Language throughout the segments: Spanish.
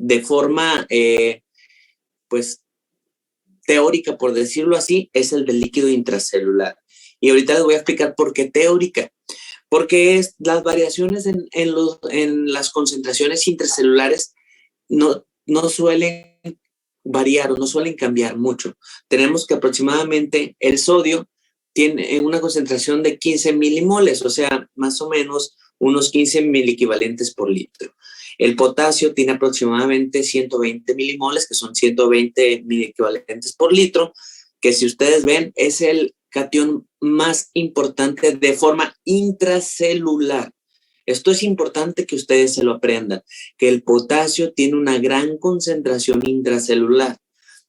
de forma, pues, teórica, por decirlo así, es el del líquido intracelular. Y ahorita les voy a explicar por qué teórica. Porque las variaciones en las concentraciones intracelulares no suelen variar o no suelen cambiar mucho. Tenemos que aproximadamente el sodio tiene una concentración de 15 milimoles, o sea, más o menos unos 15 miliequivalentes por litro. El potasio tiene aproximadamente 120 milimoles, que son 120 miliequivalentes por litro, que si ustedes ven es el catión más importante de forma intracelular. Esto es importante que ustedes se lo aprendan, que el potasio tiene una gran concentración intracelular,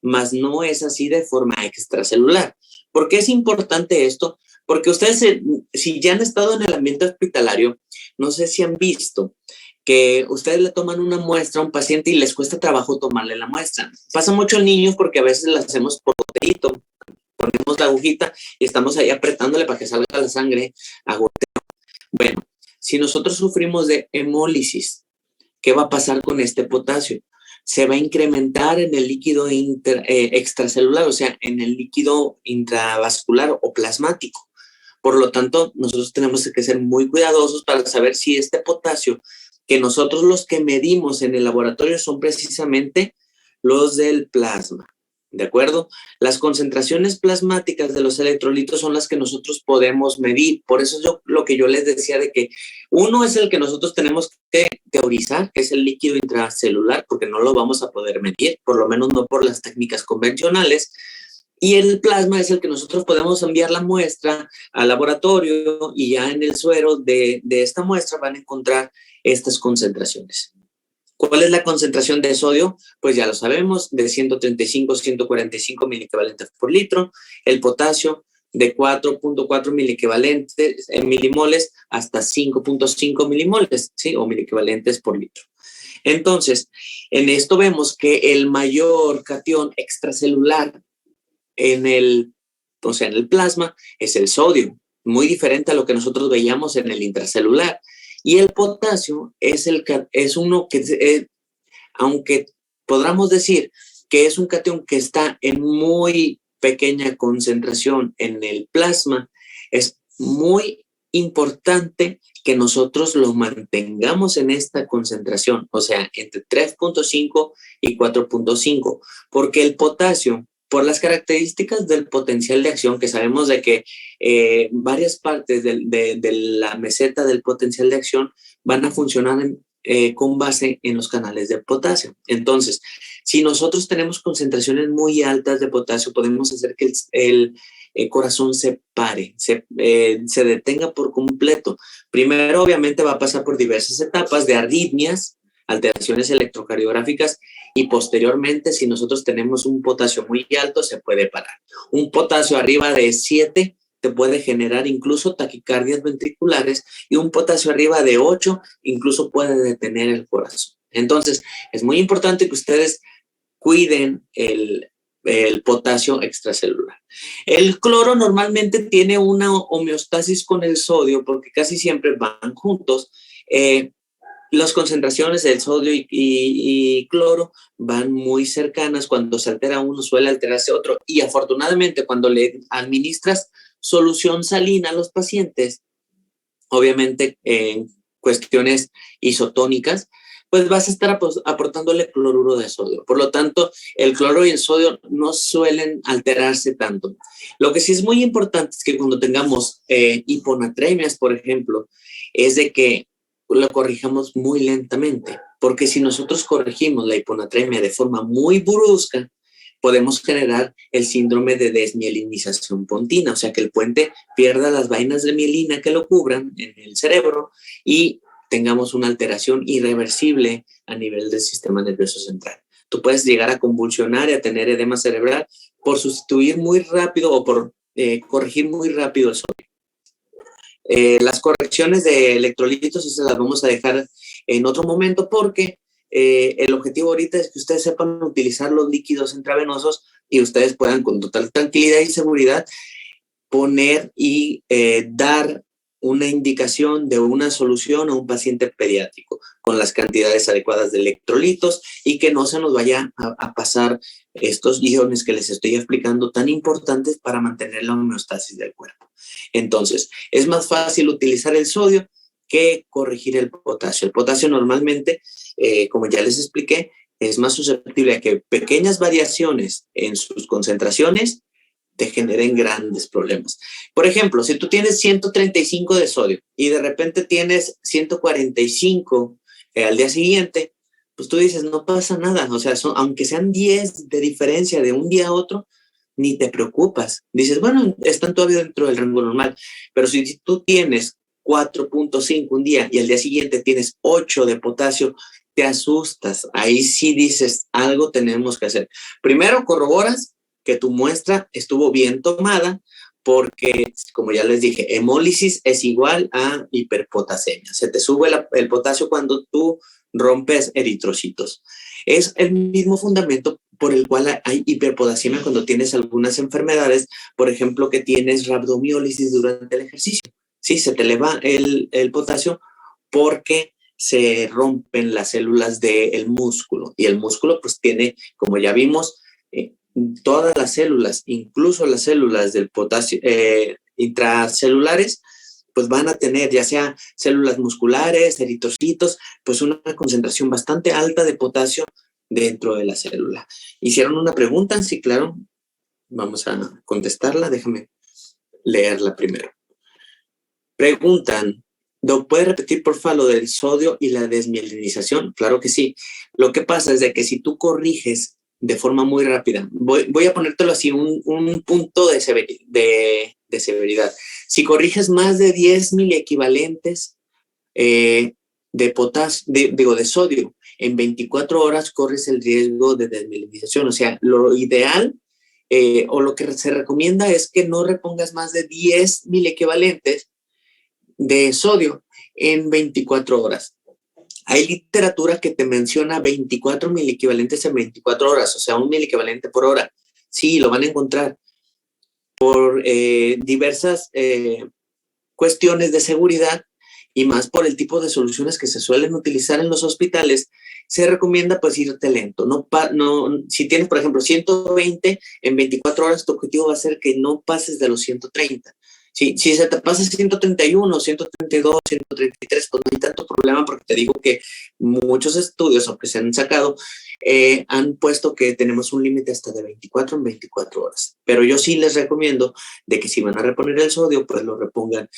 mas no es así de forma extracelular. ¿Por qué es importante esto? Porque ustedes, si ya han estado en el ambiente hospitalario, no sé si han visto que ustedes le toman una muestra a un paciente y les cuesta trabajo tomarle la muestra. Pasa mucho en niños porque a veces la hacemos por goteo, ponemos la agujita y estamos ahí apretándole para que salga la sangre a goteo. Bueno, si nosotros sufrimos de hemólisis, ¿qué va a pasar con este potasio? Se va a incrementar en el líquido extracelular, o sea, en el líquido intravascular o plasmático. Por lo tanto, nosotros tenemos que ser muy cuidadosos para saber si este potasio, que nosotros los que medimos en el laboratorio son precisamente los del plasma. ¿De acuerdo? Las concentraciones plasmáticas de los electrolitos son las que nosotros podemos medir. Por eso lo que yo les decía de que uno es el que nosotros tenemos que teorizar, que es el líquido intracelular, porque no lo vamos a poder medir, por lo menos no por las técnicas convencionales. Y el plasma es el que nosotros podemos enviar la muestra al laboratorio y ya en el suero de esta muestra van a encontrar estas concentraciones. ¿Cuál es la concentración de sodio? Pues ya lo sabemos, de 135 a 145 miliequivalentes por litro. El potasio de 4.4 miliequivalentes en milimoles hasta 5.5 milimoles, ¿sí? O miliequivalentes por litro. Entonces, en esto vemos que el mayor catión extracelular en el plasma es el sodio, muy diferente a lo que nosotros veíamos en el intracelular. Y el potasio es uno que, aunque podamos decir que es un catión que está en muy pequeña concentración en el plasma, es muy importante que nosotros lo mantengamos en esta concentración, o sea, entre 3.5 y 4.5, porque el potasio, por las características del potencial de acción, que sabemos de que varias partes de la meseta del potencial de acción van a funcionar con base en los canales de potasio. Entonces, si nosotros tenemos concentraciones muy altas de potasio, podemos hacer que el corazón se pare, se detenga por completo. Primero, obviamente, va a pasar por diversas etapas de arritmias, alteraciones electrocardiográficas, y posteriormente, si nosotros tenemos un potasio muy alto, se puede parar. Un potasio arriba de 7 te puede generar incluso taquicardias ventriculares, y un potasio arriba de 8 incluso puede detener el corazón. Entonces, es muy importante que ustedes cuiden el potasio extracelular. El cloro normalmente tiene una homeostasis con el sodio porque casi siempre van juntos. Las concentraciones del sodio y cloro van muy cercanas. Cuando se altera uno suele alterarse otro, y afortunadamente cuando le administras solución salina a los pacientes, obviamente en cuestiones isotónicas, pues vas a estar aportándole cloruro de sodio. Por lo tanto, el cloro y el sodio no suelen alterarse tanto. Lo que sí es muy importante es que cuando tengamos hiponatremias, por ejemplo, es de que lo corrijamos muy lentamente, porque si nosotros corregimos la hiponatremia de forma muy brusca, podemos generar el síndrome de desmielinización pontina, o sea que el puente pierda las vainas de mielina que lo cubran en el cerebro y tengamos una alteración irreversible a nivel del sistema nervioso central. Tú puedes llegar a convulsionar y a tener edema cerebral por sustituir muy rápido o por corregir muy rápido el sodio. Las correcciones de electrolitos esas las vamos a dejar en otro momento porque el objetivo ahorita es que ustedes sepan utilizar los líquidos intravenosos y ustedes puedan con total tranquilidad y seguridad poner y dar una indicación de una solución a un paciente pediátrico con las cantidades adecuadas de electrolitos y que no se nos vaya a pasar estos iones que les estoy explicando tan importantes para mantener la homeostasis del cuerpo. Entonces, es más fácil utilizar el sodio que corregir el potasio. El potasio normalmente, como ya les expliqué, es más susceptible a que pequeñas variaciones en sus concentraciones te generen grandes problemas. Por ejemplo, si tú tienes 135 de sodio y de repente tienes 145 al día siguiente, pues tú dices, no pasa nada. O sea, aunque sean 10 de diferencia de un día a otro, ni te preocupas. Dices, bueno, están todavía dentro del rango normal. Pero si tú tienes 4.5 un día y al día siguiente tienes 8 de potasio, te asustas. Ahí sí dices, algo tenemos que hacer. Primero corroboras que tu muestra estuvo bien tomada, porque, como ya les dije, hemólisis es igual a hiperpotasemia. Se te sube el potasio cuando tú rompes eritrocitos. Es el mismo fundamento por el cual hay hiperpotasemia cuando tienes algunas enfermedades, por ejemplo, que tienes rabdomiólisis durante el ejercicio. Sí, se te eleva el potasio porque se rompen las células del músculo y el músculo pues tiene, como ya vimos, todas las células, incluso las células del potasio intracelulares, pues van a tener ya sea células musculares, eritrocitos, pues una concentración bastante alta de potasio dentro de la célula. ¿Hicieron una pregunta? Sí, claro. Vamos a contestarla. Déjame leerla primero. Preguntan, ¿puede repetir porfa lo del sodio y la desmielinización? Claro que sí. Lo que pasa es de que si tú corriges de forma muy rápida, voy a ponértelo así, un punto de severidad. Si corriges más de 10 miliequivalentes de sodio en 24 horas, corres el riesgo de desmielinización. O sea, lo ideal o lo que se recomienda es que no repongas más de 10 miliequivalentes de sodio en 24 horas. Hay literatura que te menciona 24 miliequivalentes en 24 horas, o sea, 1 miliequivalente por hora. Sí, lo van a encontrar por diversas cuestiones de seguridad y más por el tipo de soluciones que se suelen utilizar en los hospitales. Se recomienda pues irte lento. Si tienes, por ejemplo, 120 en 24 horas, tu objetivo va a ser que no pases de los 130. Si se te pasa 131, 132, 133, pues no hay tanto problema porque te digo que muchos estudios, aunque se han sacado, han puesto que tenemos un límite hasta de 24 en 24 horas. Pero yo sí les recomiendo de que si van a reponer el sodio, pues lo repongan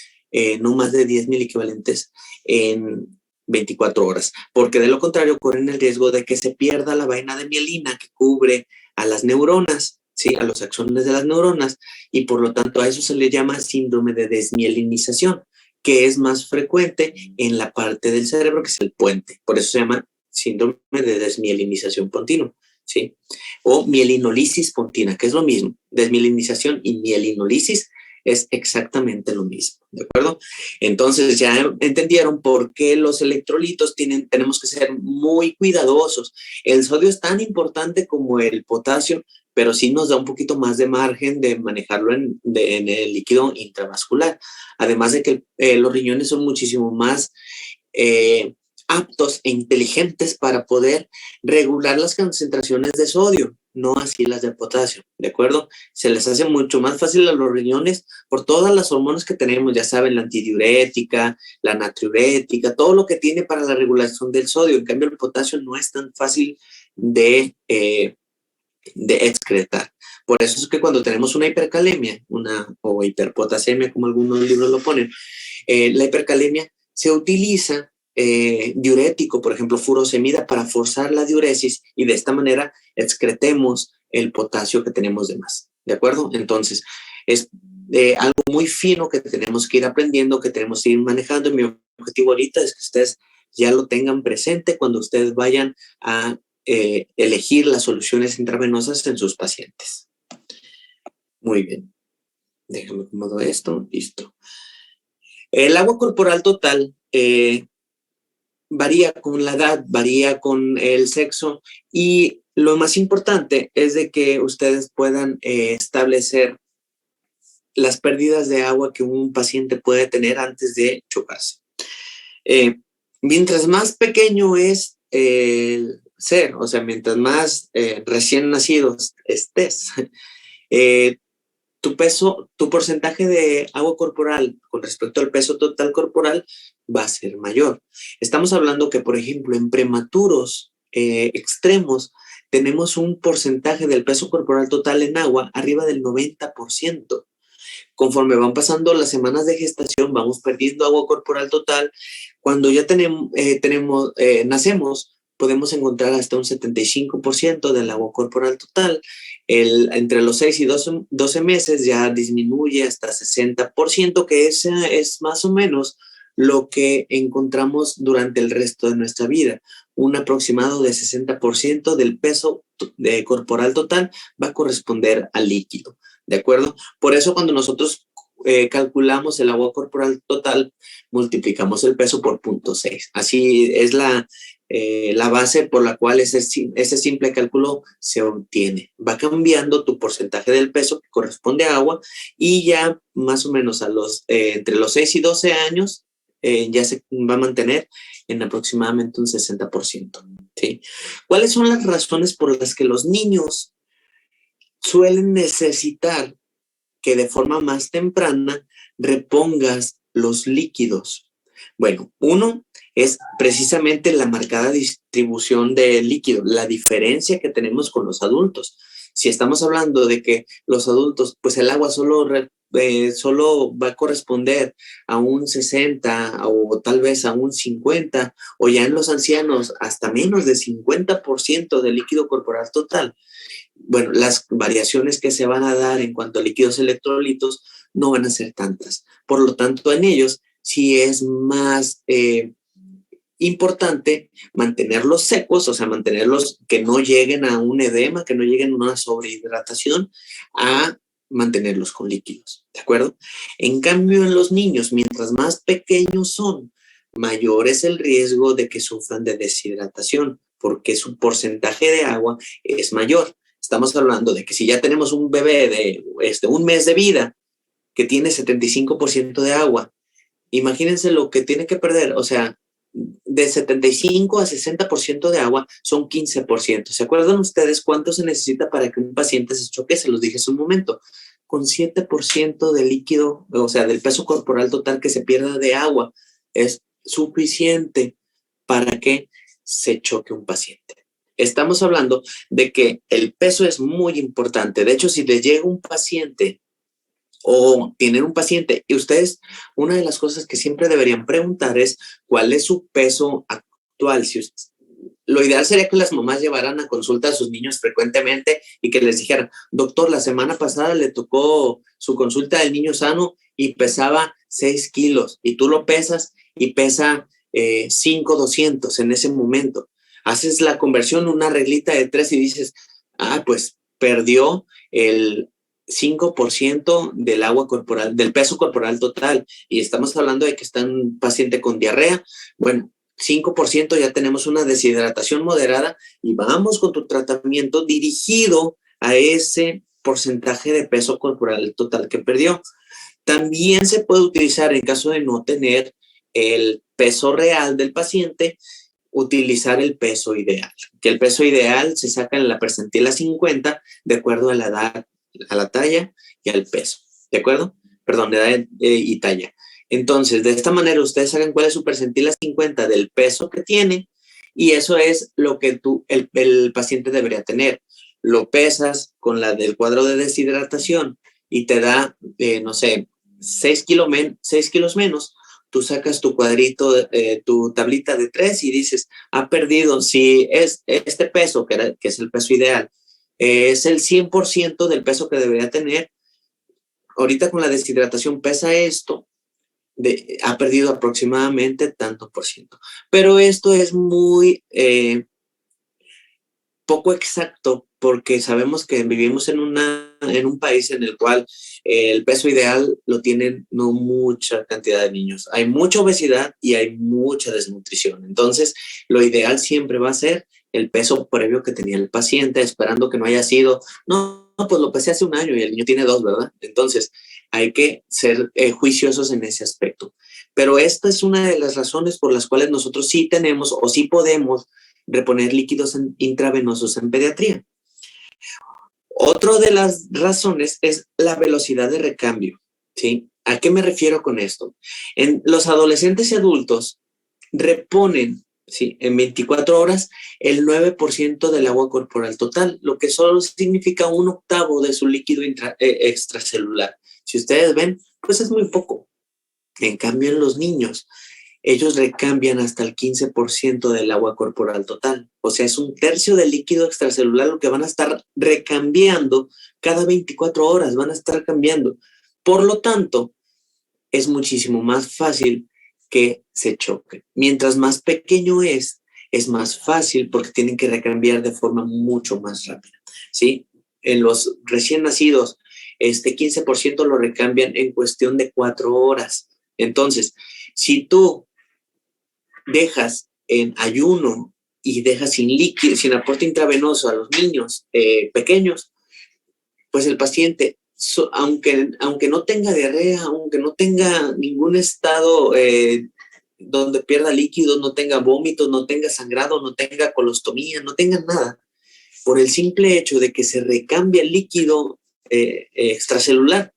no más de 10 mil equivalentes en 24 horas, porque de lo contrario corren el riesgo de que se pierda la vaina de mielina que cubre a las neuronas, ¿sí? A los axones de las neuronas, y por lo tanto a eso se le llama síndrome de desmielinización, que es más frecuente en la parte del cerebro que es el puente. Por eso se llama síndrome de desmielinización continua, ¿sí? O mielinolisis pontina, que es lo mismo. Desmielinización y mielinolisis es exactamente lo mismo, ¿de acuerdo? Entonces ya entendieron por qué los electrolitos tenemos que ser muy cuidadosos. El sodio es tan importante como el potasio, pero sí nos da un poquito más de margen de manejarlo en el líquido intravascular. Además de que los riñones son muchísimo más aptos e inteligentes para poder regular las concentraciones de sodio, no así las de potasio, ¿de acuerdo? Se les hace mucho más fácil a los riñones por todas las hormonas que tenemos, ya saben, la antidiurética, la natriurética, todo lo que tiene para la regulación del sodio. En cambio, el potasio no es tan fácil de excretar. Por eso es que cuando tenemos una hipercalemia, o hiperpotasemia, como algunos libros lo ponen, la hipercalemia se utiliza diurético, por ejemplo, furosemida, para forzar la diuresis y de esta manera excretemos el potasio que tenemos de más, ¿de acuerdo? Entonces, es algo muy fino que tenemos que ir aprendiendo, que tenemos que ir manejando. Mi objetivo ahorita es que ustedes ya lo tengan presente cuando ustedes vayan a elegir las soluciones intravenosas en sus pacientes. Muy bien. Déjame acomodo esto. Listo. El agua corporal total varía con la edad, varía con el sexo y lo más importante es de que ustedes puedan establecer las pérdidas de agua que un paciente puede tener antes de chocarse. Mientras más pequeño es el ser, o sea, mientras más recién nacidos estés, tu peso, tu porcentaje de agua corporal con respecto al peso total corporal va a ser mayor. Estamos hablando que, por ejemplo, en prematuros extremos, tenemos un porcentaje del peso corporal total en agua arriba del 90%. Conforme van pasando las semanas de gestación, vamos perdiendo agua corporal total. Cuando ya nacemos, podemos encontrar hasta un 75% del agua corporal total. Entre los 6 y 12 meses ya disminuye hasta 60%, que es más o menos lo que encontramos durante el resto de nuestra vida. Un aproximado de 60% del peso corporal total va a corresponder al líquido. ¿De acuerdo? Por eso cuando nosotros calculamos el agua corporal total, multiplicamos el peso por 0.6. Así es la base por la cual ese simple cálculo se obtiene. Va cambiando tu porcentaje del peso que corresponde a agua y ya más o menos entre los 6 y 12 años ya se va a mantener en aproximadamente un 60%. ¿Sí? ¿Cuáles son las razones por las que los niños suelen necesitar que de forma más temprana repongas los líquidos? Bueno, uno es precisamente la marcada distribución de líquido, la diferencia que tenemos con los adultos. Si estamos hablando de que los adultos, pues el agua solo va a corresponder a un 60 o tal vez a un 50, o ya en los ancianos hasta menos de 50% del líquido corporal total. Bueno, las variaciones que se van a dar en cuanto a líquidos electrolitos no van a ser tantas. Por lo tanto, en ellos sí es más importante mantenerlos secos, o sea, mantenerlos que no lleguen a un edema, que no lleguen a una sobrehidratación, a mantenerlos con líquidos, ¿de acuerdo? En cambio, en los niños, mientras más pequeños son, mayor es el riesgo de que sufran de deshidratación, porque su porcentaje de agua es mayor. Estamos hablando de que si ya tenemos un bebé de un mes de vida que tiene 75% de agua, imagínense lo que tiene que perder, o sea, de 75 a 60% de agua son 15%. ¿Se acuerdan ustedes cuánto se necesita para que un paciente se choque? Se los dije hace un momento. Con 7% de líquido, o sea, del peso corporal total que se pierda de agua, es suficiente para que se choque un paciente. Estamos hablando de que el peso es muy importante. De hecho, si le llega un paciente o tienen un paciente y ustedes, una de las cosas que siempre deberían preguntar es cuál es su peso actual. Lo ideal sería que las mamás llevaran a consulta a sus niños frecuentemente y que les dijeran, doctor, la semana pasada le tocó su consulta del niño sano y pesaba 6 kilos y tú lo pesas y pesa 5,200 en ese momento. Haces la conversión, una reglita de 3 y dices, pues perdió el 5% del agua corporal, del peso corporal total, y estamos hablando de que está un paciente con diarrea. Bueno, 5% ya tenemos una deshidratación moderada y vamos con tu tratamiento dirigido a ese porcentaje de peso corporal total que perdió. También se puede utilizar en caso de no tener el peso real del paciente, utilizar el peso ideal, que el peso ideal se saca en la percentila 50 de acuerdo a la edad, a la talla y al peso, ¿de acuerdo? Perdón, edad y talla. Entonces, de esta manera ustedes saben cuál es su percentila 50 del peso que tiene y eso es lo que el paciente debería tener. Lo pesas con la del cuadro de deshidratación y te da, no sé, 6 kilos menos. Tú sacas tu cuadrito, tu tablita de 3 y dices, ha perdido, si es este peso, que es el peso ideal, es el 100% del peso que debería tener. Ahorita con la deshidratación pesa esto, ha perdido aproximadamente tanto por ciento. Pero esto es muy poco exacto porque sabemos que vivimos en un país en el cual el peso ideal lo tienen no mucha cantidad de niños. Hay mucha obesidad y hay mucha desnutrición. Entonces, lo ideal siempre va a ser el peso previo que tenía el paciente, esperando que no haya sido, no, pues lo pesé hace un año y el niño tiene 2, ¿verdad? Entonces, Hay que ser juiciosos en ese aspecto. Pero esta es una de las razones por las cuales nosotros sí tenemos o sí podemos reponer líquidos intravenosos en pediatría. Otra de las razones es la velocidad de recambio, ¿sí? ¿A qué me refiero con esto? En los adolescentes y adultos reponen, ¿sí?, en 24 horas el 9% del agua corporal total, lo que solo significa 1/8 de su líquido extracelular. Si ustedes ven, pues es muy poco. En cambio, en los niños, ellos recambian hasta el 15% del agua corporal total. O sea, es 1/3 del líquido extracelular lo que van a estar recambiando cada 24 horas, van a estar cambiando. Por lo tanto, es muchísimo más fácil que se choque. Mientras más pequeño es más fácil porque tienen que recambiar de forma mucho más rápida, ¿sí? En los recién nacidos, 15% lo recambian en cuestión de 4 horas. Entonces, si tú dejas en ayuno y dejas sin líquido, sin aporte intravenoso a los niños pequeños, pues el paciente, aunque no tenga diarrea, aunque no tenga ningún estado donde pierda líquidos, no tenga vómitos, no tenga sangrado, no tenga colostomía, no tenga nada, por el simple hecho de que se recambia el líquido extracelular,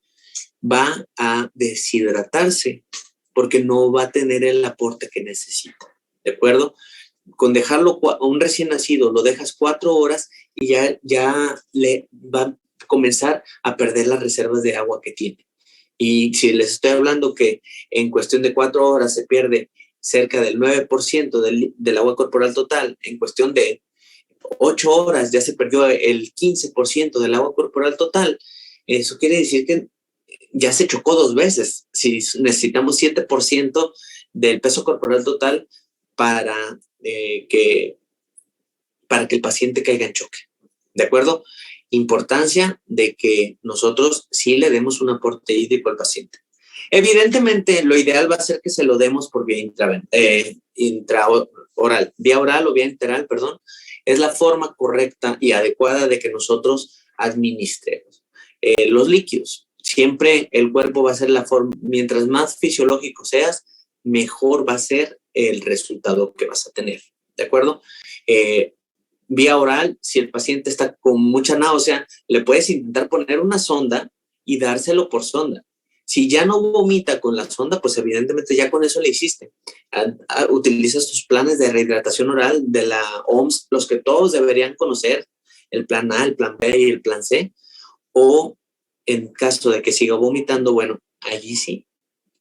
va a deshidratarse porque no va a tener el aporte que necesita, ¿de acuerdo? Con dejarlo a un recién nacido, lo dejas 4 horas y ya le va a comenzar a perder las reservas de agua que tiene. Y si les estoy hablando que en cuestión de 4 horas se pierde cerca del 9% del agua corporal total, en cuestión de 8 horas ya se perdió el 15% del agua corporal total, eso quiere decir que ya se chocó 2 veces. Si necesitamos 7% del peso corporal total para que el paciente caiga en choque, ¿de acuerdo? Importancia de que nosotros sí le demos un aporte hídrico al paciente. Evidentemente, lo ideal va a ser que se lo demos por vía intraoral, vía oral o vía enteral, perdón, es la forma correcta y adecuada de que nosotros administremos los líquidos. Siempre el cuerpo va a ser la forma, mientras más fisiológico seas, mejor va a ser el resultado que vas a tener, ¿de acuerdo? Vía oral, si el paciente está con mucha náusea, le puedes intentar poner una sonda y dárselo por sonda. Si ya no vomita con la sonda, pues evidentemente ya con eso le hiciste. Utilizas tus planes de rehidratación oral de la OMS, los que todos deberían conocer, el plan A, el plan B y el plan C, o en caso de que siga vomitando, bueno, allí sí.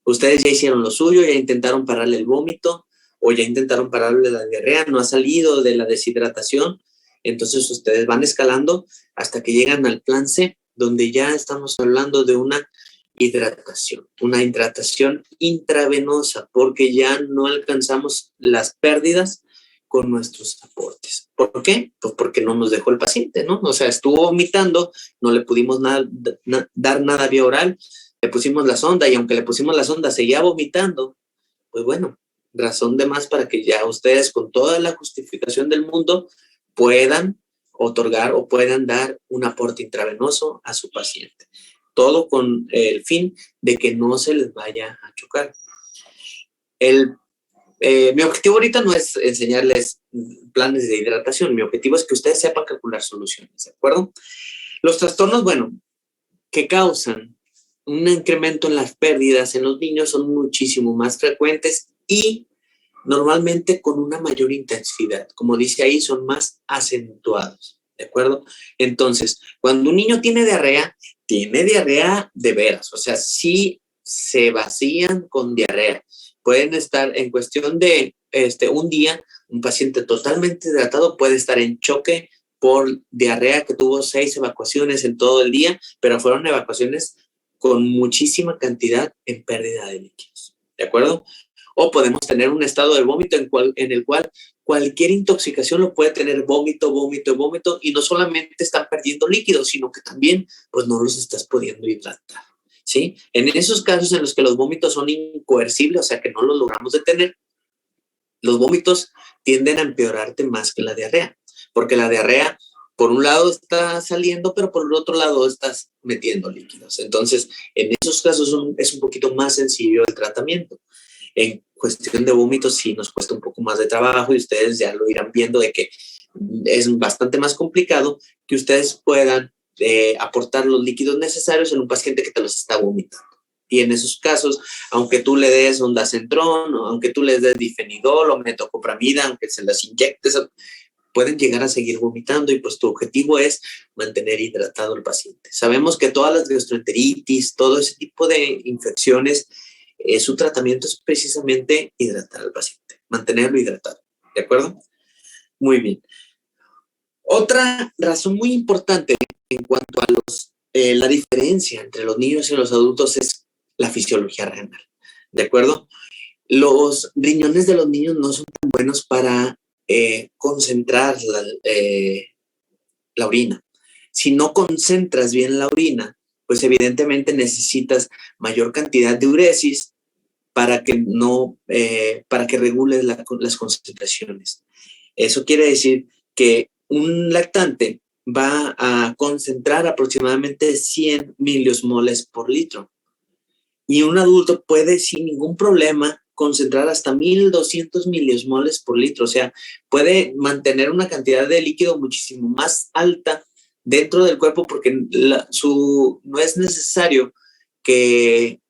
Ustedes ya hicieron lo suyo, ya intentaron pararle el vómito o ya intentaron pararle la diarrea, no ha salido de la deshidratación, entonces ustedes van escalando hasta que llegan al plan C, donde ya estamos hablando de una hidratación intravenosa, porque ya no alcanzamos las pérdidas con nuestros aportes. ¿Por qué? Pues porque no nos dejó el paciente, ¿no? O sea, estuvo vomitando, no le pudimos dar nada vía oral, le pusimos la sonda y aunque le pusimos la sonda seguía vomitando, pues bueno, razón de más para que ya ustedes con toda la justificación del mundo puedan otorgar o puedan dar un aporte intravenoso a su paciente. Todo con el fin de que no se les vaya a chocar. Mi objetivo ahorita no es enseñarles planes de hidratación, mi objetivo es que ustedes sepan calcular soluciones, ¿de acuerdo? Los trastornos, bueno, que causan un incremento en las pérdidas en los niños son muchísimo más frecuentes y normalmente con una mayor intensidad. Como dice ahí, son más acentuados, ¿de acuerdo? Entonces, cuando un niño tiene diarrea de veras, o sea, sí se vacían con diarrea. Pueden estar en cuestión de un día, un paciente totalmente hidratado puede estar en choque por diarrea que tuvo 6 evacuaciones en todo el día, pero fueron evacuaciones con muchísima cantidad en pérdida de líquidos, ¿de acuerdo? O podemos tener un estado de vómito en el cual cualquier intoxicación lo puede tener vómito, y no solamente están perdiendo líquidos, sino que también pues no los estás pudiendo hidratar, ¿sí? En esos casos en los que los vómitos son incoercibles, o sea que no los logramos detener, los vómitos tienden a empeorarte más que la diarrea, porque la diarrea por un lado está saliendo, pero por el otro lado estás metiendo líquidos. Entonces, en esos casos es un poquito más sencillo el tratamiento. En cuestión de vómitos sí nos cuesta un poco más de trabajo y ustedes ya lo irán viendo de que es bastante más complicado que ustedes puedan aportar los líquidos necesarios en un paciente que te los está vomitando. Y en esos casos, aunque tú le des ondansetron, o aunque tú les des difenidol o metoclopramida, aunque se las inyectes, pueden llegar a seguir vomitando y pues tu objetivo es mantener hidratado al paciente. Sabemos que todas las gastroenteritis, todo ese tipo de infecciones, su tratamiento es precisamente hidratar al paciente, mantenerlo hidratado, ¿de acuerdo? Muy bien. Otra razón muy importante en cuanto a la diferencia entre los niños y los adultos es la fisiología renal, ¿de acuerdo? Los riñones de los niños no son tan buenos para concentrar la orina. Si no concentras bien la orina, pues evidentemente necesitas mayor cantidad de uresis para que para que regules las concentraciones. Eso quiere decir que un lactante va a concentrar aproximadamente 100 miliosmoles por litro. Y un adulto puede sin ningún problema concentrar hasta 1200 miliosmoles por litro. O sea, puede mantener una cantidad de líquido muchísimo más alta dentro del cuerpo porque no es necesario que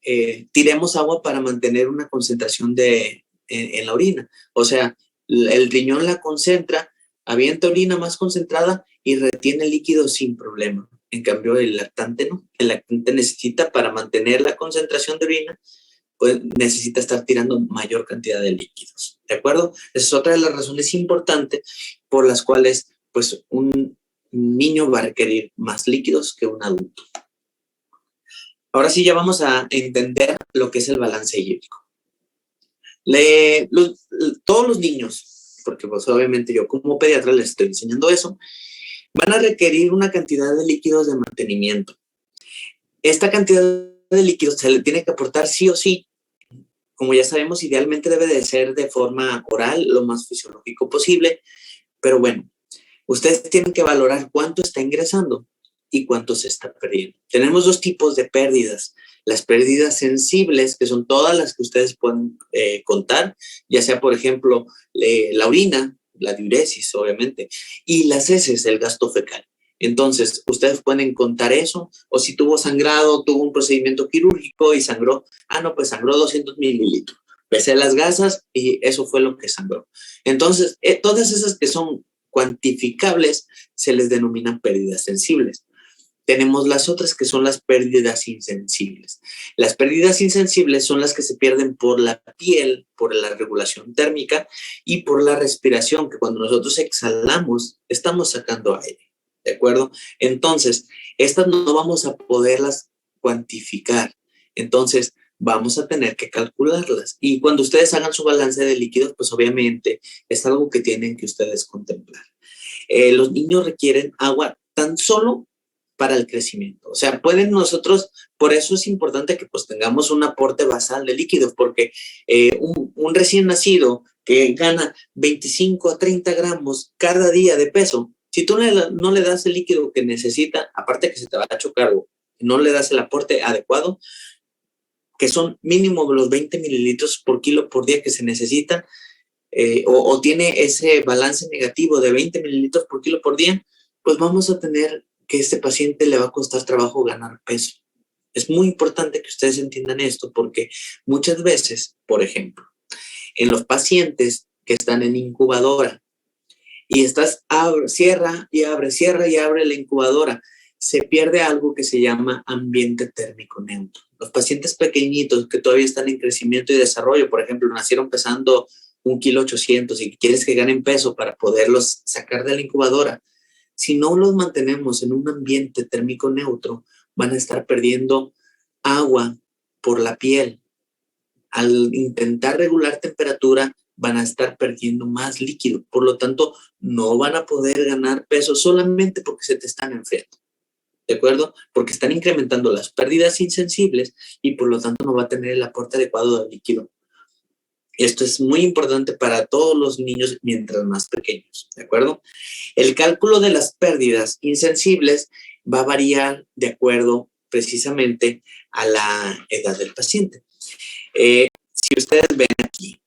tiremos agua para mantener una concentración en la orina. O sea, el riñón la concentra, avienta orina más concentrada y retiene líquido sin problema. En cambio, el lactante no. El lactante necesita, para mantener la concentración de orina, pues necesita estar tirando mayor cantidad de líquidos. ¿De acuerdo? Esa es otra de las razones importantes por las cuales pues, un niño va a requerir más líquidos que un adulto. Ahora sí ya vamos a entender lo que es el balance hídrico. Todos los niños, porque pues obviamente yo como pediatra les estoy enseñando eso, van a requerir una cantidad de líquidos de mantenimiento. Esta cantidad de líquidos se le tiene que aportar sí o sí. Como ya sabemos, idealmente debe de ser de forma oral, lo más fisiológico posible, pero bueno, ustedes tienen que valorar cuánto está ingresando y cuánto se está perdiendo. Tenemos dos tipos de pérdidas. Las pérdidas sensibles, que son todas las que ustedes pueden contar, ya sea, por ejemplo, la orina, la diuresis, obviamente, y las heces, el gasto fecal. Entonces, ustedes pueden contar eso, o si tuvo sangrado, tuvo un procedimiento quirúrgico y sangró, no, pues sangró 200 mililitros. Pesé las gasas y eso fue lo que sangró. Entonces, todas esas que son cuantificables se les denominan pérdidas sensibles. Tenemos las otras que son las pérdidas insensibles. Las pérdidas insensibles son las que se pierden por la piel, por la regulación térmica y por la respiración, que cuando nosotros exhalamos, estamos sacando aire, ¿de acuerdo? Entonces, estas no vamos a poderlas cuantificar. Entonces, vamos a tener que calcularlas. Y cuando ustedes hagan su balance de líquidos, pues obviamente es algo que tienen que ustedes contemplar. Los niños requieren agua tan solo para el crecimiento. O sea, pueden nosotros, por eso es importante que pues tengamos un aporte basal de líquidos, porque un recién nacido que gana 25 a 30 gramos cada día de peso, si tú no le das el líquido que necesita, aparte que se te va a chocar o no le das el aporte adecuado, que son mínimo los 20 mililitros por kilo por día que se necesitan, o tiene ese balance negativo de 20 mililitros por kilo por día, pues vamos a tener que este paciente le va a costar trabajo ganar peso. Es muy importante que ustedes entiendan esto porque muchas veces, por ejemplo, en los pacientes que están en incubadora y cierra y abre la incubadora, se pierde algo que se llama ambiente térmico neutro. Los pacientes pequeñitos que todavía están en crecimiento y desarrollo, por ejemplo, nacieron pesando 1,800 kg y quieres que ganen peso para poderlos sacar de la incubadora, si no los mantenemos en un ambiente térmico neutro, van a estar perdiendo agua por la piel. Al intentar regular temperatura, van a estar perdiendo más líquido. Por lo tanto, no van a poder ganar peso solamente porque se te están enfriando. ¿De acuerdo? Porque están incrementando las pérdidas insensibles y por lo tanto no va a tener el aporte adecuado de líquido. Esto es muy importante para todos los niños mientras más pequeños, ¿de acuerdo? El cálculo de las pérdidas insensibles va a variar de acuerdo precisamente a la edad del paciente. Si ustedes ven aquí,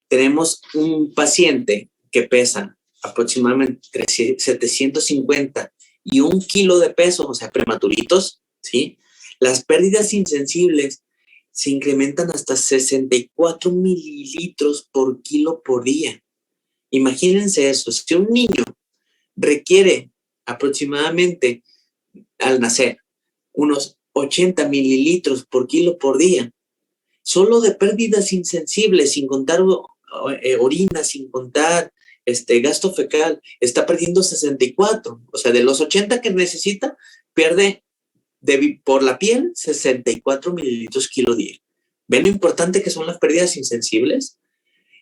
tenemos un paciente que pesa aproximadamente entre 750 y 1 kilo de peso, o sea, prematuritos, ¿sí? Las pérdidas insensibles se incrementan hasta 64 mililitros por kilo por día. Imagínense eso. Si un niño requiere aproximadamente al nacer unos 80 mililitros por kilo por día, solo de pérdidas insensibles, sin contar orina, sin contar gasto fecal, está perdiendo 64. O sea, de los 80 que necesita, pierde por la piel 64 mililitros kilo día. ¿Ven lo importante que son las pérdidas insensibles?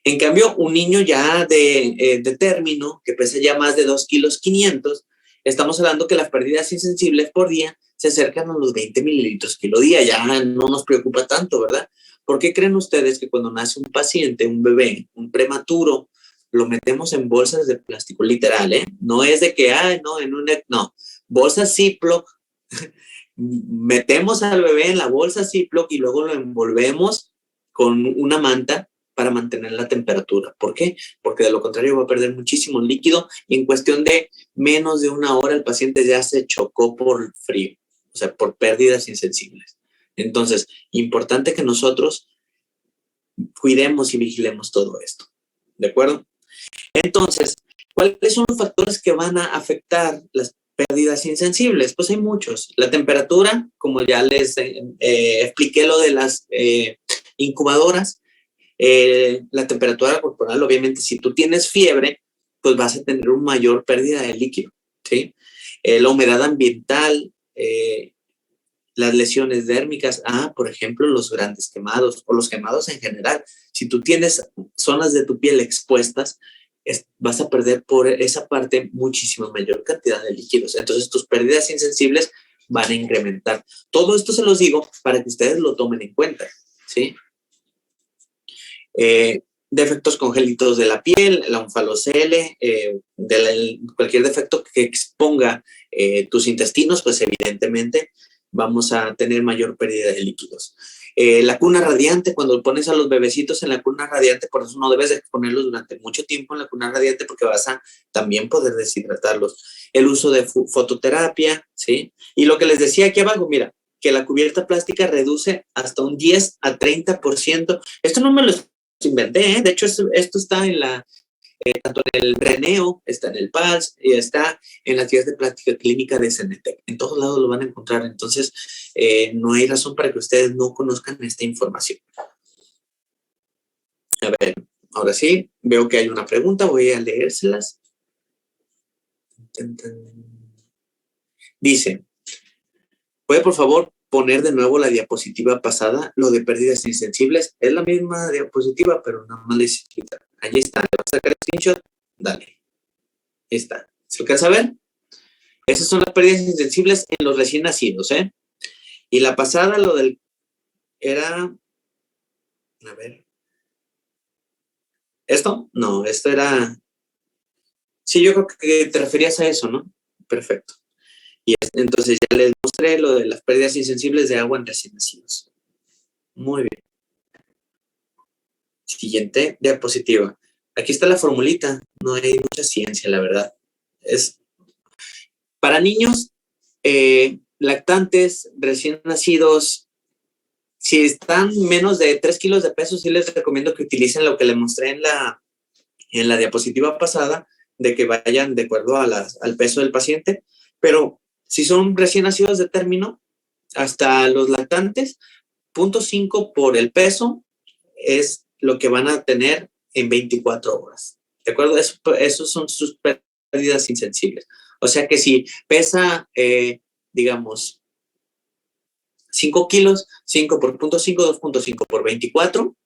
En cambio, un niño ya de término, que pesa ya más de 2,5 kilos, estamos hablando que las pérdidas insensibles por día se acercan a los 20 mililitros kilo día. Ya no nos preocupa tanto, ¿verdad? ¿Por qué creen ustedes que cuando nace un paciente, un bebé, un prematuro, lo metemos en bolsas de plástico literal, ¿eh? No es de que, no, bolsas Ziploc, metemos al bebé en la bolsa Ziploc y luego lo envolvemos con una manta para mantener la temperatura. ¿Por qué? Porque de lo contrario va a perder muchísimo líquido y en cuestión de menos de 1 hora el paciente ya se chocó por frío, o sea, por pérdidas insensibles. Entonces, importante que nosotros cuidemos y vigilemos todo esto. ¿De acuerdo? Entonces, ¿cuáles son los factores que van a afectar las pérdidas insensibles? Pues hay muchos. La temperatura, como ya les expliqué lo de las incubadoras, la temperatura corporal, obviamente, si tú tienes fiebre, pues vas a tener una mayor pérdida de líquido, ¿sí? La humedad ambiental, las lesiones dérmicas, por ejemplo, los grandes quemados o los quemados en general. Si tú tienes zonas de tu piel expuestas, vas a perder por esa parte muchísima mayor cantidad de líquidos. Entonces, tus pérdidas insensibles van a incrementar. Todo esto se los digo para que ustedes lo tomen en cuenta, ¿sí? Defectos congénitos de la piel, la onfalocele, cualquier defecto que exponga tus intestinos, pues evidentemente vamos a tener mayor pérdida de líquidos. La cuna radiante, cuando pones a los bebecitos en la cuna radiante, por eso no debes de ponerlos durante mucho tiempo en la cuna radiante porque vas a también poder deshidratarlos. El uso de fototerapia, ¿sí? Y lo que les decía aquí abajo, mira, que la cubierta plástica reduce hasta un 10 a 30%. Esto no me lo inventé, ¿eh? De hecho, esto está en tanto en el RENEO, está en el PALS y está en las guías de práctica clínica de CENETEC. En todos lados lo van a encontrar. Entonces, no hay razón para que ustedes no conozcan esta información. A ver, ahora sí, veo que hay una pregunta, voy a leérselas. Dice, ¿puede por favor poner de nuevo la diapositiva pasada, lo de pérdidas insensibles? Es la misma diapositiva, pero nada más les explica. Allí está, le vas a sacar el screenshot, dale. Ahí está. ¿Se alcanza a ver? Esas son las pérdidas insensibles en los recién nacidos, ¿eh? Y la pasada, lo del, era, a ver. ¿Esto? No, esto era, sí, yo creo que te referías a eso, ¿no? Perfecto. Y entonces ya les mostré lo de las pérdidas insensibles de agua en recién nacidos. Muy bien. Siguiente diapositiva. Aquí está la formulita. No hay mucha ciencia, la verdad. Es para niños lactantes, recién nacidos. Si están menos de 3 kilos de peso, sí les recomiendo que utilicen lo que les mostré en la diapositiva pasada, de que vayan de acuerdo al peso del paciente. Pero si son recién nacidos de término, hasta los lactantes, 0.5 por el peso es lo que van a tener en 24 horas. ¿De acuerdo? Esos son sus pérdidas insensibles. O sea que si pesa, digamos, 5 kilos, 5 por 0.5, 2.5 por 24,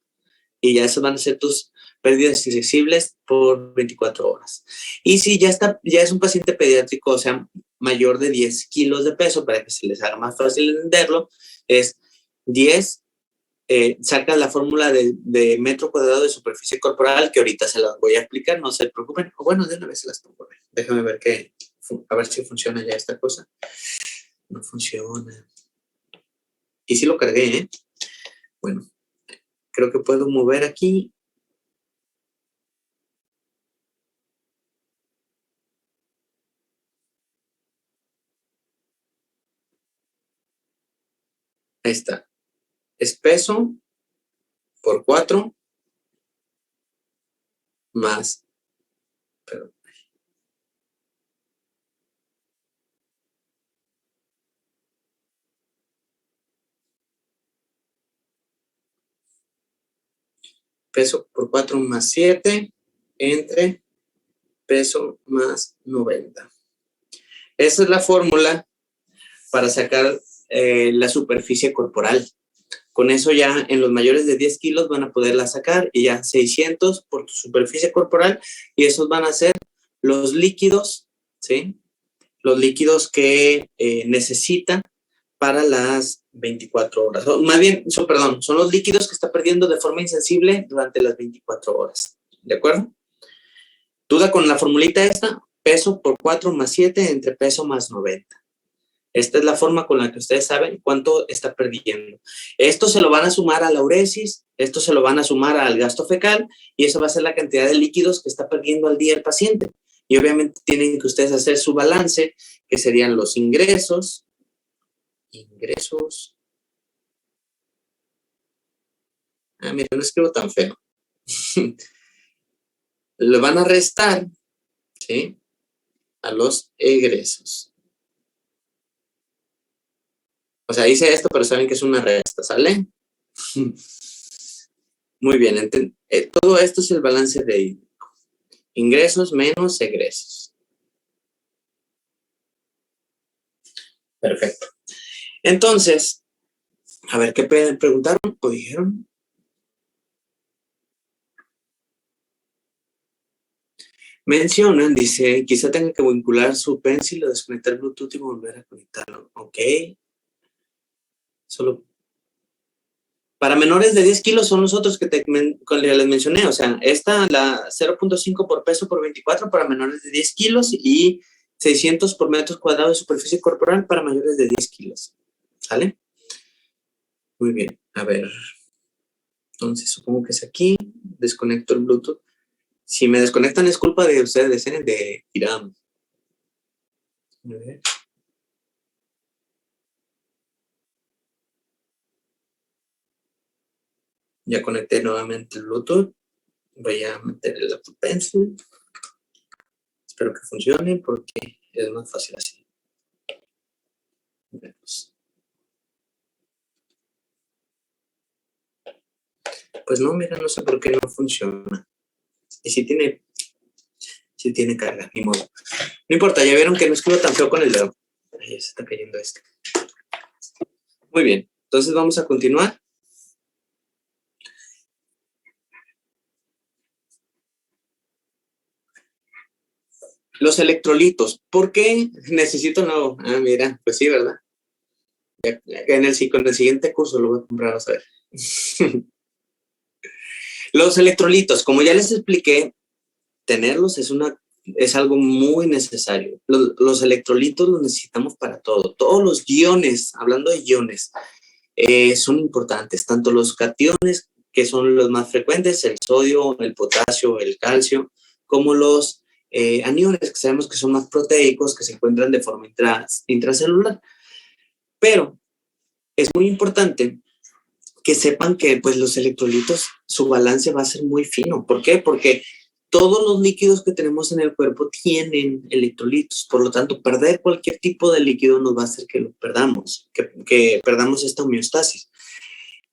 y ya esas van a ser tus pérdidas insensibles por 24 horas. Y si ya es un paciente pediátrico, o sea, mayor de 10 kilos de peso, para que se les haga más fácil entenderlo, es 10 sacas la fórmula de metro cuadrado de superficie corporal, que ahorita se las voy a explicar, no se preocupen. O bueno, de una vez se las pongo. Déjame ver a ver si funciona ya esta cosa. No funciona. Y sí lo cargué, ¿eh? Bueno, creo que puedo mover aquí. Ahí está. Es peso por 4 más, perdón, peso por 4 más 7 entre peso más 90. Esa es la fórmula para sacar la superficie corporal. Con eso ya en los mayores de 10 kilos van a poderla sacar y ya 600 por tu superficie corporal, y esos van a ser los líquidos, ¿sí? Los líquidos que necesita para las 24 horas. O más bien, son los líquidos que está perdiendo de forma insensible durante las 24 horas. ¿De acuerdo? Duda con la formulita esta, peso por 4 más 7 entre peso más 90. Esta es la forma con la que ustedes saben cuánto está perdiendo. Esto se lo van a sumar a la uresis, esto se lo van a sumar al gasto fecal, y eso va a ser la cantidad de líquidos que está perdiendo al día el paciente. Y obviamente tienen que ustedes hacer su balance, que serían los ingresos. Mira, no escribo tan feo. Le van a restar, ¿sí?, a los egresos. O sea, hice esto, pero saben que es una resta, ¿sale? Muy bien, todo esto es el balance de ingresos menos egresos. Perfecto. Entonces, a ver, ¿qué preguntaron o dijeron? Mencionan, dice, quizá tenga que vincular su pencil o desconectar Bluetooth y volver a conectarlo. Ok. Solo para menores de 10 kilos son los otros que les mencioné. O sea, esta, la 0.5 por peso por 24 para menores de 10 kilos y 600 por metros cuadrados de superficie corporal para mayores de 10 kilos. ¿Sale? Muy bien. A ver. Entonces, supongo que es aquí. Desconecto el Bluetooth. Si me desconectan es culpa de ustedes, de Hiram. A ver. Ya conecté nuevamente el Bluetooth. Voy a meter el Apple Pencil. Espero que funcione porque es más fácil así. Veamos. Pues no, mira, no sé por qué no funciona. Y si tiene carga, ni modo. No importa, ya vieron que no escribo tan feo con el dedo. Ahí se está cayendo esto. Muy bien, entonces vamos a continuar. Los electrolitos. ¿Por qué necesito nuevo? Mira, pues sí, ¿verdad? Con el siguiente curso lo voy a comprar, a ver. Los electrolitos, como ya les expliqué, tenerlos es algo muy necesario. Los electrolitos los necesitamos para todo. Todos los iones, hablando de iones, son importantes. Tanto los cationes, que son los más frecuentes, el sodio, el potasio, el calcio, como los aniones, que sabemos que son más proteicos, que se encuentran de forma intracelular. Pero es muy importante que sepan que pues, los electrolitos, su balance va a ser muy fino. ¿Por qué? Porque todos los líquidos que tenemos en el cuerpo tienen electrolitos. Por lo tanto, perder cualquier tipo de líquido nos va a hacer que lo perdamos, que perdamos esta homeostasis.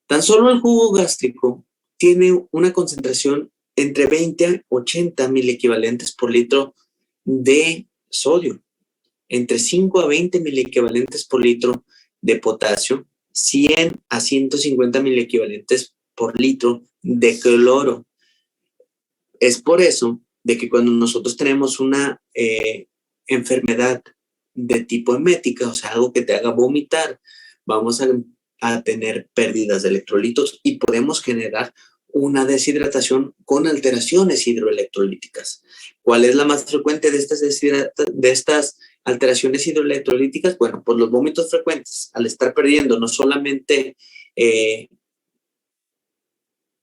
Tan solo el jugo gástrico tiene una concentración entre 20 a 80 miliequivalentes por litro de sodio, entre 5 a 20 miliequivalentes por litro de potasio, 100 a 150 miliequivalentes por litro de cloro. Es por eso de que cuando nosotros tenemos una enfermedad de tipo emética, o sea, algo que te haga vomitar, vamos a a tener pérdidas de electrolitos y podemos generar una deshidratación con alteraciones hidroelectrolíticas. ¿Cuál es la más frecuente de estas alteraciones hidroelectrolíticas? Bueno, pues los vómitos frecuentes, al estar perdiendo no solamente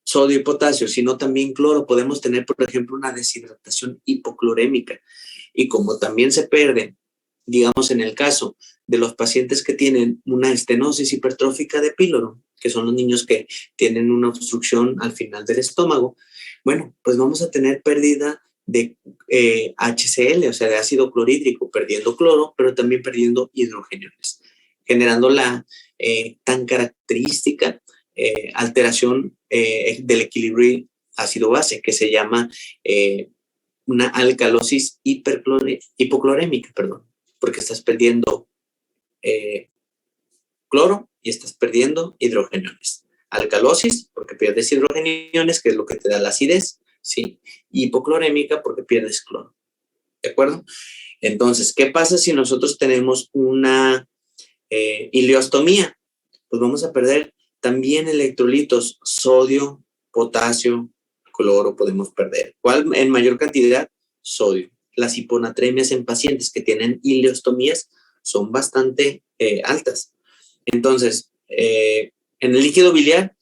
sodio y potasio, sino también cloro, podemos tener, por ejemplo, una deshidratación hipoclorémica. Y como también se pierde, digamos, en el caso de los pacientes que tienen una estenosis hipertrófica de píloro, que son los niños que tienen una obstrucción al final del estómago, bueno, pues vamos a tener pérdida de HCl, o sea, de ácido clorhídrico, perdiendo cloro, pero también perdiendo hidrogeniones, generando la tan característica alteración del equilibrio ácido-base, que se llama una alcalosis hipoclorémica, perdón, porque estás perdiendo cloro y estás perdiendo hidrogeniones. Alcalosis, porque pierdes hidrogeniones, que es lo que te da la acidez, ¿sí? Hipoclorémica, porque pierdes cloro, ¿de acuerdo? Entonces, ¿qué pasa si nosotros tenemos una ileostomía? Pues vamos a perder también electrolitos, sodio, potasio, cloro podemos perder. ¿Cuál en mayor cantidad? Sodio. Las hiponatremias en pacientes que tienen ileostomías son bastante altas. Entonces, en el líquido biliar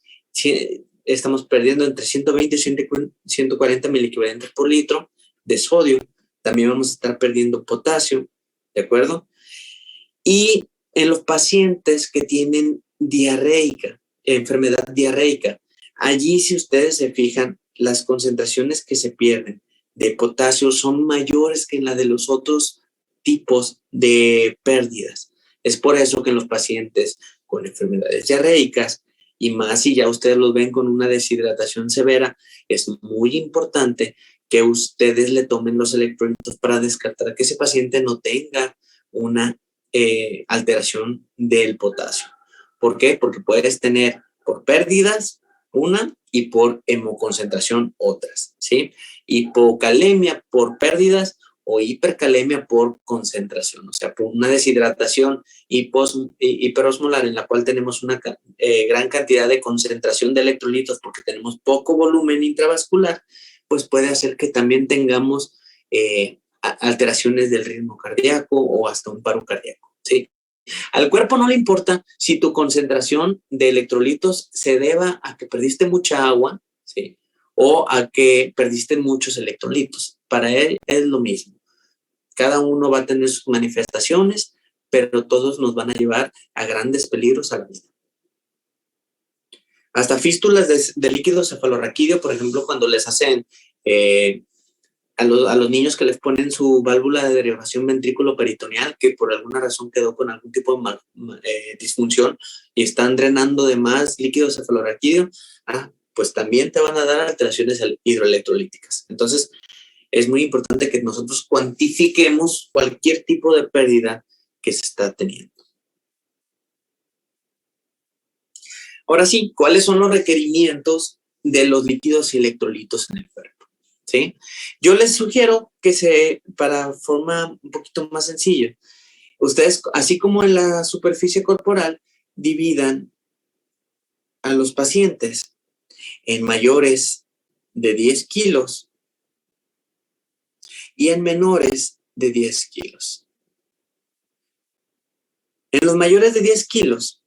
estamos perdiendo entre 120 y 140 miliequivalentes por litro de sodio. También vamos a estar perdiendo potasio, ¿de acuerdo? Y en los pacientes que tienen enfermedad diarreica, allí si ustedes se fijan, las concentraciones que se pierden de potasio son mayores que en la de los otros tipos de pérdidas. Es por eso que en los pacientes con enfermedades diarreicas, y más si ya ustedes los ven con una deshidratación severa, es muy importante que ustedes le tomen los electrolitos para descartar que ese paciente no tenga una alteración del potasio. ¿Por qué? Porque puedes tener por pérdidas una y por hemoconcentración otras, ¿sí? Hipocalemia por pérdidas o hipercalemia por concentración, o sea, por una deshidratación hiperosmolar en la cual tenemos una gran cantidad de concentración de electrolitos porque tenemos poco volumen intravascular, pues puede hacer que también tengamos alteraciones del ritmo cardíaco o hasta un paro cardíaco, ¿sí? Al cuerpo no le importa si tu concentración de electrolitos se deba a que perdiste mucha agua, ¿sí? O a que perdiste muchos electrolitos. Para él es lo mismo. Cada uno va a tener sus manifestaciones, pero todos nos van a llevar a grandes peligros a la vida. Hasta fístulas de líquido cefalorraquídeo, por ejemplo, cuando les hacen a los niños que les ponen su válvula de derivación ventrículo-peritoneal, que por alguna razón quedó con algún tipo de disfunción y están drenando de más líquido cefalorraquídeo, pues también te van a dar alteraciones hidroelectrolíticas. Entonces, es muy importante que nosotros cuantifiquemos cualquier tipo de pérdida que se está teniendo. Ahora sí, ¿cuáles son los requerimientos de los líquidos y electrolitos en el cuerpo? ¿Sí? Yo les sugiero que para forma un poquito más sencilla, ustedes, así como en la superficie corporal, dividan a los pacientes en mayores de 10 kilos y en menores de 10 kilos. En los mayores de 10 kilos,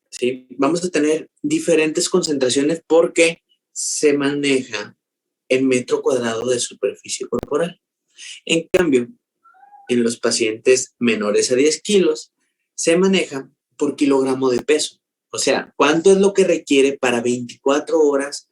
¿sí? Vamos a tener diferentes concentraciones porque se maneja en metro cuadrado de superficie corporal. En cambio, en los pacientes menores a 10 kilos, se maneja por kilogramo de peso. O sea, ¿cuánto es lo que requiere para 24 horas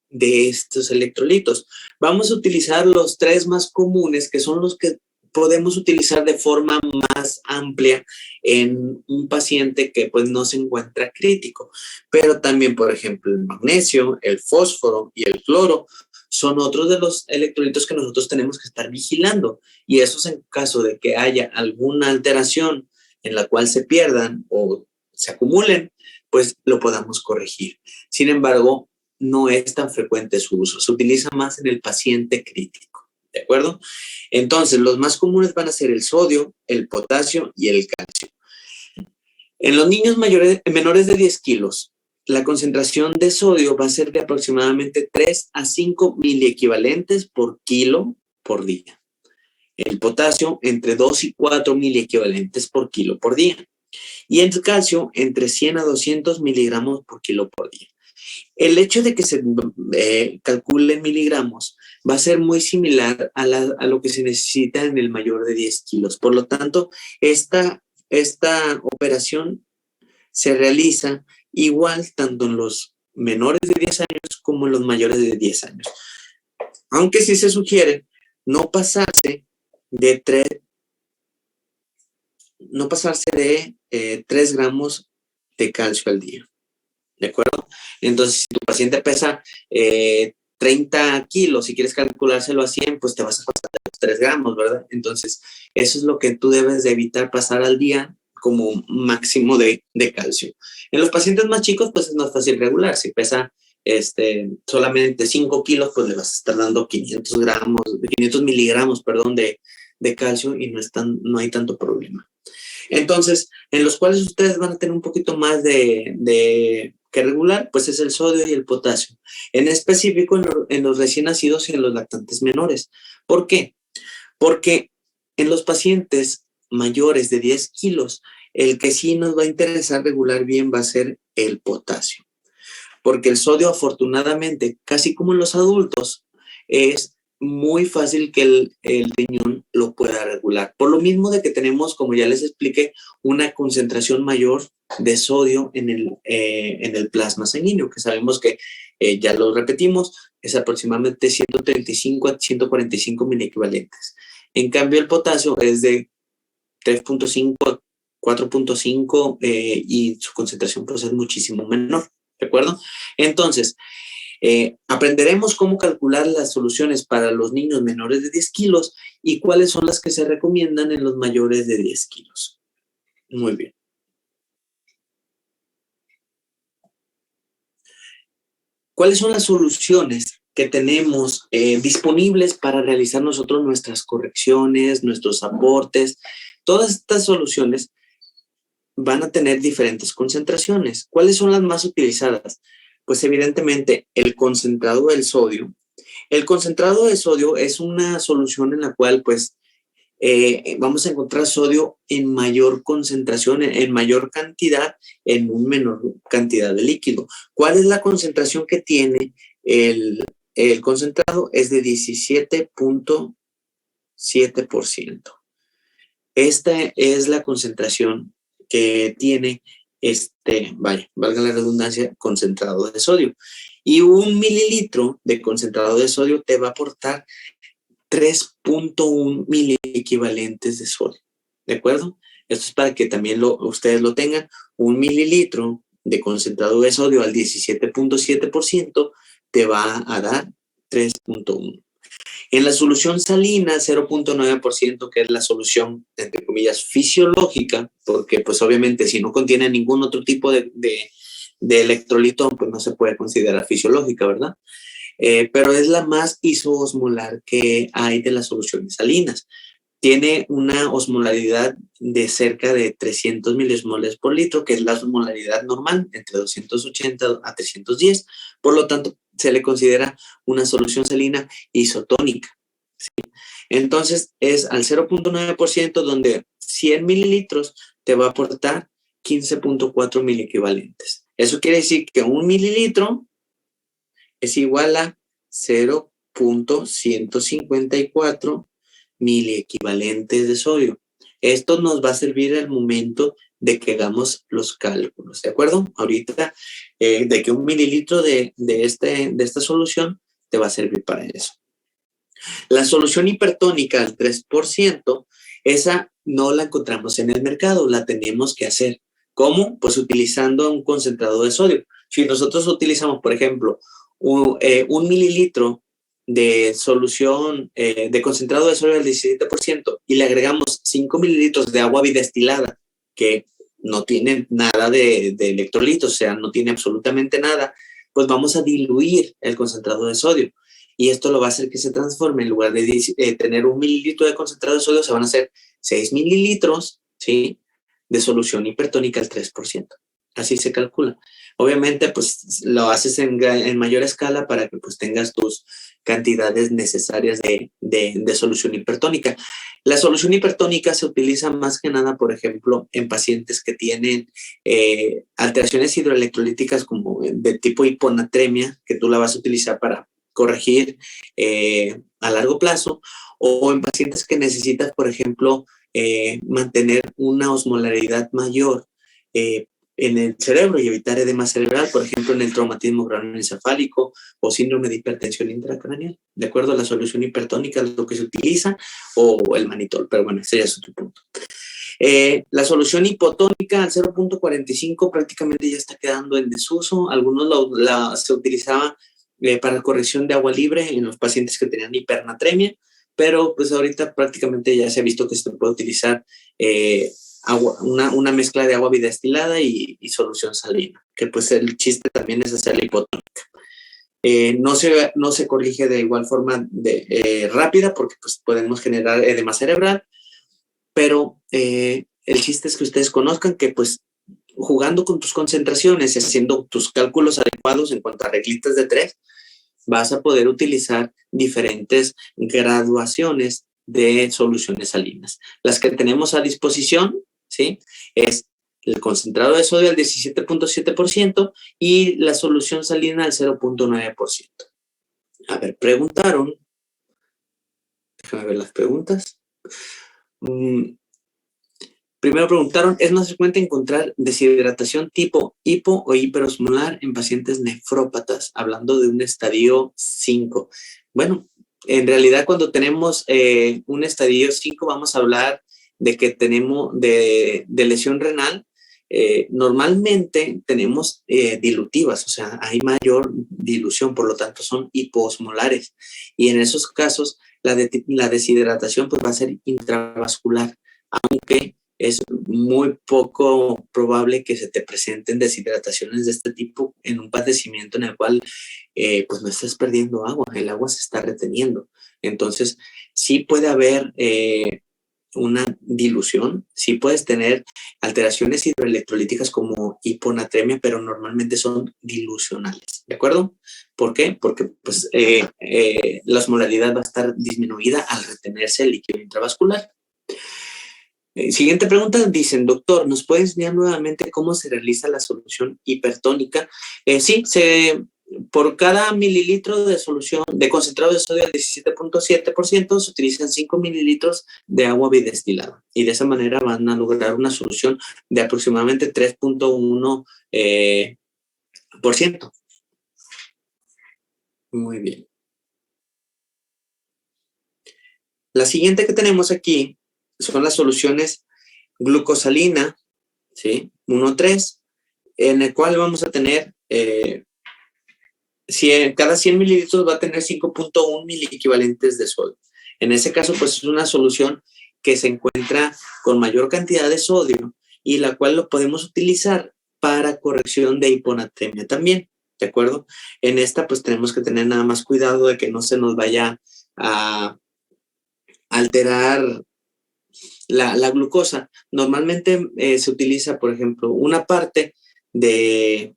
de estos electrolitos? Vamos a utilizar los 3 más comunes, que son los que podemos utilizar de forma más amplia en un paciente que pues no se encuentra crítico. Pero también, por ejemplo, el magnesio, el fósforo y el cloro son otros de los electrolitos que nosotros tenemos que estar vigilando. Y eso es en caso de que haya alguna alteración en la cual se pierdan o se acumulen, pues lo podamos corregir. Sin embargo, no es tan frecuente su uso. Se utiliza más en el paciente crítico, ¿de acuerdo? Entonces, los más comunes van a ser el sodio, el potasio y el calcio. En los niños menores de 10 kilos, la concentración de sodio va a ser de aproximadamente 3 a 5 miliequivalentes por kilo por día. El potasio entre 2 y 4 miliequivalentes por kilo por día. Y el calcio entre 100 a 200 miligramos por kilo por día. El hecho de que se calcule en miligramos va a ser muy similar a lo que se necesita en el mayor de 10 kilos. Por lo tanto, esta operación se realiza igual tanto en los menores de 10 años como en los mayores de 10 años. Aunque sí se sugiere no pasarse de 3 gramos de calcio al día. ¿De acuerdo? Entonces, si tu paciente pesa 30 kilos, si quieres calculárselo a 100, pues te vas a pasar de los 3 gramos, ¿verdad? Entonces, eso es lo que tú debes de evitar pasar al día como máximo de calcio. En los pacientes más chicos, pues es más fácil regular. Si pesa solamente 5 kilos, pues le vas a estar dando 500 miligramos, de calcio y no hay tanto problema. Entonces, en los cuales ustedes van a tener un poquito más de que regular, pues es el sodio y el potasio. En específico en los recién nacidos y en los lactantes menores. ¿Por qué? Porque en los pacientes mayores de 10 kilos, el que sí nos va a interesar regular bien va a ser el potasio. Porque el sodio, afortunadamente, casi como en los adultos, es muy fácil que el riñón lo pueda regular. Por lo mismo de que tenemos, como ya les expliqué, una concentración mayor de sodio en el plasma sanguíneo, que sabemos que, ya lo repetimos, es aproximadamente 135 a 145 miliequivalentes. En cambio, el potasio es de 3.5 a 4.5 y su concentración pues es muchísimo menor, ¿de acuerdo? Entonces, aprenderemos cómo calcular las soluciones para los niños menores de 10 kilos y cuáles son las que se recomiendan en los mayores de 10 kilos. Muy bien. ¿Cuáles son las soluciones que tenemos disponibles para realizar nosotros nuestras correcciones, nuestros aportes? Todas estas soluciones van a tener diferentes concentraciones. ¿Cuáles son las más utilizadas? Pues evidentemente el concentrado del sodio. El concentrado de sodio es una solución en la cual pues vamos a encontrar sodio en mayor concentración, en mayor cantidad, en un menor cantidad de líquido. ¿Cuál es la concentración que tiene el concentrado? Es de 17.7%. Esta es la concentración que tiene valga la redundancia, concentrado de sodio. Y 1 mililitro de concentrado de sodio te va a aportar 3.1 miliequivalentes de sodio. ¿De acuerdo? Esto es para que también ustedes lo tengan. 1 mililitro de concentrado de sodio al 17.7% te va a dar 3.1. En la solución salina, 0.9%, que es la solución, entre comillas, fisiológica, porque pues obviamente si no contiene ningún otro tipo de electrolito, pues no se puede considerar fisiológica, ¿verdad? Pero es la más isoosmolar que hay de las soluciones salinas. Tiene una osmolaridad de cerca de 300 milismoles por litro, que es la osmolaridad normal, entre 280 a 310. Por lo tanto, se le considera una solución salina isotónica. ¿Sí? Entonces, es al 0.9%, donde 100 mililitros te va a aportar 15.4 miliequivalentes. Eso quiere decir que 1 mililitro es igual a 0.154 miliequivalentes de sodio. Esto nos va a servir al momento de que hagamos los cálculos, ¿de acuerdo? Ahorita, de que 1 mililitro de esta solución te va a servir para eso. La solución hipertónica al 3%, esa no la encontramos en el mercado, la tenemos que hacer. ¿Cómo? Pues utilizando un concentrado de sodio. Si nosotros utilizamos, por ejemplo, 1 mililitro de solución de concentrado de sodio al 17% y le agregamos 5 mililitros de agua bidestilada, que no tiene nada de electrolitos, o sea, no tiene absolutamente nada, pues vamos a diluir el concentrado de sodio. Y esto lo va a hacer que se transforme. En lugar de tener 1 mililitro de concentrado de sodio, se van a hacer 6 mililitros, ¿sí? de solución hipertónica al 3%. Así se calcula. Obviamente, pues lo haces en mayor escala para que pues tengas tus cantidades necesarias de solución hipertónica. La solución hipertónica se utiliza más que nada, por ejemplo, en pacientes que tienen alteraciones hidroelectrolíticas como de tipo hiponatremia, que tú la vas a utilizar para corregir a largo plazo, o en pacientes que necesitas, por ejemplo, mantener una osmolaridad mayor en el cerebro y evitar edema cerebral, por ejemplo, en el traumatismo craneoencefálico o síndrome de hipertensión intracraneal, de acuerdo a la solución hipertónica, lo que se utiliza, o el manitol, pero bueno, ese ya es otro punto. La solución hipotónica al 0.45 prácticamente ya está quedando en desuso. Algunos se utilizaba para corrección de agua libre en los pacientes que tenían hipernatremia, pero pues ahorita prácticamente ya se ha visto que se puede utilizar una mezcla de agua bidestilada y solución salina, que pues el chiste también es hacer la hipotónica. No se corrige de igual forma rápida porque pues podemos generar edema cerebral, pero el chiste es que ustedes conozcan que pues jugando con tus concentraciones y haciendo tus cálculos adecuados en cuanto a reglitas de 3, vas a poder utilizar diferentes graduaciones de soluciones salinas. Las que tenemos a disposición, ¿sí? Es el concentrado de sodio al 17.7% y la solución salina al 0.9%. A ver, preguntaron. Déjame ver las preguntas. Primero preguntaron, ¿es más frecuente encontrar deshidratación tipo hipo o hiperosmolar en pacientes nefrópatas? Hablando de un estadio 5. Bueno, en realidad cuando tenemos un estadio 5 vamos a hablar de que tenemos de lesión renal. Normalmente tenemos dilutivas, o sea, hay mayor dilución, por lo tanto son hipoosmolares. Y en esos casos la deshidratación pues va a ser intravascular, aunque es muy poco probable que se te presenten deshidrataciones de este tipo en un padecimiento en el cual pues no estás perdiendo agua, el agua se está reteniendo. Entonces, sí puede haber una dilución, sí puedes tener alteraciones hidroelectrolíticas como hiponatremia, pero normalmente son dilucionales, ¿de acuerdo? ¿Por qué? Porque pues, la osmolaridad va a estar disminuida al retenerse el líquido intravascular. Siguiente pregunta, dicen, doctor, ¿nos puede enseñar nuevamente cómo se realiza la solución hipertónica? Sí, por cada mililitro de solución de concentrado de sodio al 17.7% se utilizan 5 mililitros de agua bidestilada y de esa manera van a lograr una solución de aproximadamente 3.1%. Muy bien. La siguiente que tenemos aquí son las soluciones glucosalina, ¿sí? 1,3, en el cual vamos a tener, cada 100 mililitros va a tener 5.1 miliequivalentes de sodio. En ese caso, pues es una solución que se encuentra con mayor cantidad de sodio y la cual lo podemos utilizar para corrección de hiponatremia también, ¿de acuerdo? En esta, pues tenemos que tener nada más cuidado de que no se nos vaya a alterar la glucosa. Normalmente se utiliza, por ejemplo, una parte de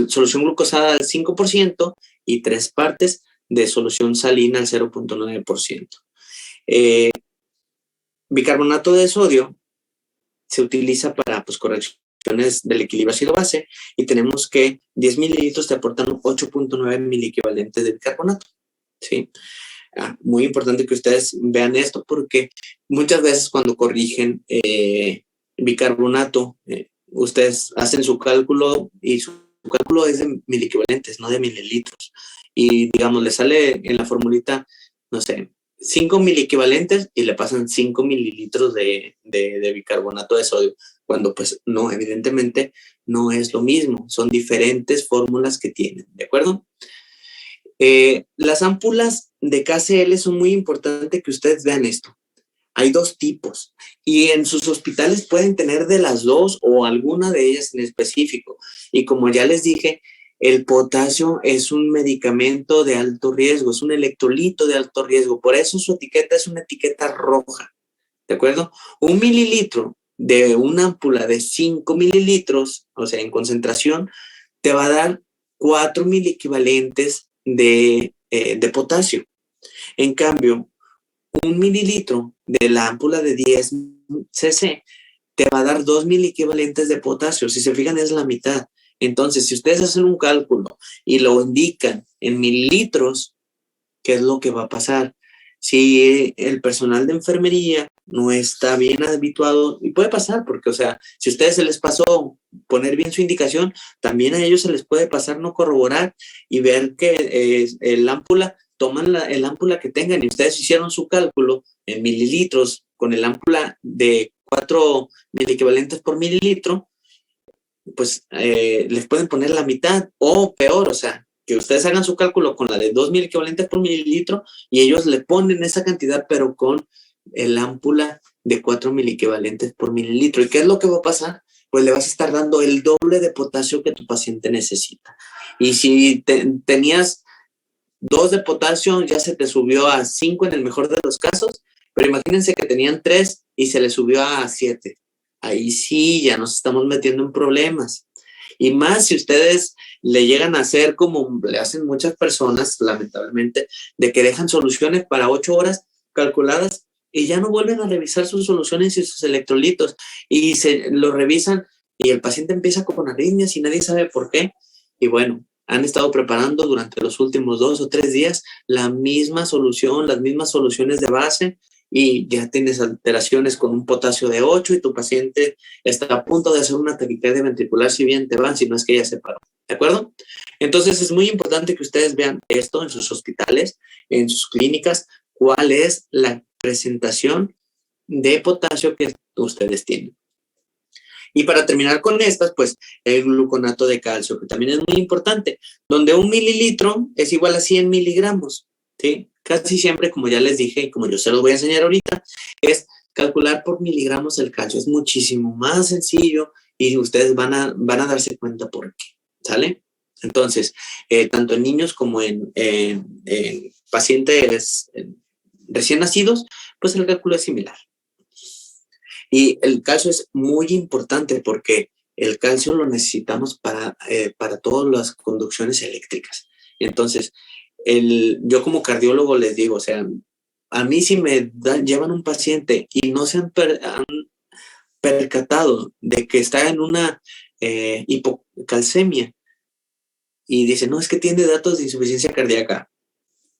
solución glucosada al 5% y 3 partes de solución salina al 0.9%. Bicarbonato de sodio se utiliza para pues, correcciones del equilibrio ácido-base y tenemos que 10 mililitros te aportan 8.9 miliequivalentes de bicarbonato, ¿sí? Muy importante que ustedes vean esto porque muchas veces cuando corrigen bicarbonato, ustedes hacen su cálculo y su cálculo es de miliequivalentes, no de mililitros. Y digamos, le sale en la formulita, no sé, 5 miliequivalentes y le pasan 5 mililitros de bicarbonato de sodio, cuando pues no, evidentemente no es lo mismo, son diferentes fórmulas que tienen, ¿de acuerdo? Las ámpulas de KCl son muy importantes que ustedes vean esto. Hay 2 tipos y en sus hospitales pueden tener de las 2 o alguna de ellas en específico. Y como ya les dije, el potasio es un medicamento de alto riesgo, es un electrolito de alto riesgo. Por eso su etiqueta es una etiqueta roja, ¿de acuerdo? 1 mililitro de una ámpula de 5 mililitros, o sea, en concentración, te va a dar 4 miliequivalentes de potasio. En cambio, 1 mililitro de la ámpula de 10 cc te va a dar 2 miliequivalentes de potasio. Si se fijan, es la mitad. Entonces, si ustedes hacen un cálculo y lo indican en mililitros, ¿qué es lo que va a pasar? Si el personal de enfermería no está bien habituado, y puede pasar, porque, o sea, si a ustedes se les pasó poner bien su indicación, también a ellos se les puede pasar no corroborar y ver que el ámpula, toman el ámpula que tengan y ustedes hicieron su cálculo en mililitros con el ámpula de 4 miliequivalentes por mililitro, pues les pueden poner la mitad o peor, o sea, que ustedes hagan su cálculo con la de 2 miliequivalentes por mililitro y ellos le ponen esa cantidad, pero con el ámpula de 4 miliequivalentes por mililitro. ¿Y qué es lo que va a pasar? Pues le vas a estar dando el doble de potasio que tu paciente necesita. Y si tenías 2 de potasio, ya se te subió a 5 en el mejor de los casos, pero imagínense que tenían 3 y se les subió a 7. Ahí sí, ya nos estamos metiendo en problemas. Y más si ustedes le llegan a hacer como le hacen muchas personas, lamentablemente, de que dejan soluciones para 8 horas calculadas y ya no vuelven a revisar sus soluciones y sus electrolitos. Y se lo revisan y el paciente empieza con arritmias y nadie sabe por qué. Y bueno, han estado preparando durante los últimos 2 o 3 días la misma solución, las mismas soluciones de base, y ya tienes alteraciones con un potasio de 8 y tu paciente está a punto de hacer una taquicardia ventricular si bien te van, si no es que ya se paró. ¿De acuerdo? Entonces es muy importante que ustedes vean esto en sus hospitales, en sus clínicas, cuál es la presentación de potasio que ustedes tienen. Y para terminar con estas, pues el gluconato de calcio, que también es muy importante, donde 1 mililitro es igual a 100 miligramos, ¿sí? Casi siempre, como ya les dije y como yo se los voy a enseñar ahorita, es calcular por miligramos el calcio. Es muchísimo más sencillo y ustedes van a darse cuenta por qué, ¿sale? Entonces, tanto en niños como en pacientes recién nacidos, pues el cálculo es similar. Y el calcio es muy importante porque el calcio lo necesitamos para todas las conducciones eléctricas. Entonces, yo como cardiólogo les digo, o sea, a mí si llevan un paciente y no se han percatado de que está en una hipocalcemia y dicen, no, es que tiene datos de insuficiencia cardíaca.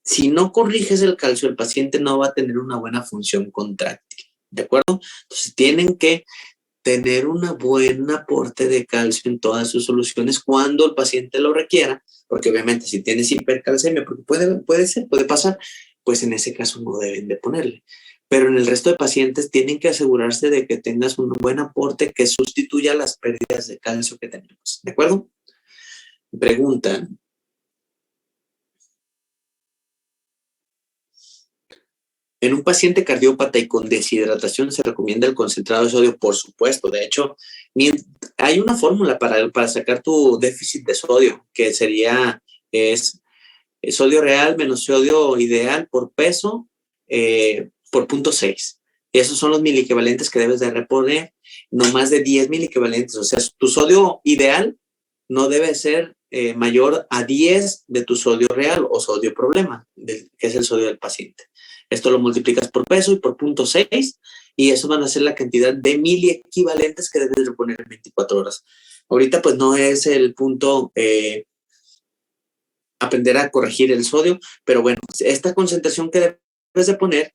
Si no corriges el calcio, el paciente no va a tener una buena función contráctil. ¿De acuerdo? Entonces tienen que tener un buen aporte de calcio en todas sus soluciones cuando el paciente lo requiera, porque obviamente si tienes hipercalcemia, porque puede pasar, pues en ese caso no deben de ponerle. Pero en el resto de pacientes tienen que asegurarse de que tengas un buen aporte que sustituya las pérdidas de calcio que tenemos. ¿De acuerdo? Preguntan. En un paciente cardiópata y con deshidratación se recomienda el concentrado de sodio, por supuesto. De hecho, hay una fórmula para sacar tu déficit de sodio, que es sodio real menos sodio ideal por peso por 0.6. Esos son los miliequivalentes que debes de reponer, no más de 10 miliequivalentes. O sea, tu sodio ideal no debe ser mayor a 10 de tu sodio real o sodio problema, que es el sodio del paciente. Esto lo multiplicas por peso y por 0.6 y eso van a ser la cantidad de miliequivalentes que debes reponer en 24 horas. Ahorita pues no es el punto aprender a corregir el sodio, pero bueno, esta concentración que debes de poner,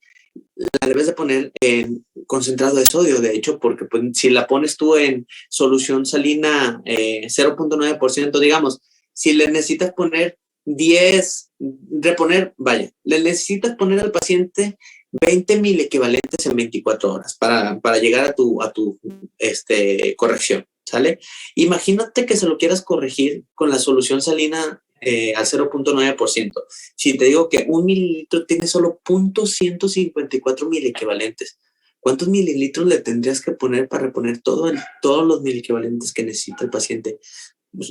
la debes de poner en concentrado de sodio, de hecho, porque pues, si la pones tú en solución salina 0.9%, digamos, si le necesitas poner 10, le necesitas poner al paciente 20 mil equivalentes en 24 horas para llegar a tu corrección, ¿sale? Imagínate que se lo quieras corregir con la solución salina al 0.9%. Si te digo que 1 mililitro tiene solo 0.154 mil equivalentes, ¿cuántos mililitros le tendrías que poner para reponer todos los mil equivalentes que necesita el paciente?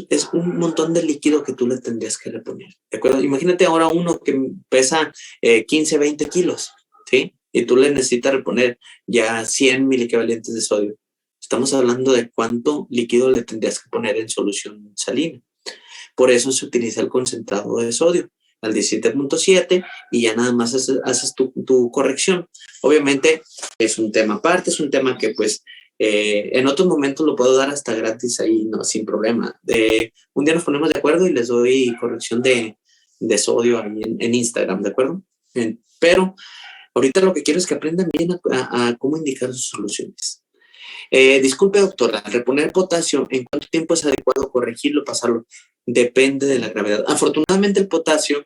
Es un montón de líquido que tú le tendrías que reponer, ¿de acuerdo? Imagínate ahora uno que pesa 15, 20 kilos, ¿sí? Y tú le necesitas reponer ya 100 mil equivalentes de sodio. Estamos hablando de cuánto líquido le tendrías que poner en solución salina. Por eso se utiliza el concentrado de sodio al 17.7 y ya nada más haces tu corrección. Obviamente es un tema aparte, es un tema que pues en otros momentos lo puedo dar hasta gratis ahí, no, sin problema. Un día nos ponemos de acuerdo y les doy corrección de sodio ahí en Instagram, ¿de acuerdo? Pero ahorita lo que quiero es que aprendan bien a cómo indicar sus soluciones. Disculpe, doctora, reponer potasio, ¿en cuánto tiempo es adecuado corregirlo, pasarlo? Depende de la gravedad. Afortunadamente el potasio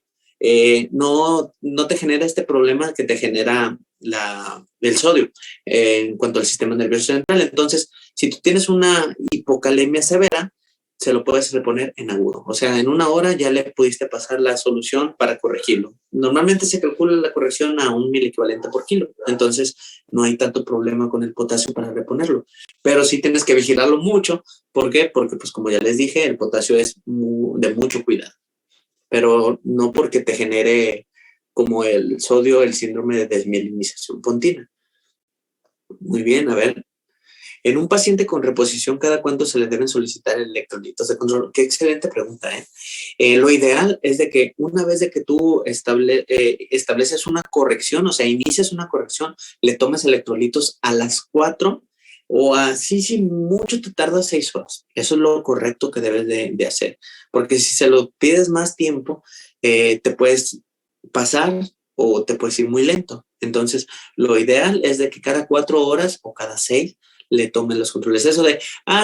no te genera este problema que te genera el sodio en cuanto al sistema nervioso central. Entonces, si tú tienes una hipocalemia severa, se lo puedes reponer en agudo. O sea, en 1 hora ya le pudiste pasar la solución para corregirlo. Normalmente se calcula la corrección a 1 miliequivalente por kilo. Entonces, no hay tanto problema con el potasio para reponerlo. Pero sí tienes que vigilarlo mucho. ¿Por qué? Porque, pues, como ya les dije, el potasio es de mucho cuidado. Pero no porque te genere, como el sodio, el síndrome de desmielinización pontina. Muy bien, a ver. En un paciente con reposición, ¿cada cuánto se le deben solicitar electrolitos de control? Qué excelente pregunta, ¿eh? Lo ideal es de que una vez de que tú estableces una corrección, o sea, inicias una corrección, le tomes electrolitos a las 4 o así, si mucho te tarda 6 horas. Eso es lo correcto que debes de hacer. Porque si se lo pides más tiempo, te puedes pasar o te puedes ir muy lento. Entonces, lo ideal es de que cada 4 horas o cada 6 le tomen los controles. Eso de,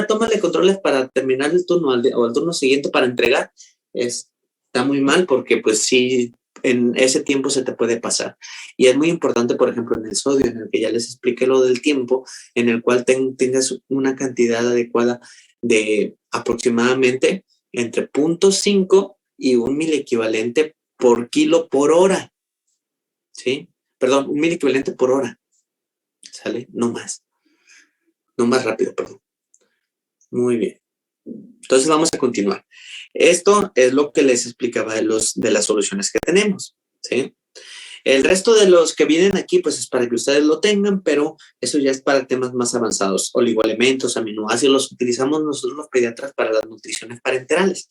tómale controles para terminar el turno o el turno siguiente para entregar, está muy mal porque pues sí, en ese tiempo se te puede pasar. Y es muy importante, por ejemplo, en el sodio, en el que ya les expliqué lo del tiempo, en el cual tengas una cantidad adecuada de aproximadamente entre 0.5 y 1 miliequivalente por kilo por hora. ¿Sí? Perdón, 1 miliequivalente por hora. ¿Sale? No más. No más rápido, perdón. Muy bien. Entonces vamos a continuar. Esto es lo que les explicaba de las soluciones que tenemos, ¿sí? El resto de los que vienen aquí, pues es para que ustedes lo tengan, pero eso ya es para temas más avanzados. Oligoelementos, aminoácidos, los utilizamos nosotros los pediatras para las nutriciones parenterales.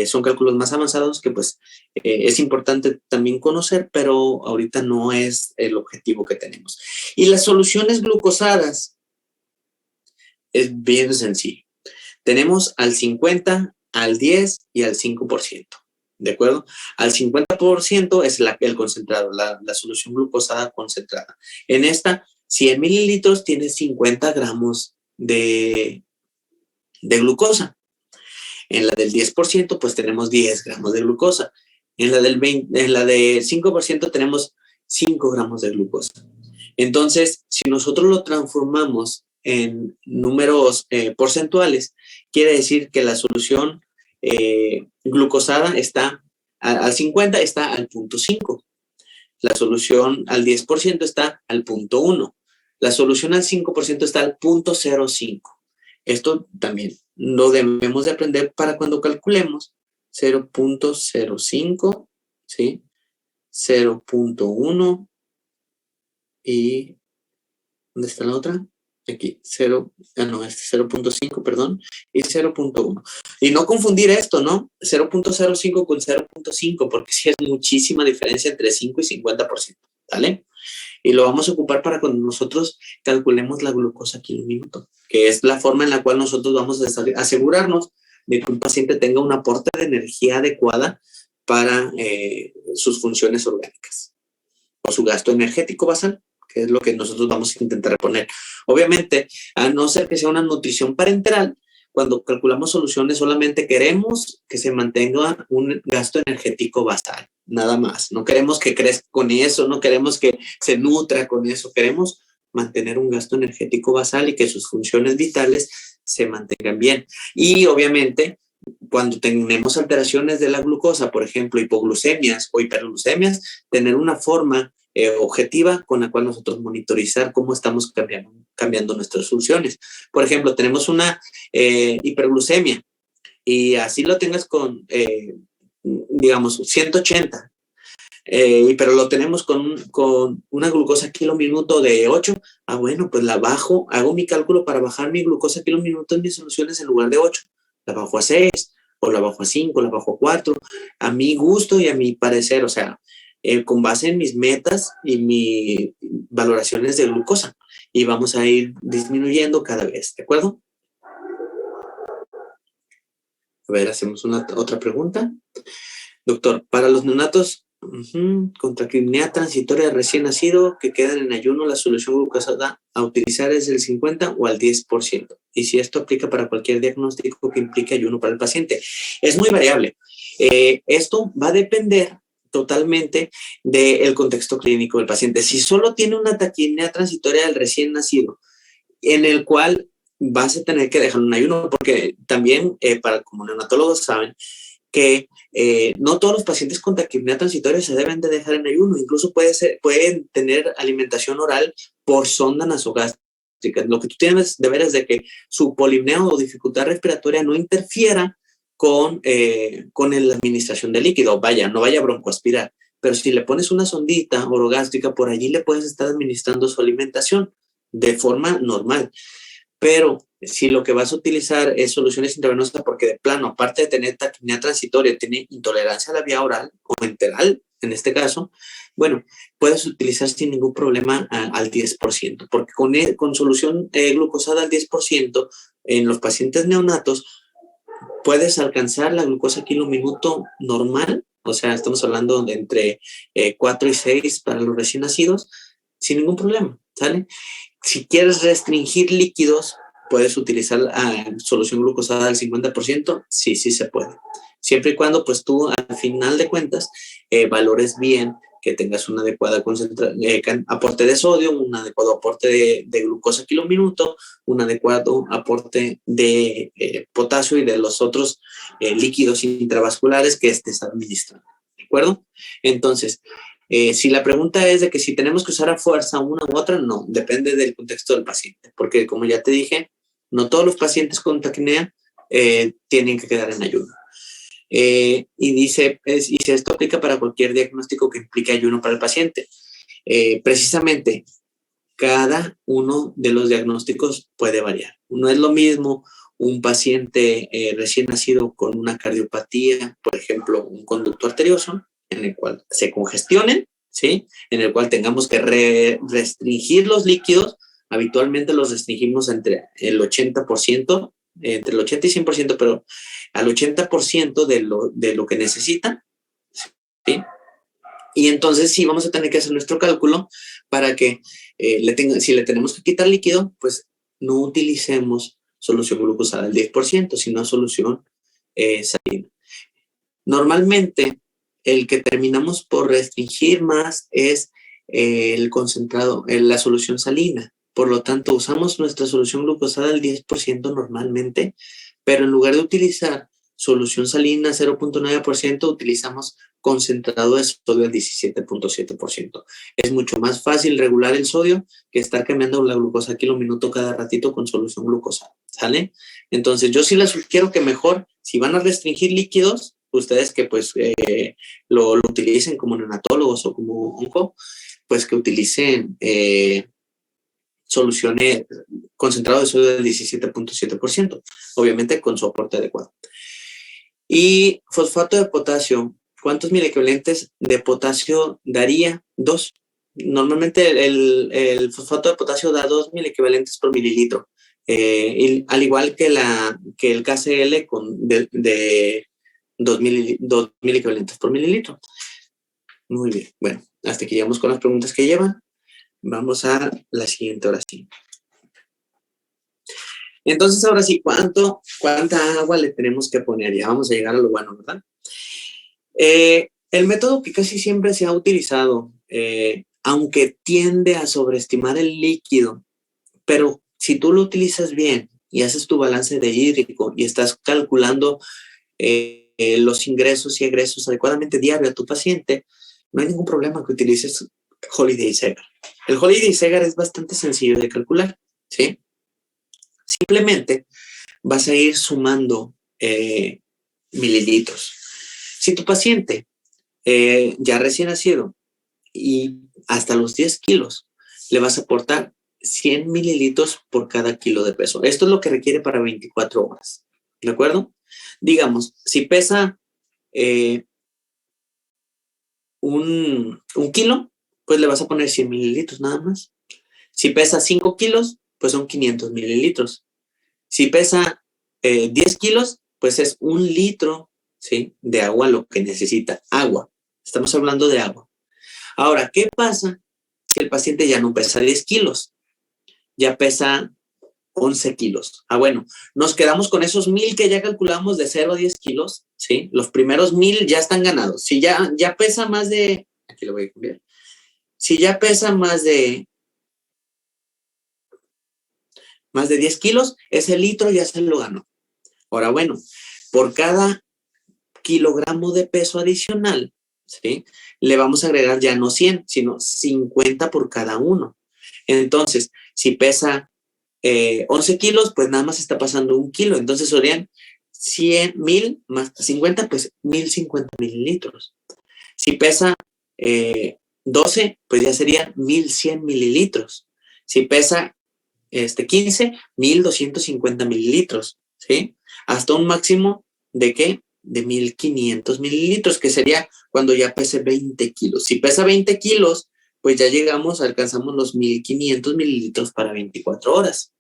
Son cálculos más avanzados que pues es importante también conocer, pero ahorita no es el objetivo que tenemos. Y las soluciones glucosadas es bien sencillo. Tenemos al 50, al 10 y al 5%. ¿De acuerdo? Al 50% es el concentrado, la solución glucosada concentrada. En esta, 100 mililitros tiene 50 gramos de glucosa. En la del 10%, pues tenemos 10 gramos de glucosa. En la del 5% tenemos 5 gramos de glucosa. Entonces, si nosotros lo transformamos en números porcentuales, quiere decir que la solución glucosada está al 50, está al 0.5. La solución al 10% está al 0.1. La solución al 5% está al 0.05. Esto también lo debemos de aprender para cuando calculemos 0.05, ¿sí? 0.1 y ¿dónde está la otra? Aquí, 0.5, perdón, y 0.1. Y no confundir esto, ¿no? 0.05 con 0.5, porque sí es muchísima diferencia entre 5 y 50%, ¿vale? Y lo vamos a ocupar para cuando nosotros calculemos la glucosa kilo minuto, que es la forma en la cual nosotros vamos a asegurarnos de que un paciente tenga un aporte de energía adecuada para sus funciones orgánicas o su gasto energético basal, que es lo que nosotros vamos a intentar poner. Obviamente, a no ser que sea una nutrición parenteral, cuando calculamos soluciones solamente queremos que se mantenga un gasto energético basal, nada más. No queremos que crezca con eso, no queremos que se nutra con eso, queremos mantener un gasto energético basal y que sus funciones vitales se mantengan bien. Y obviamente, cuando tenemos alteraciones de la glucosa, por ejemplo, hipoglucemias o hiperglucemias, tener una forma objetiva con la cual nosotros monitorizar cómo estamos cambiando nuestras funciones. Por ejemplo, tenemos una hiperglucemia y así lo tengas con, digamos, 180. pero lo tenemos con una glucosa kilo-minuto de 8. Bueno, pues la bajo, hago mi cálculo para bajar mi glucosa kilo-minuto en mis soluciones en lugar de 8. La bajo a 6, o la bajo a 5, la bajo a 4, a mi gusto y a mi parecer, o sea, con base en mis metas y mis valoraciones de glucosa. Y vamos a ir disminuyendo cada vez, ¿de acuerdo? A ver, hacemos otra pregunta. Doctor, para los neonatos con taquipnea transitoria de recién nacido que quedan en ayuno, la solución glucosada a utilizar es del 50 o al 10%. Y si esto aplica para cualquier diagnóstico que implique ayuno para el paciente. Es muy variable. Esto va a depender totalmente del contexto clínico del paciente. Si solo tiene una taquipnea transitoria del recién nacido, en el cual vas a tener que dejar un ayuno, porque también, como neonatólogos saben, que no todos los pacientes con taquipnea transitoria se deben de dejar en ayuno, incluso pueden tener alimentación oral por sonda nasogástrica. Lo que tú tienes de ver es de que su polimnea o dificultad respiratoria no interfiera con la administración de líquido, no vaya a broncoaspirar, pero si le pones una sondita orogástrica, por allí le puedes estar administrando su alimentación de forma normal. Pero si lo que vas a utilizar es soluciones intravenosas, porque de plano, aparte de tener taquipnea transitoria, tiene intolerancia a la vía oral o enteral, en este caso, bueno, puedes utilizar sin ningún problema al 10%, porque con solución glucosada al 10% en los pacientes neonatos, puedes alcanzar la glucosa kilo-minuto normal, o sea, estamos hablando de entre 4 y 6 para los recién nacidos, sin ningún problema, ¿sale? Si quieres restringir líquidos, puedes utilizar solución glucosada al 50%, sí se puede. Siempre y cuando, pues tú, al final de cuentas, valores bien que tengas un adecuado aporte de sodio, un adecuado aporte de glucosa kilo-minuto, un adecuado aporte de potasio y de los otros líquidos intravasculares que estés administrando. ¿De acuerdo? Entonces, si la pregunta es de que si tenemos que usar a fuerza una u otra, no, depende del contexto del paciente, porque como ya te dije, no todos los pacientes con taquipnea tienen que quedar en ayuno. Y dice si esto aplica para cualquier diagnóstico que implique ayuno para el paciente. Precisamente, cada uno de los diagnósticos puede variar. No es lo mismo un paciente recién nacido con una cardiopatía, por ejemplo, un conducto arterioso, en el cual se congestionen, ¿sí? En el cual tengamos que restringir los líquidos. Habitualmente los restringimos entre el 80%, entre el 80 y 100%, pero al 80% de lo que necesitan, ¿sí? Y entonces sí vamos a tener que hacer nuestro cálculo para que si le tenemos que quitar líquido, pues no utilicemos solución glucosada al 10%, sino solución salina. Normalmente, el que terminamos por restringir más es el concentrado, la solución salina. Por lo tanto, usamos nuestra solución glucosada al 10% normalmente, pero en lugar de utilizar solución salina 0.9%, utilizamos concentrado de sodio al 17.7%. Es mucho más fácil regular el sodio que estar cambiando la glucosa kilo-minuto cada ratito con solución glucosada, ¿sale? Entonces, yo sí les sugiero que mejor, si van a restringir líquidos, ustedes que pues lo utilicen como neonatólogos o como onco, pues que utilicen soluciones concentrado de sodio del 17.7%, obviamente con su aporte adecuado. Y fosfato de potasio, ¿cuántos milequivalentes de potasio daría? 2. Normalmente el fosfato de potasio da 2 milequivalentes por mililitro, al igual que el KCl de 2 milequivalentes por mililitro. Muy bien, bueno, hasta aquí llegamos con las preguntas que llevan. Vamos a la siguiente oración. Entonces, ahora sí, ¿cuánta agua le tenemos que poner? Ya vamos a llegar a lo bueno, ¿verdad? El método que casi siempre se ha utilizado, aunque tiende a sobreestimar el líquido, pero si tú lo utilizas bien y haces tu balance de hídrico y estás calculando los ingresos y egresos adecuadamente diario a tu paciente, no hay ningún problema que utilices Holiday Segar. El Holiday Segar es bastante sencillo de calcular, ¿sí? Simplemente vas a ir sumando mililitros. Si tu paciente ya recién nacido y hasta los 10 kilos, le vas a aportar 100 mililitros por cada kilo de peso. Esto es lo que requiere para 24 horas. ¿De acuerdo? Digamos, si pesa un kilo, pues le vas a poner 100 mililitros nada más. Si pesa 5 kilos, pues son 500 mililitros. Si pesa 10 kilos, pues es 1 litro, ¿sí?, de agua lo que necesita. Agua. Estamos hablando de agua. Ahora, ¿qué pasa? Que el paciente ya no pesa 10 kilos, ya pesa 11 kilos. Bueno, nos quedamos con esos 1000 que ya calculamos de 0 a 10 kilos, ¿sí? Los primeros 1000 ya están ganados. Si ya pesa más de, aquí lo voy a cambiar. Si ya pesa más de 10 kilos, ese litro ya se lo ganó. Ahora, bueno, por cada kilogramo de peso adicional, ¿sí?, le vamos a agregar ya no 100, sino 50 por cada uno. Entonces, si pesa 11 kilos, pues nada más está pasando 1 kilo. Entonces serían 100, 1000 más 50, pues 1050 mililitros. Si pesa 12, pues ya serían 1100 mililitros. Si pesa 15, 1250 mililitros, ¿sí? Hasta un máximo de ¿qué? De 1500 mililitros, que sería cuando ya pese 20 kilos. Si pesa 20 kilos, pues ya alcanzamos los 1500 mililitros para 24 horas.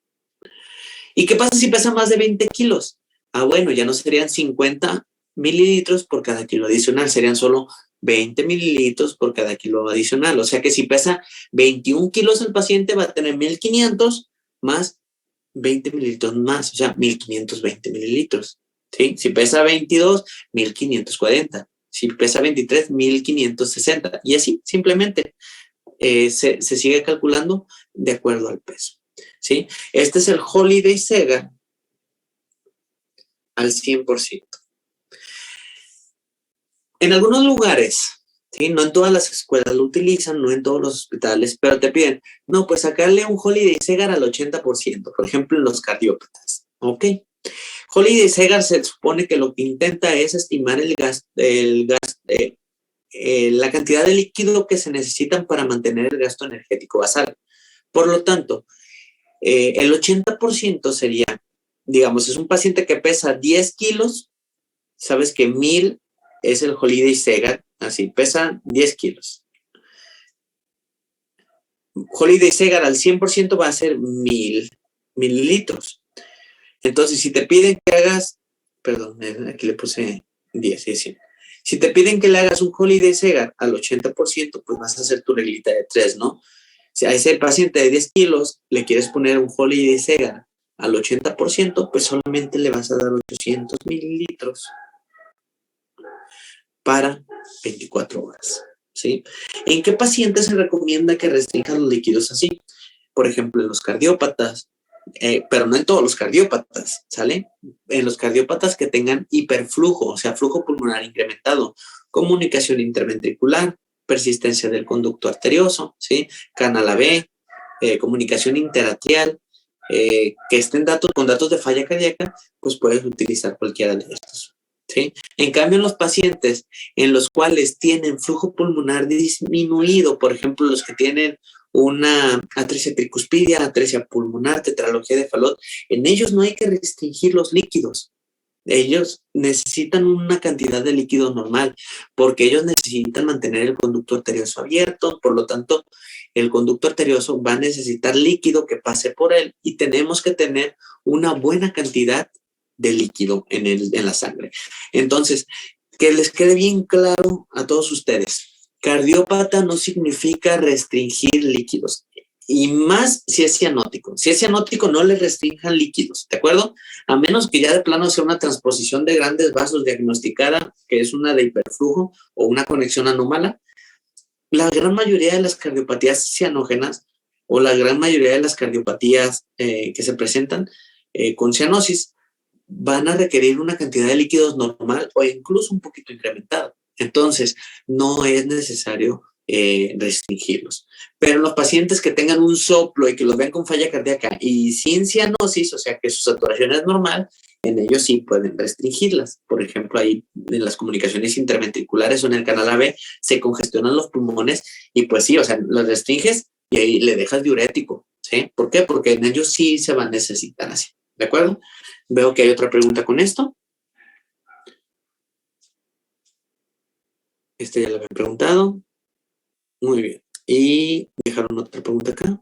¿Y qué pasa si pesa más de 20 kilos? Bueno, ya no serían 50 mililitros por cada kilo adicional, serían solo 20 mililitros por cada kilo adicional. O sea que si pesa 21 kilos el paciente va a tener 1500 más 20 mililitros más, o sea, 1520 mililitros. ¿Sí? Si pesa 22, 1540. Si pesa 23, 1560. Y así, simplemente, se sigue calculando de acuerdo al peso. ¿Sí? Este es el Holiday Sega al 100%. En algunos lugares, ¿sí?, no en todas las escuelas lo utilizan, no en todos los hospitales, pero te piden, no, pues sacarle un Holiday Segar al 80%, por ejemplo, en los cardiópatas. ¿Ok? Holiday Segar se supone que lo que intenta es estimar la cantidad de líquido que se necesitan para mantener el gasto energético basal. Por lo tanto, el 80% sería, digamos, es un paciente que pesa 10 kilos, sabes que 1000 es el Holiday Segar, así, pesa 10 kilos. Holiday Segar al 100% va a ser 1000 mililitros. Entonces, si te piden que hagas, perdón, aquí le puse 10, sí, sí. Si te piden que le hagas un Holiday Segar al 80%, pues vas a hacer tu reglita de 3, ¿no? Si a ese paciente de 10 kilos le quieres poner un Holiday Segar al 80%, pues solamente le vas a dar 800 mililitros para 24 horas, ¿sí? ¿En qué pacientes se recomienda que restrinjan los líquidos así? Por ejemplo, en los cardiópatas, pero no en todos los cardiópatas, ¿sale? En los cardiópatas que tengan hiperflujo, o sea, flujo pulmonar incrementado, comunicación interventricular, persistencia del conducto arterioso, ¿sí? Canal AB, comunicación interatrial, que estén con datos de falla cardíaca, pues puedes utilizar cualquiera de estos, ¿sí? En cambio, en los pacientes en los cuales tienen flujo pulmonar disminuido, por ejemplo, los que tienen una atresia tricuspidia, atresia pulmonar, tetralogía de Fallot, en ellos no hay que restringir los líquidos. Ellos necesitan una cantidad de líquido normal porque ellos necesitan mantener el conducto arterioso abierto, por lo tanto, el conducto arterioso va a necesitar líquido que pase por él y tenemos que tener una buena cantidad de líquido en la sangre. Entonces, que les quede bien claro a todos ustedes, cardiópata no significa restringir líquidos, y más si es cianótico. Si es cianótico, no le restrinjan líquidos, ¿de acuerdo? A menos que ya de plano sea una transposición de grandes vasos diagnosticada, que es una de hiperflujo o una conexión anómala. La gran mayoría de las cardiopatías cianógenas o la gran mayoría de las cardiopatías que se presentan con cianosis van a requerir una cantidad de líquidos normal o incluso un poquito incrementada. Entonces, no es necesario restringirlos. Pero en los pacientes que tengan un soplo y que los vean con falla cardíaca y sin cianosis, o sea que su saturación es normal, en ellos sí pueden restringirlas. Por ejemplo, ahí en las comunicaciones interventriculares o en el canal AB se congestionan los pulmones y pues sí, o sea, los restringes y ahí le dejas diurético, ¿sí? ¿Por qué? Porque en ellos sí se va a necesitar así, ¿de acuerdo? Veo que hay otra pregunta con esto. Ya la había preguntado. Muy bien. Y dejaron otra pregunta acá.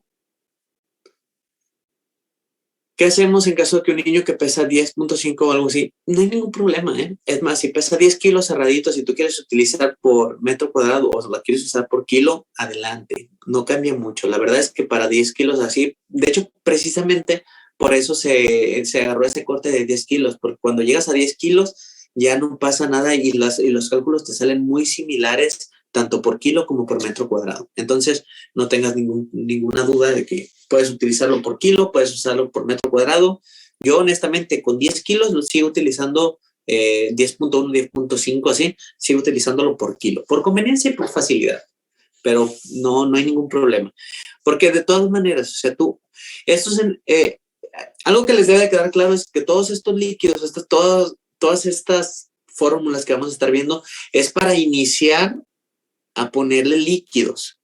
¿Qué hacemos en caso de que un niño que pesa 10.5 o algo así? No hay ningún problema, ¿eh? Es más, si pesa 10 kilos cerraditos y tú quieres utilizar por metro cuadrado o la quieres usar por kilo, adelante. No cambia mucho. La verdad es que para 10 kilos así, de hecho, precisamente por eso se agarró ese corte de 10 kilos, porque cuando llegas a 10 kilos ya no pasa nada y los cálculos te salen muy similares tanto por kilo como por metro cuadrado. Entonces, no tengas ninguna duda de que puedes utilizarlo por kilo, puedes usarlo por metro cuadrado. Yo, honestamente, con 10 kilos lo sigo utilizando 10.1, 10.5, así, sigo utilizándolo por kilo, por conveniencia y por facilidad. Pero no hay ningún problema. Porque de todas maneras, o sea, esto es algo que les debe de quedar claro es que todos estos líquidos, todas estas fórmulas que vamos a estar viendo, es para iniciar a ponerle líquidos.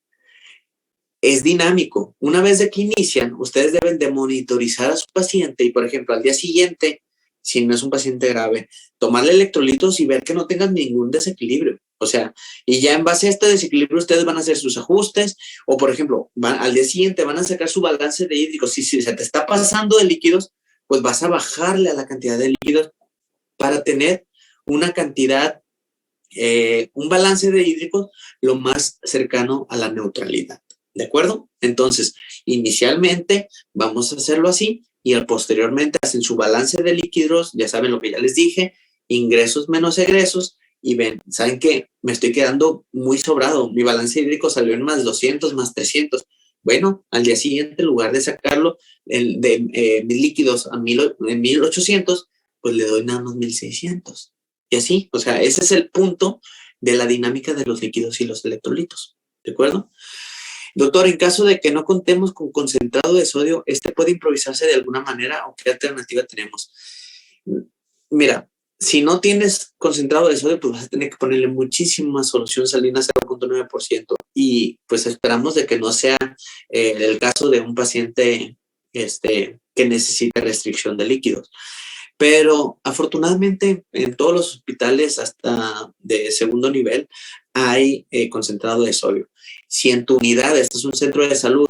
Es dinámico. Una vez de que inician, ustedes deben de monitorizar a su paciente y, por ejemplo, al día siguiente, si no es un paciente grave, tomarle electrolitos y ver que no tengan ningún desequilibrio. O sea, y ya en base a este desequilibrio ustedes van a hacer sus ajustes o, por ejemplo, al día siguiente van a sacar su balance de hídricos. Si se te está pasando de líquidos, pues vas a bajarle a la cantidad de líquidos para tener una cantidad, un balance de hídricos lo más cercano a la neutralidad. ¿De acuerdo? Entonces, inicialmente vamos a hacerlo así y posteriormente hacen su balance de líquidos, ya saben lo que ya les dije, ingresos menos egresos y ven, ¿saben qué? Me estoy quedando muy sobrado, mi balance hídrico salió en más 200, más 300. Bueno, al día siguiente, en lugar de sacarlo de mis líquidos a 1800, pues le doy nada más 1600. Y así, o sea, ese es el punto de la dinámica de los líquidos y los electrolitos. ¿De acuerdo? Doctor, en caso de que no contemos con concentrado de sodio, ¿puede improvisarse de alguna manera o qué alternativa tenemos? Mira, si no tienes concentrado de sodio, pues vas a tener que ponerle muchísima solución salina 0.9% y pues esperamos de que no sea el caso de un paciente que necesita restricción de líquidos. Pero afortunadamente en todos los hospitales hasta de segundo nivel hay concentrado de sodio. Si en tu unidad, esto es un centro de salud,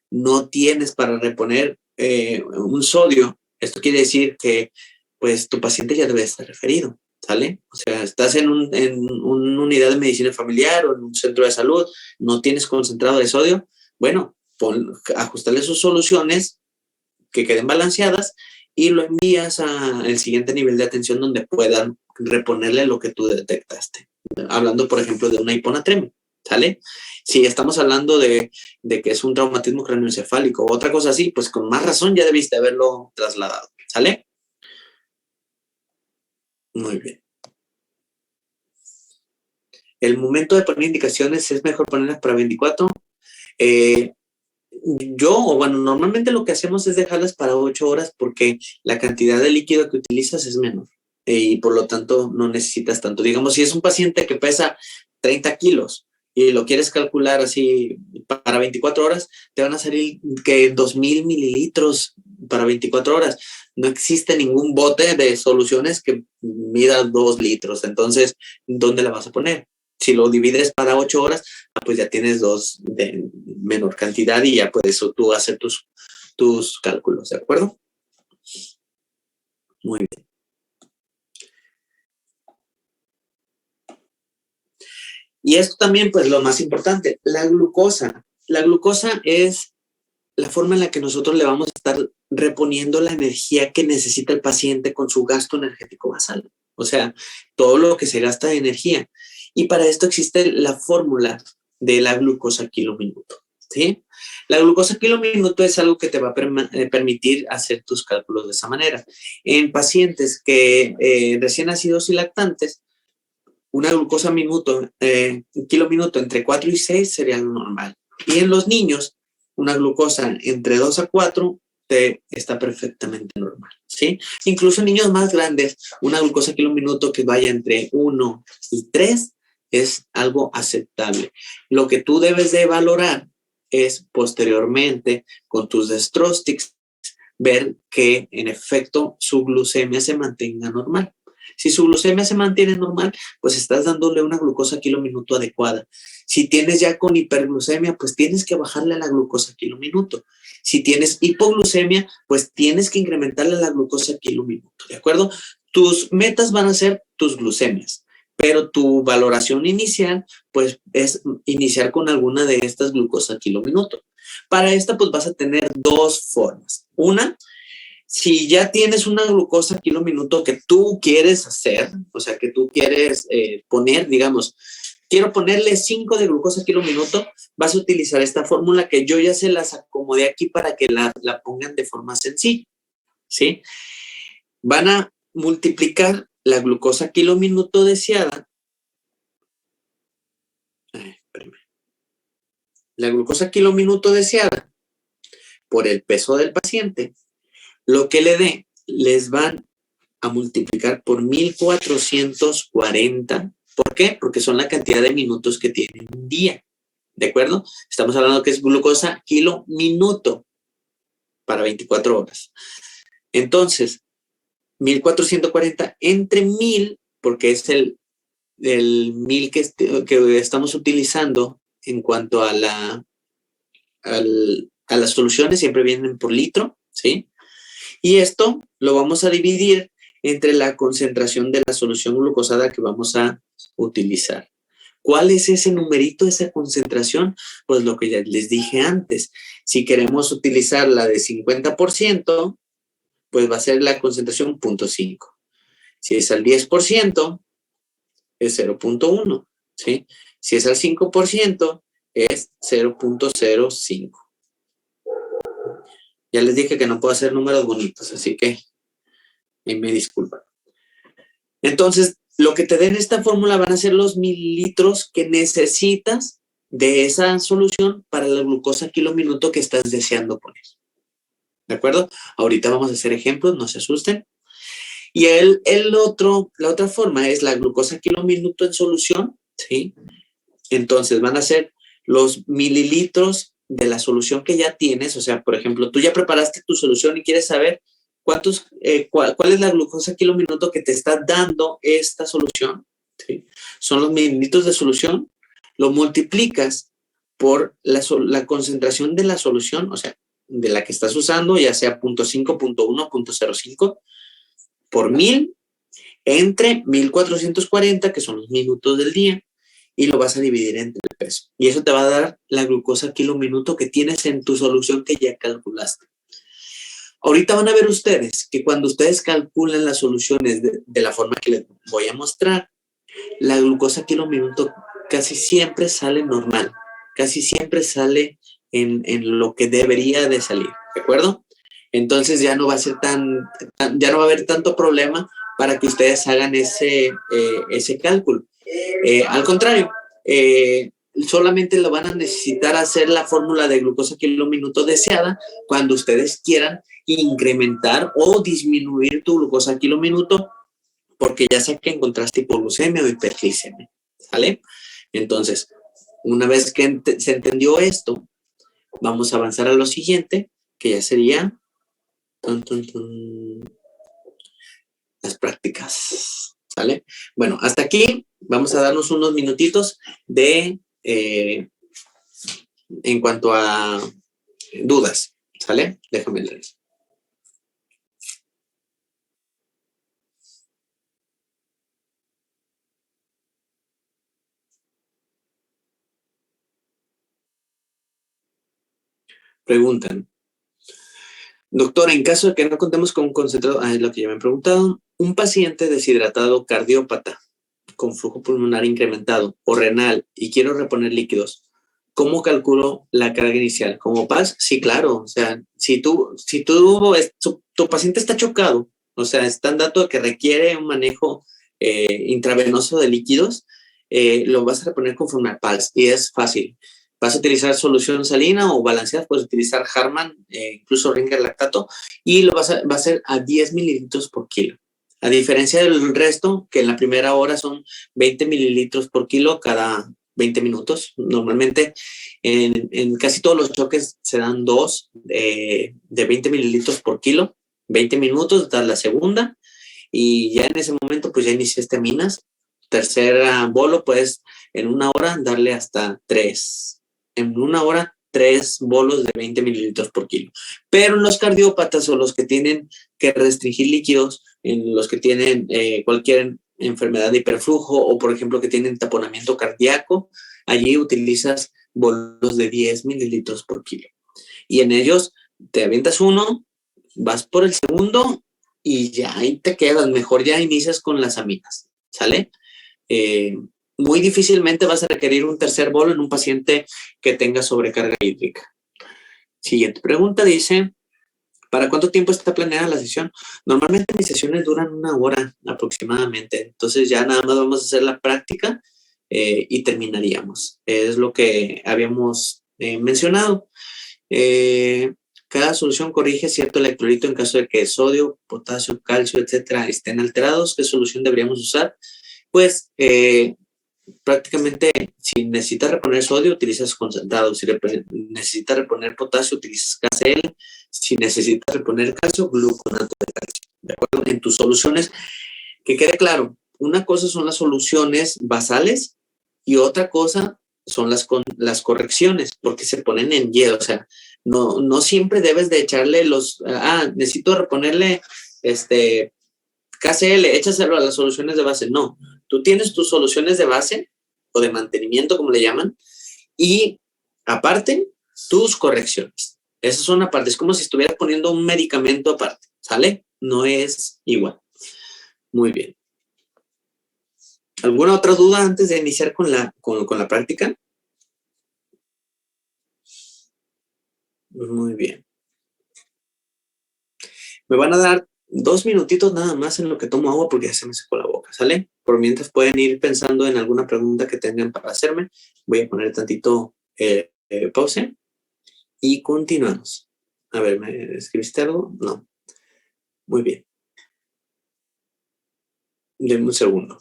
no tienes para reponer un sodio, esto quiere decir que pues tu paciente ya debe estar referido, ¿sale? O sea, estás en una unidad de medicina familiar o en un centro de salud, no tienes concentrado de sodio, bueno, ajustarle sus soluciones que queden balanceadas y lo envías al siguiente nivel de atención donde puedan reponerle lo que tú detectaste. Hablando, por ejemplo, de una hiponatremia, ¿sale? Si estamos hablando de que es un traumatismo craneoencefálico o otra cosa así, pues con más razón ya debiste haberlo trasladado, ¿sale? Muy bien. El momento de poner indicaciones es mejor ponerlas para 24. Normalmente lo que hacemos es dejarlas para 8 horas porque la cantidad de líquido que utilizas es menor y por lo tanto no necesitas tanto. Digamos, si es un paciente que pesa 30 kilos y lo quieres calcular así para 24 horas, te van a salir que 2,000 mililitros para 24 horas. No existe ningún bote de soluciones que mida 2 litros. Entonces, ¿dónde la vas a poner? Si lo divides para 8 horas, pues ya tienes 2 de menor cantidad y ya puedes tú hacer tus cálculos, ¿de acuerdo? Muy bien. Y esto también, pues lo más importante, la glucosa. La glucosa es la forma en la que nosotros le vamos a estar reponiendo la energía que necesita el paciente con su gasto energético basal. O sea, todo lo que se gasta de energía. Y para esto existe la fórmula de la glucosa kilo minuto, ¿sí? La glucosa kilo minuto es algo que te va a permitir hacer tus cálculos de esa manera. En pacientes que recién nacidos y lactantes, una glucosa kilo minuto entre 4 y 6 sería lo normal. Y en los niños, una glucosa entre 2 a 4 está perfectamente normal, ¿sí? Incluso en niños más grandes, una glucosa kilo minuto que vaya entre 1 y 3 es algo aceptable. Lo que tú debes de valorar es posteriormente con tus dextrostics ver que en efecto su glucemia se mantenga normal. Si su glucemia se mantiene normal, pues estás dándole una glucosa kilo minuto adecuada. Si tienes ya con hiperglucemia, pues tienes que bajarle a la glucosa kilo minuto. Si tienes hipoglucemia, pues tienes que incrementarle la glucosa kilo minuto, ¿de acuerdo? Tus metas van a ser tus glucemias, pero tu valoración inicial, pues es iniciar con alguna de estas glucosa kilo minuto. Para esta, pues vas a tener dos formas. Una, si ya tienes una glucosa kilo minuto que tú quieres hacer, o sea, que tú quieres poner, digamos, quiero ponerle 5 de glucosa kilo minuto, vas a utilizar esta fórmula que yo ya se las acomodé aquí para que la pongan de forma sencilla, ¿sí? Van a multiplicar la glucosa kilo minuto deseada. La glucosa kilo minuto deseada por el peso del paciente, lo que le dé, les van a multiplicar por 1440. ¿Por qué? Porque son la cantidad de minutos que tiene un día. ¿De acuerdo? Estamos hablando que es glucosa kilo minuto para 24 horas. Entonces, 1440 entre 1000, porque es el 1000 que estamos utilizando en cuanto a las soluciones, siempre vienen por litro, ¿sí? Y esto lo vamos a dividir entre la concentración de la solución glucosada que vamos a utilizar. ¿Cuál es ese numerito, esa concentración? Pues lo que ya les dije antes. Si queremos utilizar la de 50%, pues va a ser la concentración 0.5. Si es al 10%, es 0.1, ¿sí? Si es al 5%, es 0.05. Ya les dije que no puedo hacer números bonitos, así que me disculpan. Entonces, lo que te den esta fórmula van a ser los mililitros que necesitas de esa solución para la glucosa kilo minuto que estás deseando poner. ¿De acuerdo? Ahorita vamos a hacer ejemplos, no se asusten. Y la otra forma es la glucosa kilo minuto en solución, ¿sí? Entonces van a ser los mililitros de la solución que ya tienes. O sea, por ejemplo, tú ya preparaste tu solución y quieres saber cuál es la glucosa kilo minuto que te está dando esta solución, ¿sí? Son los mililitros de solución, lo multiplicas por la concentración de la solución, o sea, de la que estás usando, ya sea 0.5, 0.1, 0.05, por 1000 entre 1440, que son los minutos del día, y lo vas a dividir entre el peso. Y eso te va a dar la glucosa kilo minuto que tienes en tu solución que ya calculaste. Ahorita van a ver ustedes que cuando ustedes calculan las soluciones de la forma que les voy a mostrar, la glucosa kilo minuto casi siempre sale normal, casi siempre sale en lo que debería de salir, ¿de acuerdo? Entonces ya no va a ser ya no va a haber tanto problema para que ustedes hagan ese cálculo. Al contrario, solamente lo van a necesitar hacer la fórmula de glucosa kilo minuto deseada cuando ustedes quieran incrementar o disminuir tu glucosa kilo minuto, porque ya sé que encontraste hipoglucemia o hiperglicemia, ¿sale? Entonces, una vez que se entendió esto, vamos a avanzar a lo siguiente, que ya sería las prácticas, ¿sale? Bueno, hasta aquí vamos a darnos unos minutitos de en cuanto a dudas, ¿sale? Déjame leer. Preguntan, doctor, en caso de que no contemos con un concentrado, es lo que ya me han preguntado, un paciente deshidratado cardiópata con flujo pulmonar incrementado o renal y quiero reponer líquidos, ¿cómo calculo la carga inicial? ¿Como PAS? Sí, claro. O sea, si tu paciente está chocado, o sea, está en dato de que requiere un manejo intravenoso de líquidos, lo vas a reponer conforme a PALS y es fácil. Vas a utilizar solución salina o balanceada, puedes utilizar Harman, incluso Ringer lactato, y va a ser a 10 mililitros por kilo. A diferencia del resto, que en la primera hora son 20 mililitros por kilo cada 20 minutos. Normalmente en casi todos los choques se dan dos de 20 mililitros por kilo, 20 minutos, das la segunda, y ya en ese momento pues ya iniciaste aminas. Tercera bolo, puedes en una hora darle hasta 3. En una hora, 3 bolos de 20 mililitros por kilo. Pero en los cardiópatas o los que tienen que restringir líquidos, en los que tienen cualquier enfermedad de hiperflujo o, por ejemplo, que tienen taponamiento cardíaco, allí utilizas bolos de 10 mililitros por kilo. Y en ellos te avientas uno, vas por el segundo y ya ahí te quedas. Mejor ya inicias con las aminas, ¿sale? Muy difícilmente vas a requerir un tercer bolo en un paciente que tenga sobrecarga hídrica. Siguiente pregunta dice, ¿para cuánto tiempo está planeada la sesión? Normalmente mis sesiones duran 1 hora aproximadamente, entonces ya nada más vamos a hacer la práctica y terminaríamos. Es lo que habíamos mencionado. Cada solución corrige cierto electrolito en caso de que sodio, potasio, calcio, etcétera, estén alterados. ¿Qué solución deberíamos usar? Pues prácticamente si necesitas reponer sodio, utilizas concentrado. Si necesitas reponer potasio, utilizas KCl. Si necesitas reponer calcio, gluconato de calcio. ¿De acuerdo? En tus soluciones, que quede claro, una cosa son las soluciones basales y otra cosa son las correcciones, porque se ponen en Y. O sea, no siempre debes de echarle necesito reponerle KCl, échaselo a las soluciones de base. No, tú tienes tus soluciones de base o de mantenimiento, como le llaman, y aparte, tus correcciones. Esas son aparte, es como si estuvieras poniendo un medicamento aparte, ¿sale? No es igual. Muy bien. ¿Alguna otra duda antes de iniciar con la práctica? Muy bien. Me van a dar 2 minutitos nada más en lo que tomo agua porque ya se me secó la boca, ¿sale? Por mientras pueden ir pensando en alguna pregunta que tengan para hacerme. Voy a poner tantito pause y continuamos. A ver, ¿me escribiste algo? No. Muy bien. Denme un segundo.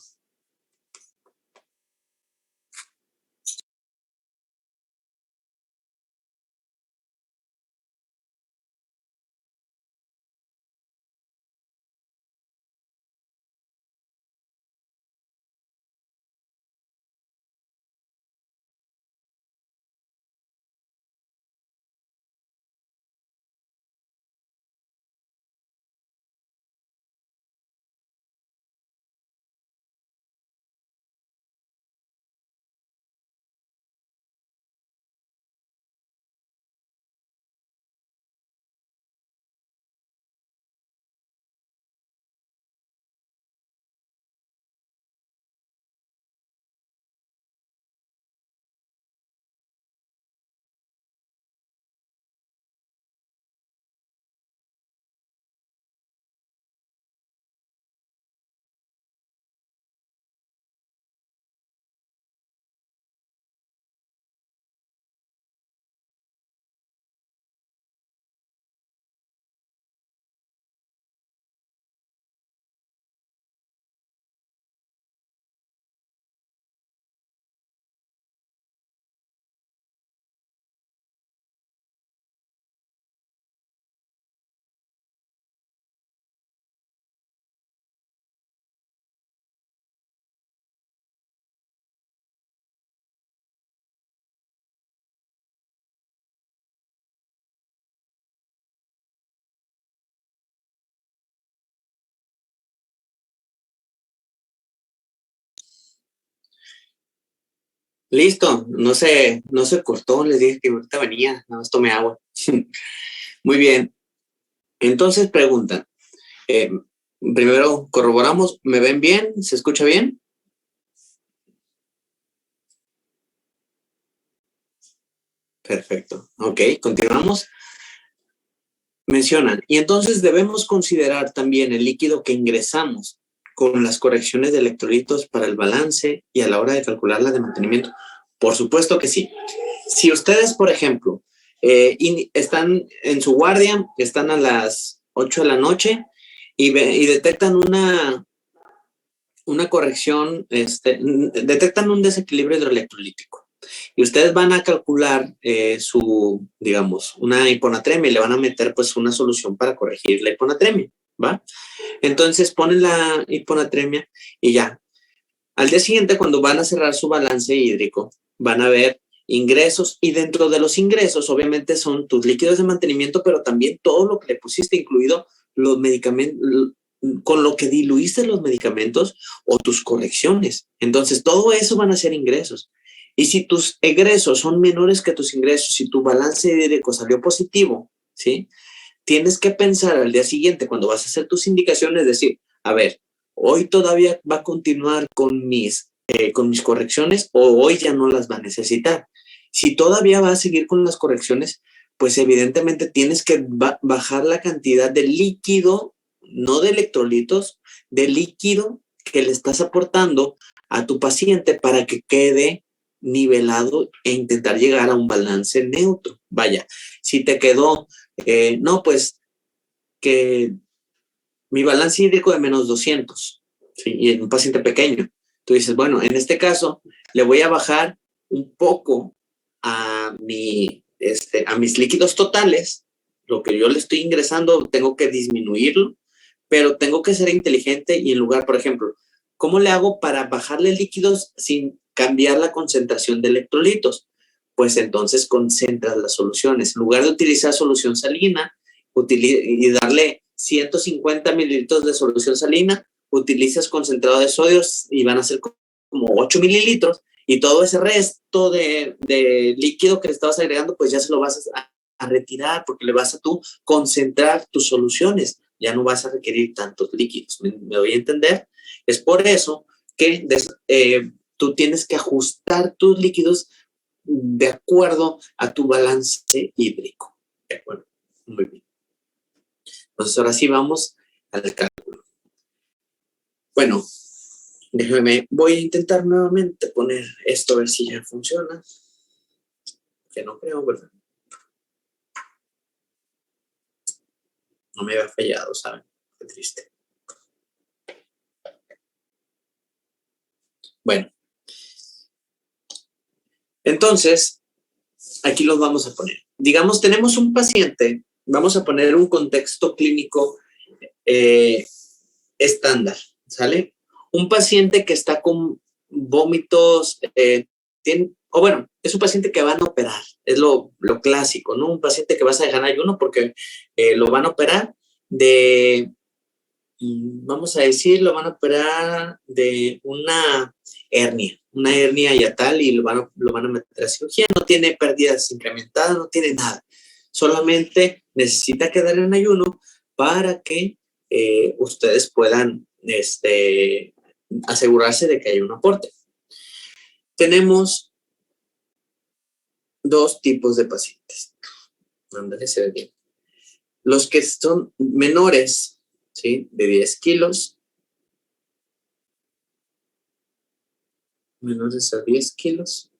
Listo, no se cortó, les dije que ahorita venía, nada más tomé agua. Muy bien, entonces preguntan, primero corroboramos, ¿me ven bien? ¿Se escucha bien? Perfecto, ok, continuamos. Mencionan, y entonces debemos considerar también el líquido que ingresamos con las correcciones de electrolitos para el balance y a la hora de calcular la de mantenimiento. Por supuesto que sí. Si ustedes, por ejemplo, están en su guardia, están a las 8 de la noche y detectan una corrección, detectan un desequilibrio hidroelectrolítico. Y ustedes van a calcular digamos, una hiponatremia y le van a meter pues una solución para corregir la hiponatremia, ¿va? Entonces ponen la hiponatremia y ya. Al día siguiente, cuando van a cerrar su balance hídrico, van a ver ingresos y dentro de los ingresos obviamente son tus líquidos de mantenimiento, pero también todo lo que le pusiste, incluido los medicamentos, con lo que diluiste los medicamentos o tus correcciones. Entonces, todo eso van a ser ingresos. Y si tus egresos son menores que tus ingresos, si tu balance hídrico salió positivo, ¿sí? Tienes que pensar al día siguiente, cuando vas a hacer tus indicaciones, decir, a ver, hoy todavía va a continuar con mis correcciones o hoy ya no las va a necesitar. Si todavía va a seguir con las correcciones, pues evidentemente tienes que bajar la cantidad de líquido, no de electrolitos, de líquido que le estás aportando a tu paciente para que quede nivelado e intentar llegar a un balance neutro. Vaya, si te quedó, no, pues que mi balance hídrico de menos 200, ¿sí? Y en un paciente pequeño. Tú dices, bueno, en este caso le voy a bajar un poco a mis líquidos totales, lo que yo le estoy ingresando, tengo que disminuirlo, pero tengo que ser inteligente y en lugar, por ejemplo, ¿cómo le hago para bajarle líquidos sin cambiar la concentración de electrolitos? Pues entonces concentras las soluciones. En lugar de utilizar solución salina y darle 150 mililitros de solución salina, utilizas concentrado de sodio y van a ser como 8 mililitros y todo ese resto de líquido que le estabas agregando, pues ya se lo vas a retirar porque le vas a tú concentrar tus soluciones. Ya no vas a requerir tantos líquidos. ¿Me doy a entender? Es por eso que tú tienes que ajustar tus líquidos de acuerdo a tu balance hídrico. ¿De acuerdo? Muy bien. Entonces, ahora sí vamos al cálculo. Bueno, déjeme, voy a intentar nuevamente poner esto a ver si ya funciona. Que no creo, ¿verdad? No me había fallado, ¿saben? Qué triste. Bueno. Entonces, aquí los vamos a poner. Digamos, tenemos un paciente, vamos a poner un contexto clínico estándar, ¿sale? Un paciente que está con vómitos, es un paciente que van a operar, es lo clásico, ¿no? Un paciente que vas a dejar en ayuno porque lo van a operar vamos a decir, lo van a operar de una hernia yatal y lo van a meter a cirugía, no tiene pérdidas incrementadas, no tiene nada, solamente necesita quedar en ayuno para que ustedes puedan asegurarse de que haya un aporte. Tenemos dos tipos de pacientes. Ándale, se ve bien. Los que son menores, ¿sí? De 10 kilos. Menores a 10 kilos.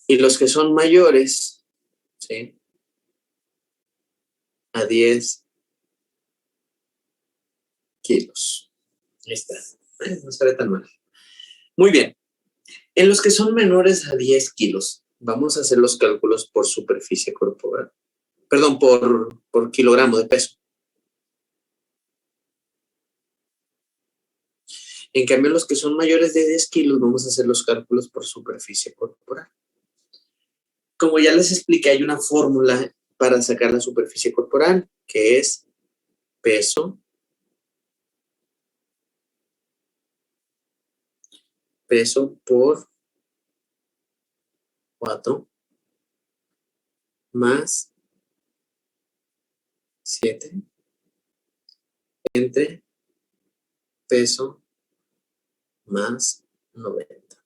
Y los que son mayores, ¿sí? A 10 kilos. Ahí está. No se ve tan mal. Muy bien. En los que son menores a 10 kilos, vamos a hacer los cálculos por superficie corporal. Perdón, por kilogramo de peso. En cambio, los que son mayores de 10 kilos, vamos a hacer los cálculos por superficie corporal. Como ya les expliqué, hay una fórmula para sacar la superficie corporal, que es peso por 4 más 7 entre peso más 90.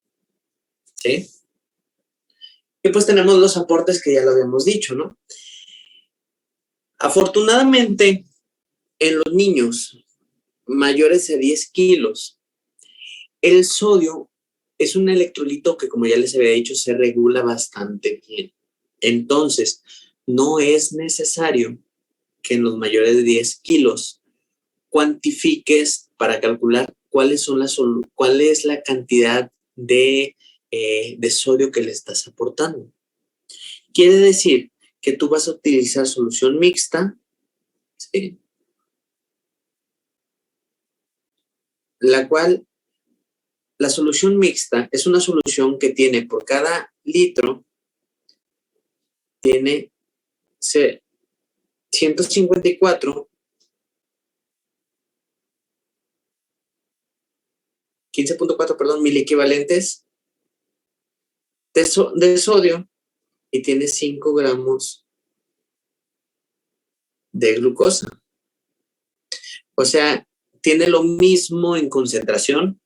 ¿Sí? Y pues tenemos los aportes que ya lo habíamos dicho, ¿no? Afortunadamente, en los niños, mayores a 10 kilos. El sodio es un electrolito que, como ya les había dicho, se regula bastante bien. Entonces, no es necesario que en los mayores de 10 kilos cuantifiques para calcular cuál es la cantidad de sodio que le estás aportando. Quiere decir que tú vas a utilizar solución mixta, ¿sí? La cual, la solución mixta es una solución que tiene por cada litro, tiene 154, 15.4, perdón, miliequivalentes de sodio y tiene 5 gramos de glucosa. O sea, tiene lo mismo en concentración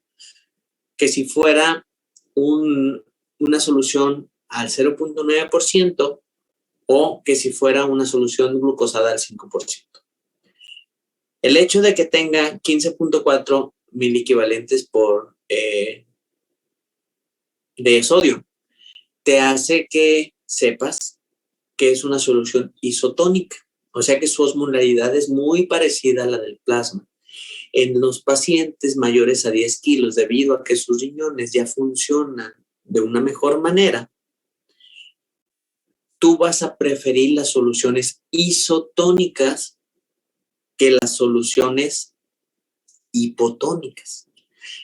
que si fuera una solución al 0.9% o que si fuera una solución glucosada al 5%. El hecho de que tenga 15.4 miliequivalentes de sodio te hace que sepas que es una solución isotónica, o sea que su osmolaridad es muy parecida a la del plasma. En los pacientes mayores a 10 kilos, debido a que sus riñones ya funcionan de una mejor manera, tú vas a preferir las soluciones isotónicas que las soluciones hipotónicas.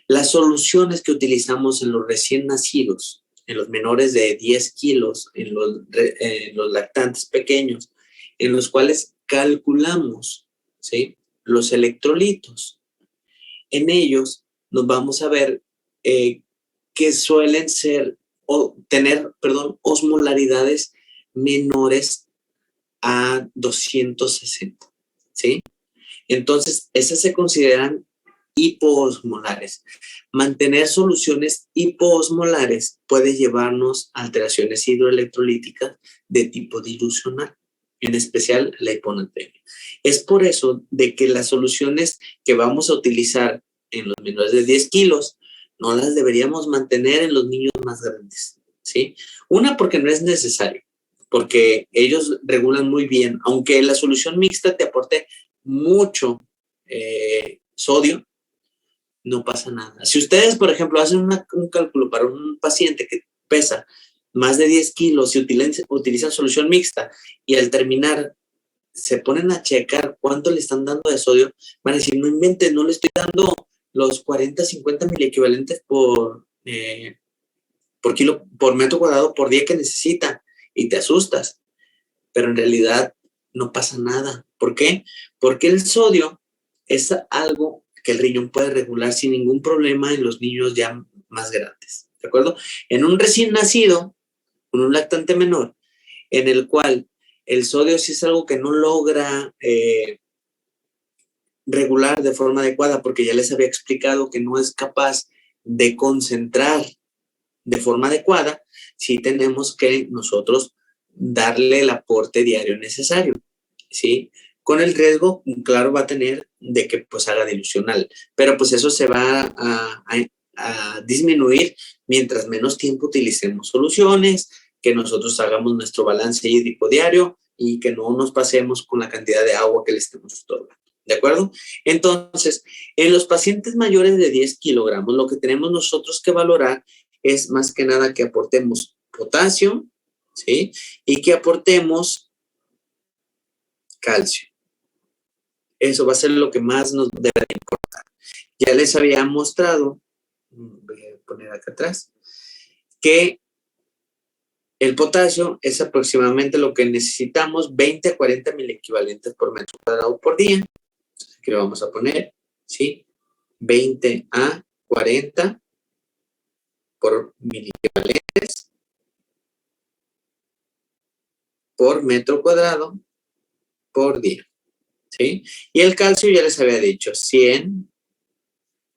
Las soluciones que utilizamos en los recién nacidos, en los menores de 10 kilos, en los lactantes pequeños, en los cuales calculamos, ¿sí?, los electrolitos. En ellos nos vamos a ver que suelen tener osmolaridades menores a 260, ¿sí? Entonces, esas se consideran hipoosmolares. Mantener soluciones hipoosmolares puede llevarnos a alteraciones hidroelectrolíticas de tipo dilucional, en especial la hiponatremia. Es por eso de que las soluciones que vamos a utilizar en los menores de 10 kilos no las deberíamos mantener en los niños más grandes, ¿sí? Una, porque no es necesario, porque ellos regulan muy bien, aunque la solución mixta te aporte mucho sodio, no pasa nada. Si ustedes, por ejemplo, hacen un cálculo para un paciente que pesa más de 10 kilos y utilizan solución mixta y al terminar se ponen a checar cuánto le están dando de sodio, van a decir, no inventen, no le estoy dando los 40, 50 miliequivalentes por metro cuadrado por día que necesita y te asustas, pero en realidad no pasa nada. ¿Por qué? Porque el sodio es algo que el riñón puede regular sin ningún problema en los niños ya más grandes, ¿de acuerdo? En un recién nacido, con un lactante menor, en el cual el sodio sí es algo que no logra regular de forma adecuada, porque ya les había explicado que no es capaz de concentrar de forma adecuada, sí tenemos que nosotros darle el aporte diario necesario, ¿sí? Con el riesgo, claro, va a tener de que pues haga dilucional, pero pues eso se va a disminuir mientras menos tiempo utilicemos soluciones, que nosotros hagamos nuestro balance hídrico diario y que no nos pasemos con la cantidad de agua que le estemos otorgando. ¿De acuerdo? Entonces, en los pacientes mayores de 10 kilogramos, lo que tenemos nosotros que valorar es más que nada que aportemos potasio, ¿sí? Y que aportemos calcio. Eso va a ser lo que más nos debe importar. Ya les había mostrado, voy a poner acá atrás, que el potasio es aproximadamente lo que necesitamos, 20 a 40 miliequivalentes por metro cuadrado por día. Aquí lo vamos a poner, ¿sí? 20 a 40 por miliequivalentes por metro cuadrado por día, ¿sí? Y el calcio ya les había dicho, 100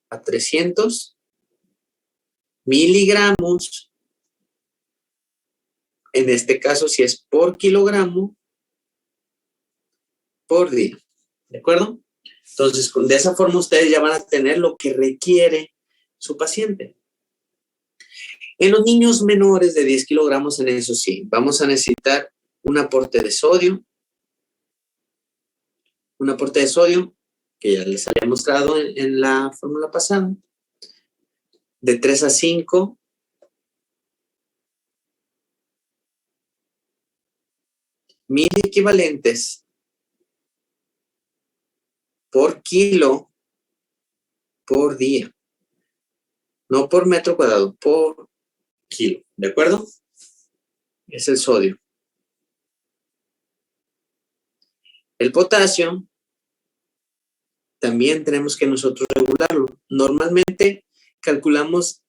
a 300 miligramos, en este caso si es por kilogramo por día, ¿de acuerdo? Entonces, de esa forma ustedes ya van a tener lo que requiere su paciente. En los niños menores de 10 kilogramos, en eso sí, vamos a necesitar un aporte de sodio, que ya les había mostrado en la fórmula pasada, de 3 a 5 mil equivalentes por kilo por día. No por metro cuadrado, por kilo. ¿De acuerdo? Es el sodio. El potasio también tenemos que nosotros regularlo. Normalmente calculamos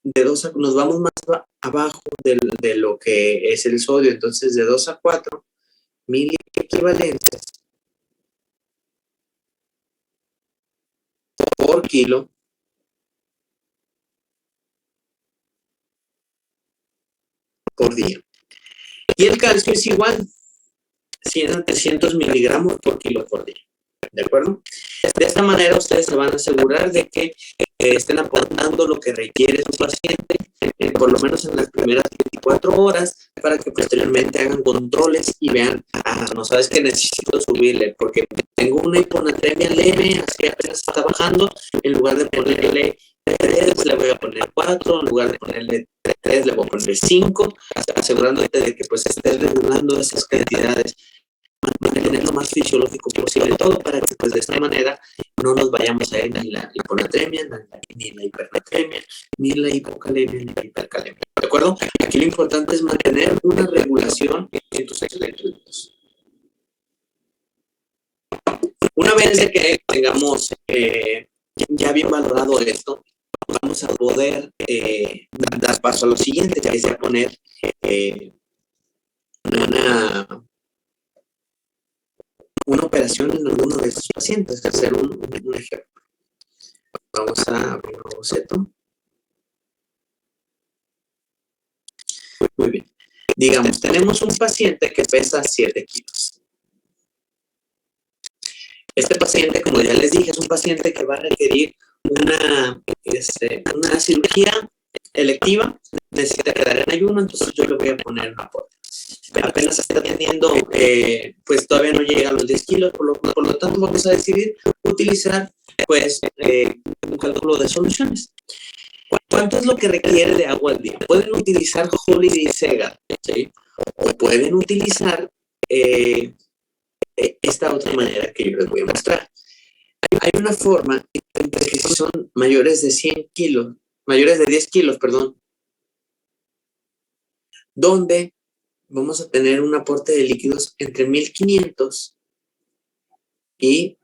nos vamos más abajo de lo que es el sodio. Entonces, de 2 a 4 mil equivalentes por kilo por día. Y el calcio es igual, 100 a 300 miligramos por kilo por día. ¿De acuerdo? De esta manera ustedes se van a asegurar de que estén aportando lo que requiere su paciente, por lo menos en las primeras 24 horas, para que posteriormente hagan controles y vean, no sabes que necesito subirle, porque tengo una hiponatremia leve, así apenas está bajando, en lugar de ponerle 3, le voy a poner 4, en lugar de ponerle 3, le voy a poner 5, asegurándote de que pues estés regulando esas cantidades, mantener lo más fisiológico posible todo, para que pues de esta manera no nos vayamos a ir ni la hiponatremia, ni la hipernatremia, ni la hipocalemia, ni la hipercalemia. ¿De acuerdo? Aquí lo importante es mantener una regulación en tus electrolitos. Una vez de que tengamos ya bien valorado esto, vamos a poder dar paso a lo siguiente, que es a poner una operación en alguno de estos pacientes, hacer un ejemplo. Vamos a abrir un boceto. Muy bien. Digamos, tenemos un paciente que pesa 7 kilos. Este paciente, como ya les dije, es un paciente que va a requerir una cirugía electiva, necesita quedar en ayuno, entonces yo le voy a poner una aporte. Apenas está teniendo, pues todavía no llega a los 10 kilos, por lo tanto vamos a decidir utilizar pues un cálculo de soluciones. ¿Cuánto es lo que requiere de agua al día? Pueden utilizar Holiday Sega, ¿sí? O pueden utilizar esta otra manera que yo les voy a mostrar. Hay una forma en que si son mayores de 100 kilos, mayores de 10 kilos, perdón, donde vamos a tener un aporte de líquidos entre 1500 y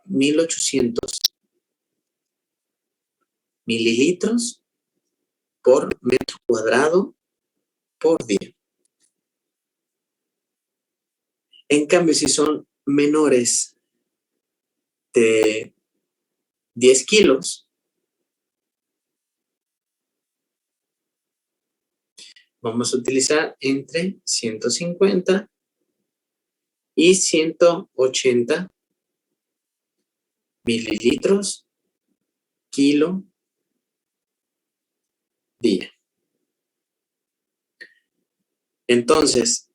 1800 mililitros por metro cuadrado por día. En cambio, si son menores de 10 kilos, vamos a utilizar entre 150 y 180 mililitros kilo día. Entonces,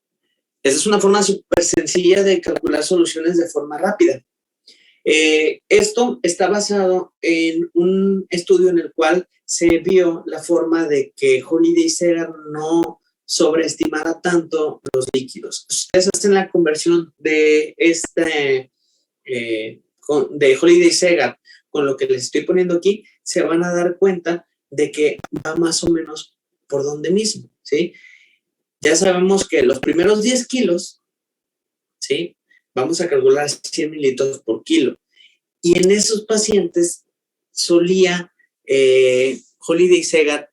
esa es una forma súper sencilla de calcular soluciones de forma rápida. Esto está basado en un estudio en el cual se vio la forma de que Holiday Segar no sobreestimara tanto los líquidos. Ustedes hacen la conversión de de Holiday Segar con lo que les estoy poniendo aquí, se van a dar cuenta de que va más o menos por donde mismo, ¿sí? Ya sabemos que los primeros 10 kilos, ¿sí? Vamos a calcular 100 mililitros por kilo. Y en esos pacientes solía Holiday Segar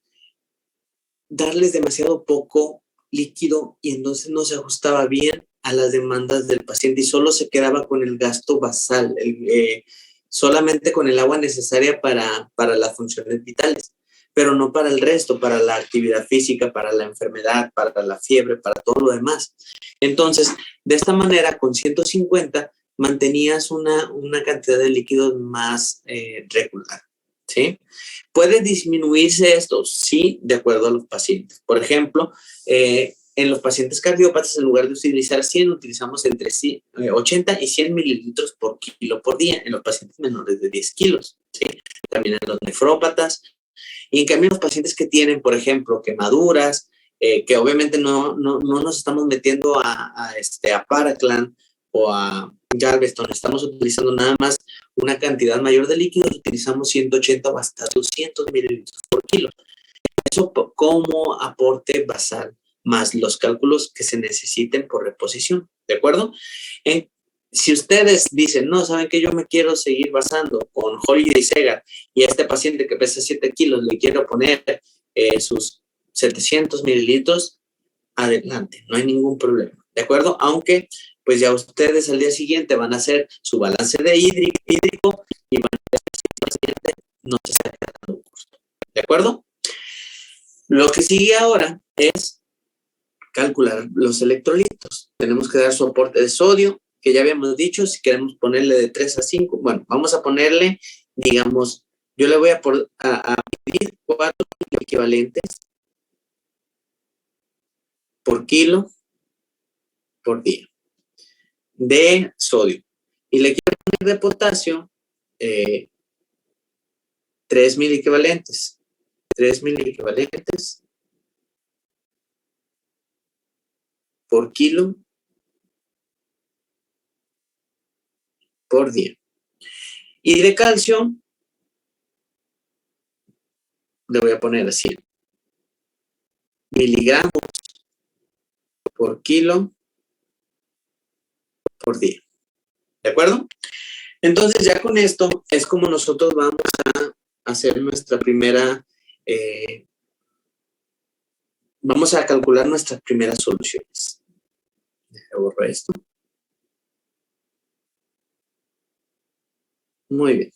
darles demasiado poco líquido y entonces no se ajustaba bien a las demandas del paciente y solo se quedaba con el gasto basal, solamente con el agua necesaria para las funciones vitales, pero no para el resto, para la actividad física, para la enfermedad, para la fiebre, para todo lo demás. Entonces, de esta manera, con 150 mantenías una cantidad de líquidos más regular, ¿sí? ¿Puede disminuirse esto? Sí, de acuerdo a los pacientes. Por ejemplo, en los pacientes cardiópatas, en lugar de utilizar 100, utilizamos entre 80 y 100 mililitros por kilo por día en los pacientes menores de 10 kilos, ¿sí? También en los nefrópatas. Y en cambio, los pacientes que tienen, por ejemplo, quemaduras, que obviamente no nos estamos metiendo a Paraclan o a Galveston, estamos utilizando nada más una cantidad mayor de líquidos, utilizamos 180 o hasta 200 mililitros por kilo. Eso como aporte basal, más los cálculos que se necesiten por reposición, ¿de acuerdo? Si ustedes dicen, no, saben que yo me quiero seguir basando con Holiday Segar y a este paciente que pesa 7 kilos le quiero poner sus 700 mililitros, adelante, no hay ningún problema, ¿de acuerdo? Aunque, pues ya ustedes al día siguiente van a hacer su balance de hídrico y van a ver si el paciente no se está quedando corto, ¿de acuerdo? Lo que sigue ahora es calcular los electrolitos. Tenemos que dar su aporte de sodio, que ya habíamos dicho, si queremos ponerle de 3 a 5, bueno, vamos a ponerle, digamos, yo le voy a pedir 4 equivalentes por kilo por día de sodio. Y le quiero poner de potasio 3,000 equivalentes. 3,000 equivalentes por kilo por día. Y de calcio, le voy a poner así, miligramos por kilo por día. ¿De acuerdo? Entonces ya con esto es como nosotros vamos a hacer nuestra primera, vamos a calcular nuestras primeras soluciones. Deja borrar esto. Muy bien.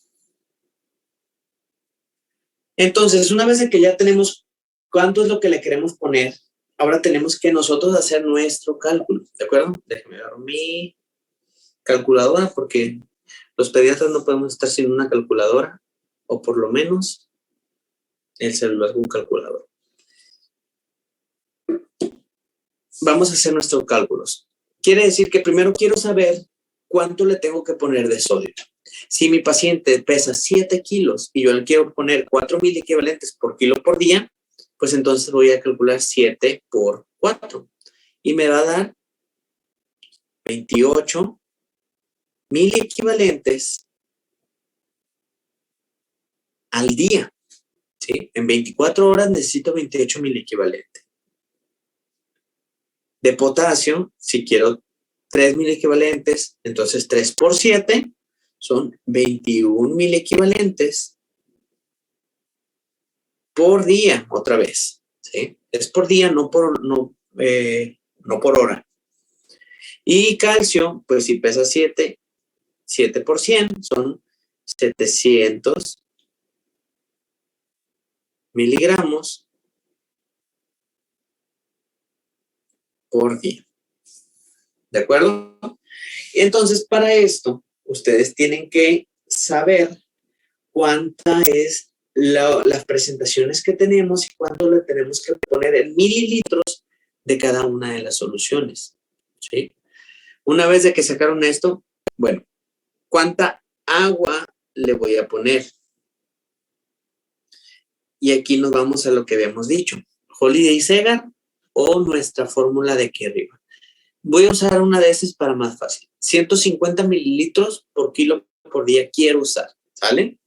Entonces, una vez que ya tenemos cuánto es lo que le queremos poner, ahora tenemos que nosotros hacer nuestro cálculo, ¿de acuerdo? Déjenme ver mi calculadora porque los pediatras no podemos estar sin una calculadora, o por lo menos el celular con calculadora. Vamos a hacer nuestros cálculos. Quiere decir que primero quiero saber cuánto le tengo que poner de sodio. Si mi paciente pesa 7 kilos y yo le quiero poner 4,000 equivalentes por kilo por día, pues entonces voy a calcular 7 por 4. Y me va a dar 28,000 equivalentes al día. ¿Sí? En 24 horas necesito 28,000 equivalentes. De potasio, si quiero 3,000 equivalentes, entonces 3 por 7 son 21,000 equivalentes por día, otra vez. ¿Sí? Es por día, no por hora. Y calcio, pues si pesa 7 por 100 son 700 miligramos por día. ¿De acuerdo? Entonces, para esto, ustedes tienen que saber cuánta es las presentaciones que tenemos y cuánto le tenemos que poner en mililitros de cada una de las soluciones. ¿Sí? Una vez de que sacaron esto, bueno, ¿cuánta agua le voy a poner? Y aquí nos vamos a lo que habíamos dicho. Holiday Segar o nuestra fórmula de aquí arriba. Voy a usar una de esas para más fácil. 150 mililitros por kilo por día quiero usar, ¿sale?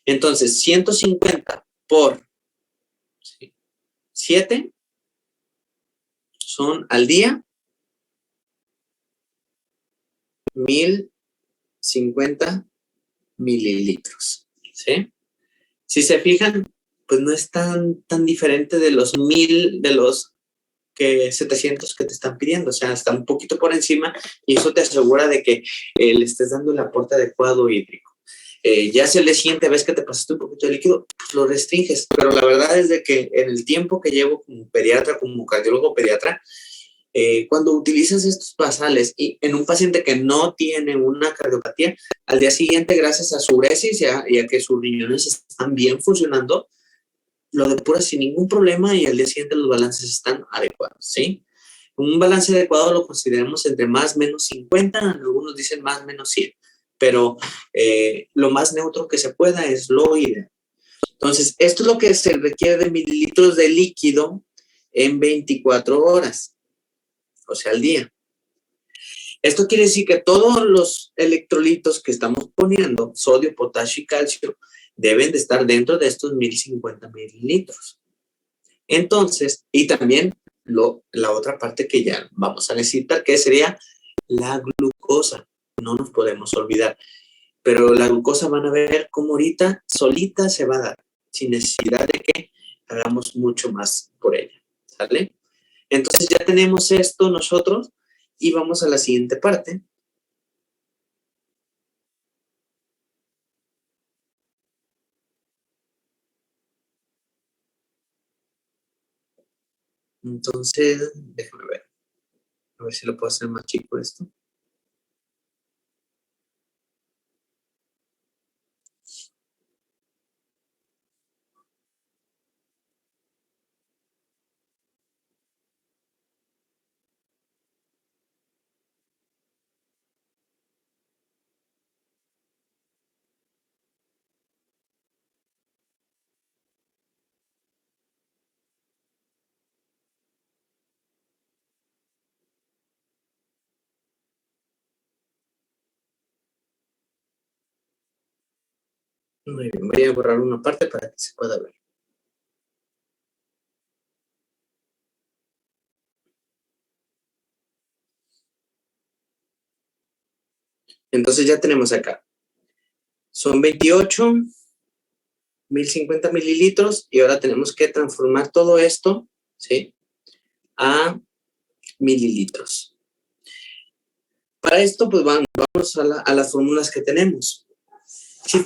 Entonces, 150 por 7 son al día 1,050 mililitros, ¿sí? Si se fijan, pues no es tan diferente de los 700 que te están pidiendo, o sea, está un poquito por encima y eso te asegura de que le estés dando el aporte adecuado hídrico. Ya si la siguiente vez que te pasaste un poquito de líquido, pues lo restringes, pero la verdad es de que en el tiempo que llevo como pediatra, como cardiólogo pediatra, Cuando utilizas estos basales y en un paciente que no tiene una cardiopatía, al día siguiente, gracias a su uresis y a que sus riñones están bien funcionando, lo depuras sin ningún problema y al día siguiente los balances están adecuados, ¿sí? Un balance adecuado lo consideramos entre más menos 50, algunos dicen más menos 100, pero lo más neutro que se pueda es lo ideal. Entonces, esto es lo que se requiere de mililitros de líquido en 24 horas, o sea, al día. Esto quiere decir que todos los electrolitos que estamos poniendo, sodio, potasio y calcio, deben de estar dentro de estos 1050 mililitros. Entonces, y también la otra parte que ya vamos a necesitar, que sería la glucosa. No nos podemos olvidar. Pero la glucosa van a ver cómo ahorita solita se va a dar, sin necesidad de que hagamos mucho más por ella. ¿Sale? Entonces ya tenemos esto nosotros y vamos a la siguiente parte. Entonces, déjame ver. A ver si lo puedo hacer más chico esto. Muy bien, voy a borrar una parte para que se pueda ver. Entonces ya tenemos acá. Son 28, 1050 mililitros y ahora tenemos que transformar todo esto, ¿sí? A mililitros. Para esto, pues vamos a las fórmulas que tenemos. Si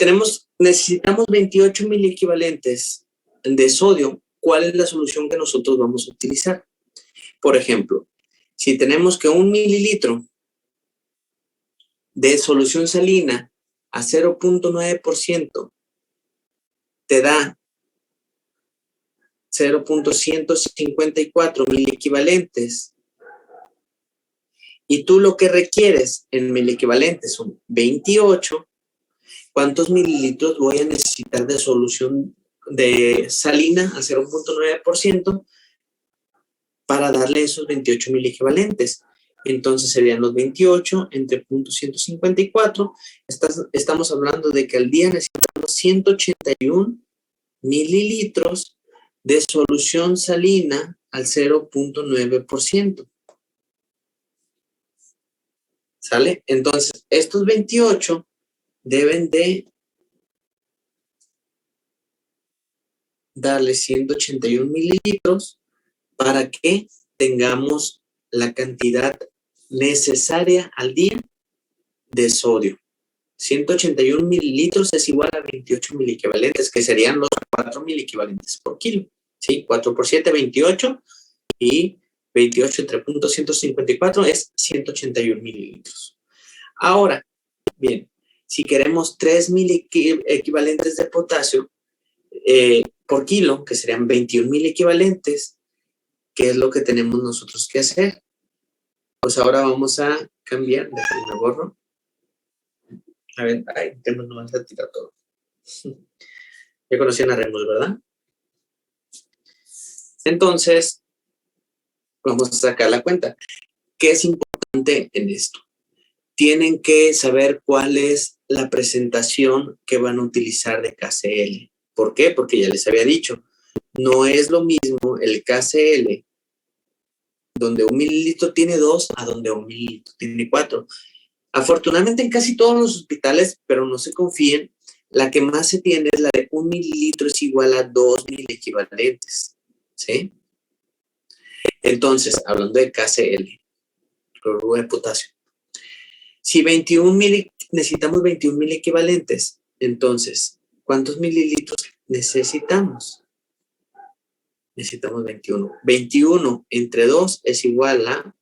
necesitamos 28 miliequivalentes de sodio, ¿cuál es la solución que nosotros vamos a utilizar? Por ejemplo, si tenemos que 1 mililitro de solución salina a 0.9% te da 0.154 miliequivalentes y tú lo que requieres en miliequivalentes son 28, ¿cuántos mililitros voy a necesitar de solución de salina a 0.9% para darle esos 28 miliequivalentes? Entonces serían los 28 entre 0.154. Estamos hablando de que al día necesitamos 181 mililitros de solución salina al 0.9%. ¿Sale? Entonces, estos 28 deben de darle 181 mililitros para que tengamos la cantidad necesaria al día de sodio. 181 mililitros es igual a 28 miliequivalentes, que serían los 4 miliequivalentes por kilo. ¿Sí? 4 por 7, 28 y 28 entre 0.154 es 181 mililitros. Ahora, bien, si queremos 3 miliequivalentes de potasio por kilo, que serían 21 miliequivalentes, ¿qué es lo que tenemos nosotros que hacer? Pues ahora vamos a cambiar, déjame borro. A ver, ahí tenemos nomás a tirar todo. Ya conocían a Remus, ¿verdad? Entonces, vamos a sacar la cuenta. ¿Qué es importante en esto? Tienen que saber cuál es la presentación que van a utilizar de KCl. ¿Por qué? Porque ya les había dicho, no es lo mismo el KCl donde 1 mililitro tiene 2 a donde 1 mililitro tiene 4. Afortunadamente en casi todos los hospitales, pero no se confíen, la que más se tiene es la de 1 mililitro es igual a 2 miliequivalentes, ¿sí? Entonces, hablando de KCl, cloruro de potasio, si necesitamos 21 miliequivalentes, entonces, ¿cuántos mililitros necesitamos? necesitamos 21. 21 entre 2 es igual a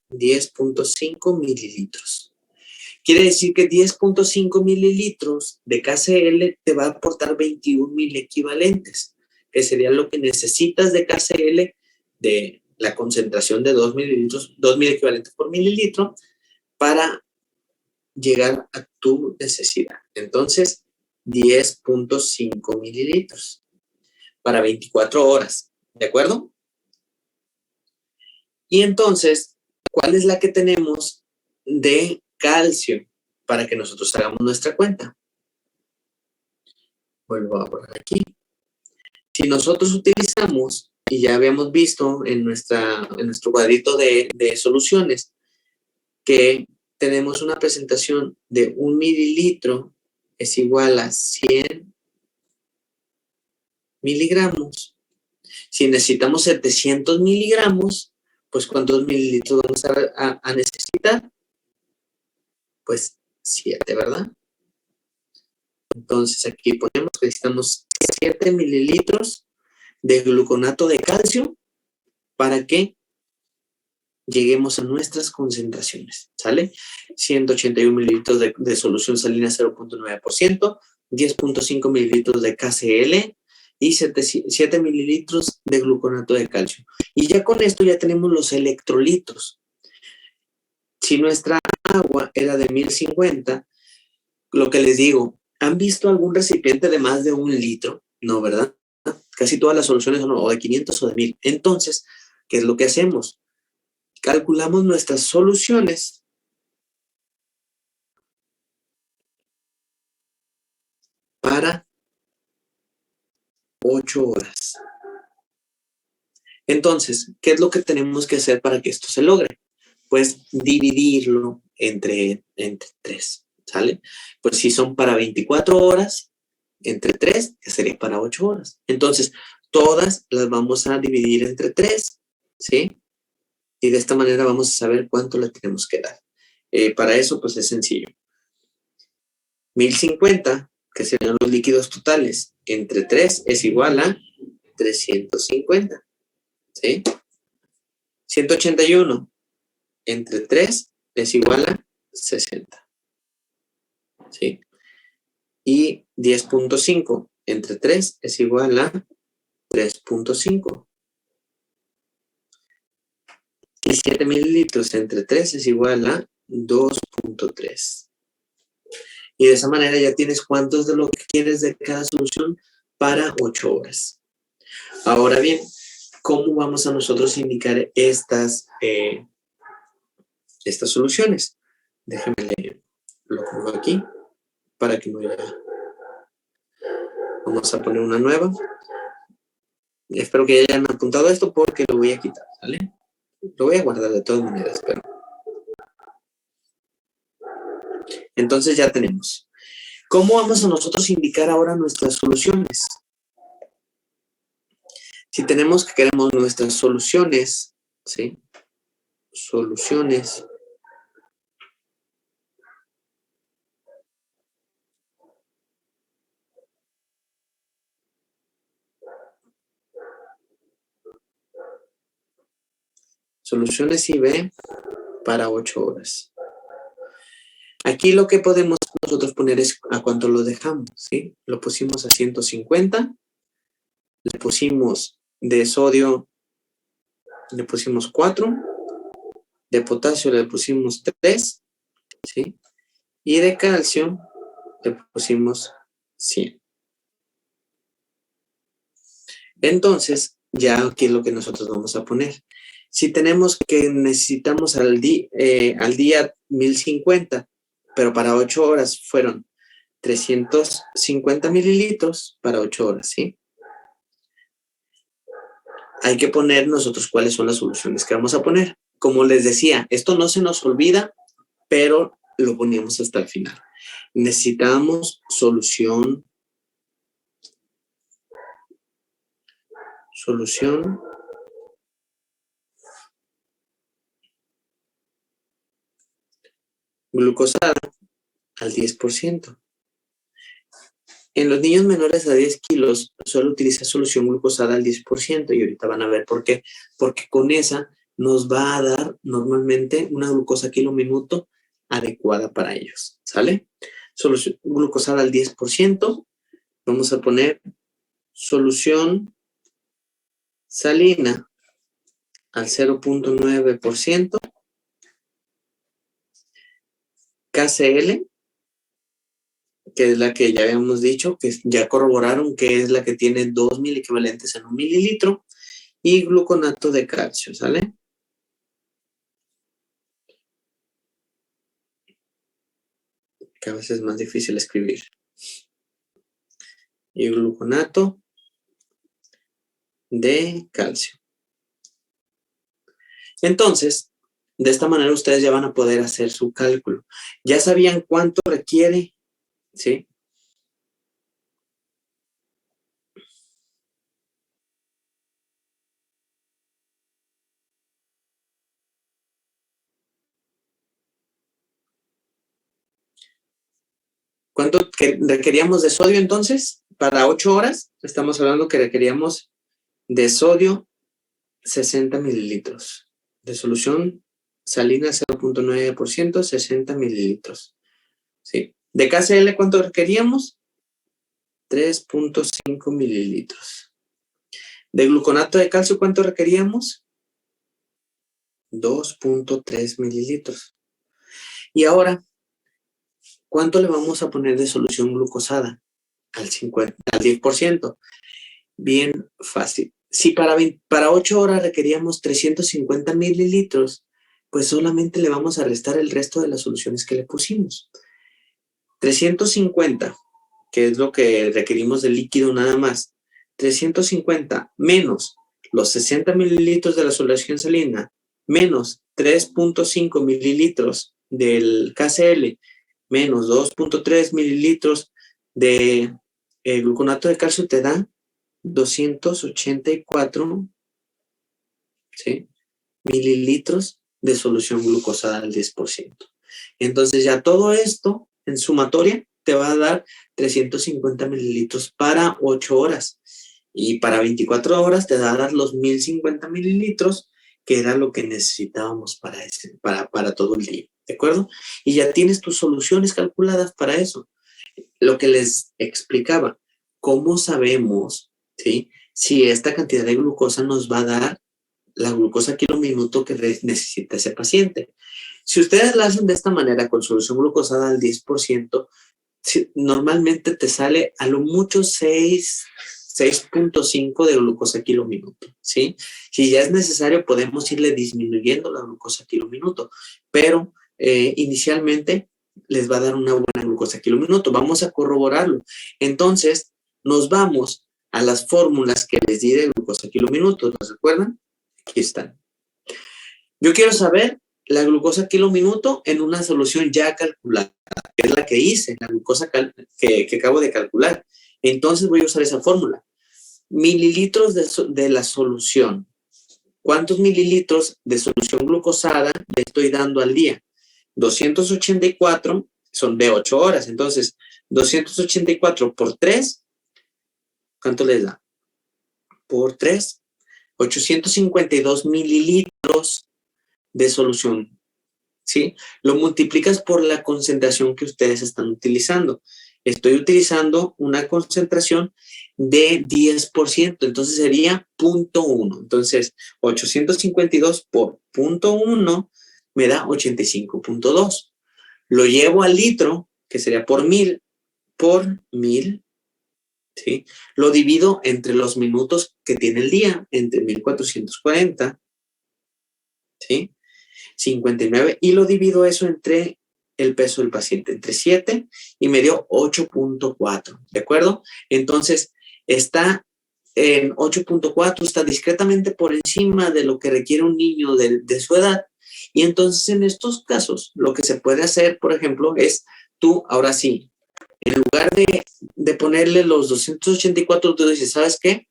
10.5 mililitros. Quiere decir que 10.5 mililitros de KCl te va a aportar 21 mil equivalentes, que sería lo que necesitas de KCl, de la concentración de 2 mililitros, 2.000 equivalentes por mililitro, para llegar a tu necesidad. Entonces, 10.5 mililitros para 24 horas, ¿de acuerdo? Y entonces, ¿cuál es la que tenemos de calcio para que nosotros hagamos nuestra cuenta? Vuelvo a poner aquí. Si nosotros utilizamos, y ya habíamos visto en nuestro cuadrito de soluciones, que tenemos una presentación de 1 mililitro es igual a 100 miligramos. Si necesitamos 700 miligramos, pues ¿cuántos mililitros vamos a necesitar? Pues 7, ¿verdad? Entonces aquí ponemos que necesitamos 7 mililitros de gluconato de calcio para que lleguemos a nuestras concentraciones, ¿sale? 181 mililitros de solución salina 0.9%, 10.5 mililitros de KCl y 7 mililitros de gluconato de calcio. Y ya con esto ya tenemos los electrolitos. Si nuestra agua era de 1050, lo que les digo, ¿han visto algún recipiente de más de 1 litro? No, ¿verdad? Casi todas las soluciones son o de 500 o de 1000. Entonces, ¿qué es lo que hacemos? Calculamos nuestras soluciones para 8 horas. Entonces, ¿qué es lo que tenemos que hacer para que esto se logre? Pues dividirlo entre 3, ¿sale? Pues si son para 24 horas, entre 3, que sería para 8 horas. Entonces, todas las vamos a dividir entre 3, ¿sí? Y de esta manera vamos a saber cuánto le tenemos que dar. Para eso, pues es sencillo. 1050, que serían los líquidos totales, entre 3 es igual a 350, ¿sí? 181 entre 3 es igual a 60, ¿sí? Y 10.5 entre 3 es igual a 3.5. Y 7 mililitros entre 3 es igual a 2.3. Y de esa manera ya tienes cuántos de lo que quieres de cada solución para 8 horas. Ahora bien, ¿cómo vamos a nosotros indicar estas soluciones? Déjenme leer. Lo pongo aquí para que no haya. Vamos a poner una nueva. Espero que hayan apuntado esto porque lo voy a quitar, ¿vale? Lo voy a guardar de todas maneras, pero. Entonces ya tenemos. ¿Cómo vamos a nosotros indicar ahora nuestras soluciones? Si tenemos que queremos nuestras soluciones, ¿sí? Soluciones. Soluciones IB para 8 horas. Aquí lo que podemos nosotros poner es a cuánto lo dejamos, ¿sí? Lo pusimos a 150. Le pusimos de sodio, le pusimos 4. De potasio le pusimos 3, ¿sí? Y de calcio le pusimos 100. Entonces, ya aquí es lo que nosotros vamos a poner. Si tenemos que necesitamos al día 1050, pero para 8 horas fueron 350 mililitros para 8 horas, ¿sí? Hay que poner nosotros cuáles son las soluciones que vamos a poner. Como les decía, esto no se nos olvida, pero lo ponemos hasta el final. Necesitamos solución glucosada al 10%. En los niños menores a 10 kilos solo utiliza solución glucosada al 10% y ahorita van a ver por qué. Porque con esa nos va a dar normalmente una glucosa kilo minuto adecuada para ellos. ¿Sale? Solución glucosada al 10%. Vamos a poner solución salina al 0.9%. KCl, que es la que ya habíamos dicho, que ya corroboraron que es la que tiene 2.000 equivalentes en 1 mililitro, y gluconato de calcio, ¿sale? Que a veces es más difícil escribir. Y gluconato de calcio. Entonces, de esta manera ustedes ya van a poder hacer su cálculo. Ya sabían cuánto requiere, ¿sí? ¿Cuánto requeríamos de sodio entonces? Para 8 horas, estamos hablando que requeríamos de sodio 60 mililitros. De solución salina 0.9%, 60 mililitros. ¿Sí? De KCl, ¿cuánto requeríamos? 3.5 mililitros. De gluconato de calcio, ¿cuánto requeríamos? 2.3 mililitros. Y ahora, ¿cuánto le vamos a poner de solución glucosada? Al 10%. Bien fácil. Si para 8 horas requeríamos 350 mililitros, pues solamente le vamos a restar el resto de las soluciones que le pusimos. 350, que es lo que requerimos de líquido nada más. 350 menos los 60 mililitros de la solución salina, menos 3.5 mililitros del KCl, menos 2.3 mililitros de gluconato de calcio, te da 284, ¿sí?, mililitros de solución glucosada al 10%. Entonces ya todo esto en sumatoria te va a dar 350 mililitros para 8 horas. Y para 24 horas te va a dar los 1050 mililitros, que era lo que necesitábamos para todo el día. ¿De acuerdo? Y ya tienes tus soluciones calculadas para eso. Lo que les explicaba, ¿cómo sabemos, ¿sí?, si esta cantidad de glucosa nos va a dar la glucosa kilo minuto que necesita ese paciente? Si ustedes la hacen de esta manera, con solución glucosada al 10%, normalmente te sale a lo mucho 6.5 de glucosa kilo minuto, ¿sí? Si ya es necesario, podemos irle disminuyendo la glucosa kilo minuto, pero inicialmente les va a dar una buena glucosa kilo minuto. Vamos a corroborarlo. Entonces, nos vamos a las fórmulas que les di de glucosa kilo minuto. ¿Nos recuerdan? Aquí están. Yo quiero saber la glucosa kilo minuto en una solución ya calculada, que es la que hice, la glucosa que acabo de calcular. Entonces voy a usar esa fórmula. Mililitros de la solución. ¿Cuántos mililitros de solución glucosada le estoy dando al día? 284 son de 8 horas. Entonces, 284 por 3, ¿cuánto les da? Por 3, 852 mililitros de solución, ¿sí? Lo multiplicas por la concentración que ustedes están utilizando. Estoy utilizando una concentración de 10%, entonces sería 0.1. Entonces, 852 por 0.1 me da 85.2. Lo llevo al litro, que sería por 1000, ¿sí? Lo divido entre los minutos que tiene el día, entre 1440, ¿sí?, 59, y lo divido eso entre el peso del paciente, entre 7, y me dio 8.4, ¿de acuerdo? Entonces, está en 8.4, está discretamente por encima de lo que requiere un niño de su edad. Y entonces, en estos casos, lo que se puede hacer, por ejemplo, es tú, ahora sí, en lugar de ponerle los 284, tú dices, ¿sabes qué?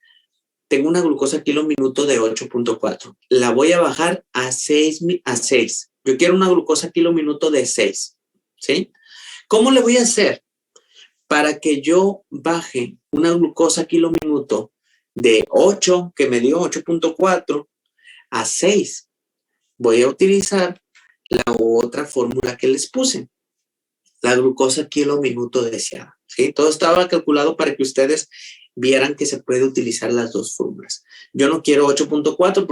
Tengo una glucosa kilo minuto de 8.4. La voy a bajar a 6. Yo quiero una glucosa kilo minuto de 6. ¿Sí? ¿Cómo le voy a hacer para que yo baje una glucosa kilo minuto de 8, que me dio 8.4, a 6, voy a utilizar la otra fórmula que les puse, la glucosa kilo minuto deseada. ¿Sí? Todo estaba calculado para que ustedes vieran que se puede utilizar las dos fórmulas. Yo no quiero 8.4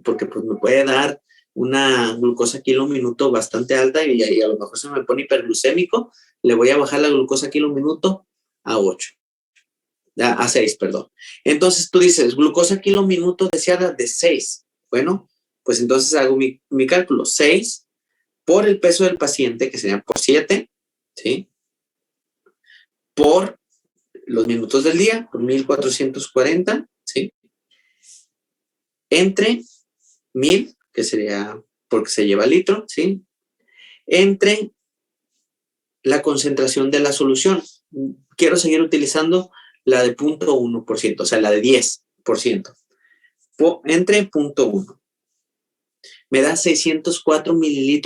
porque pues me puede dar una glucosa kilo minuto bastante alta y a lo mejor se me pone hiperglucémico. Le voy a bajar la glucosa kilo minuto a 8. A 6, perdón. Entonces tú dices, glucosa kilo minuto deseada de 6. Bueno, pues entonces hago mi cálculo. 6 por el peso del paciente, que sería por 7, ¿sí? Por los minutos del día, por 1440, ¿sí? Entre 1000, que sería porque se lleva litro, ¿sí? Entre la concentración de la solución. Quiero seguir utilizando la de 0.1%, o sea, la de 10%. Entre 0.1. Me da 604 mililitros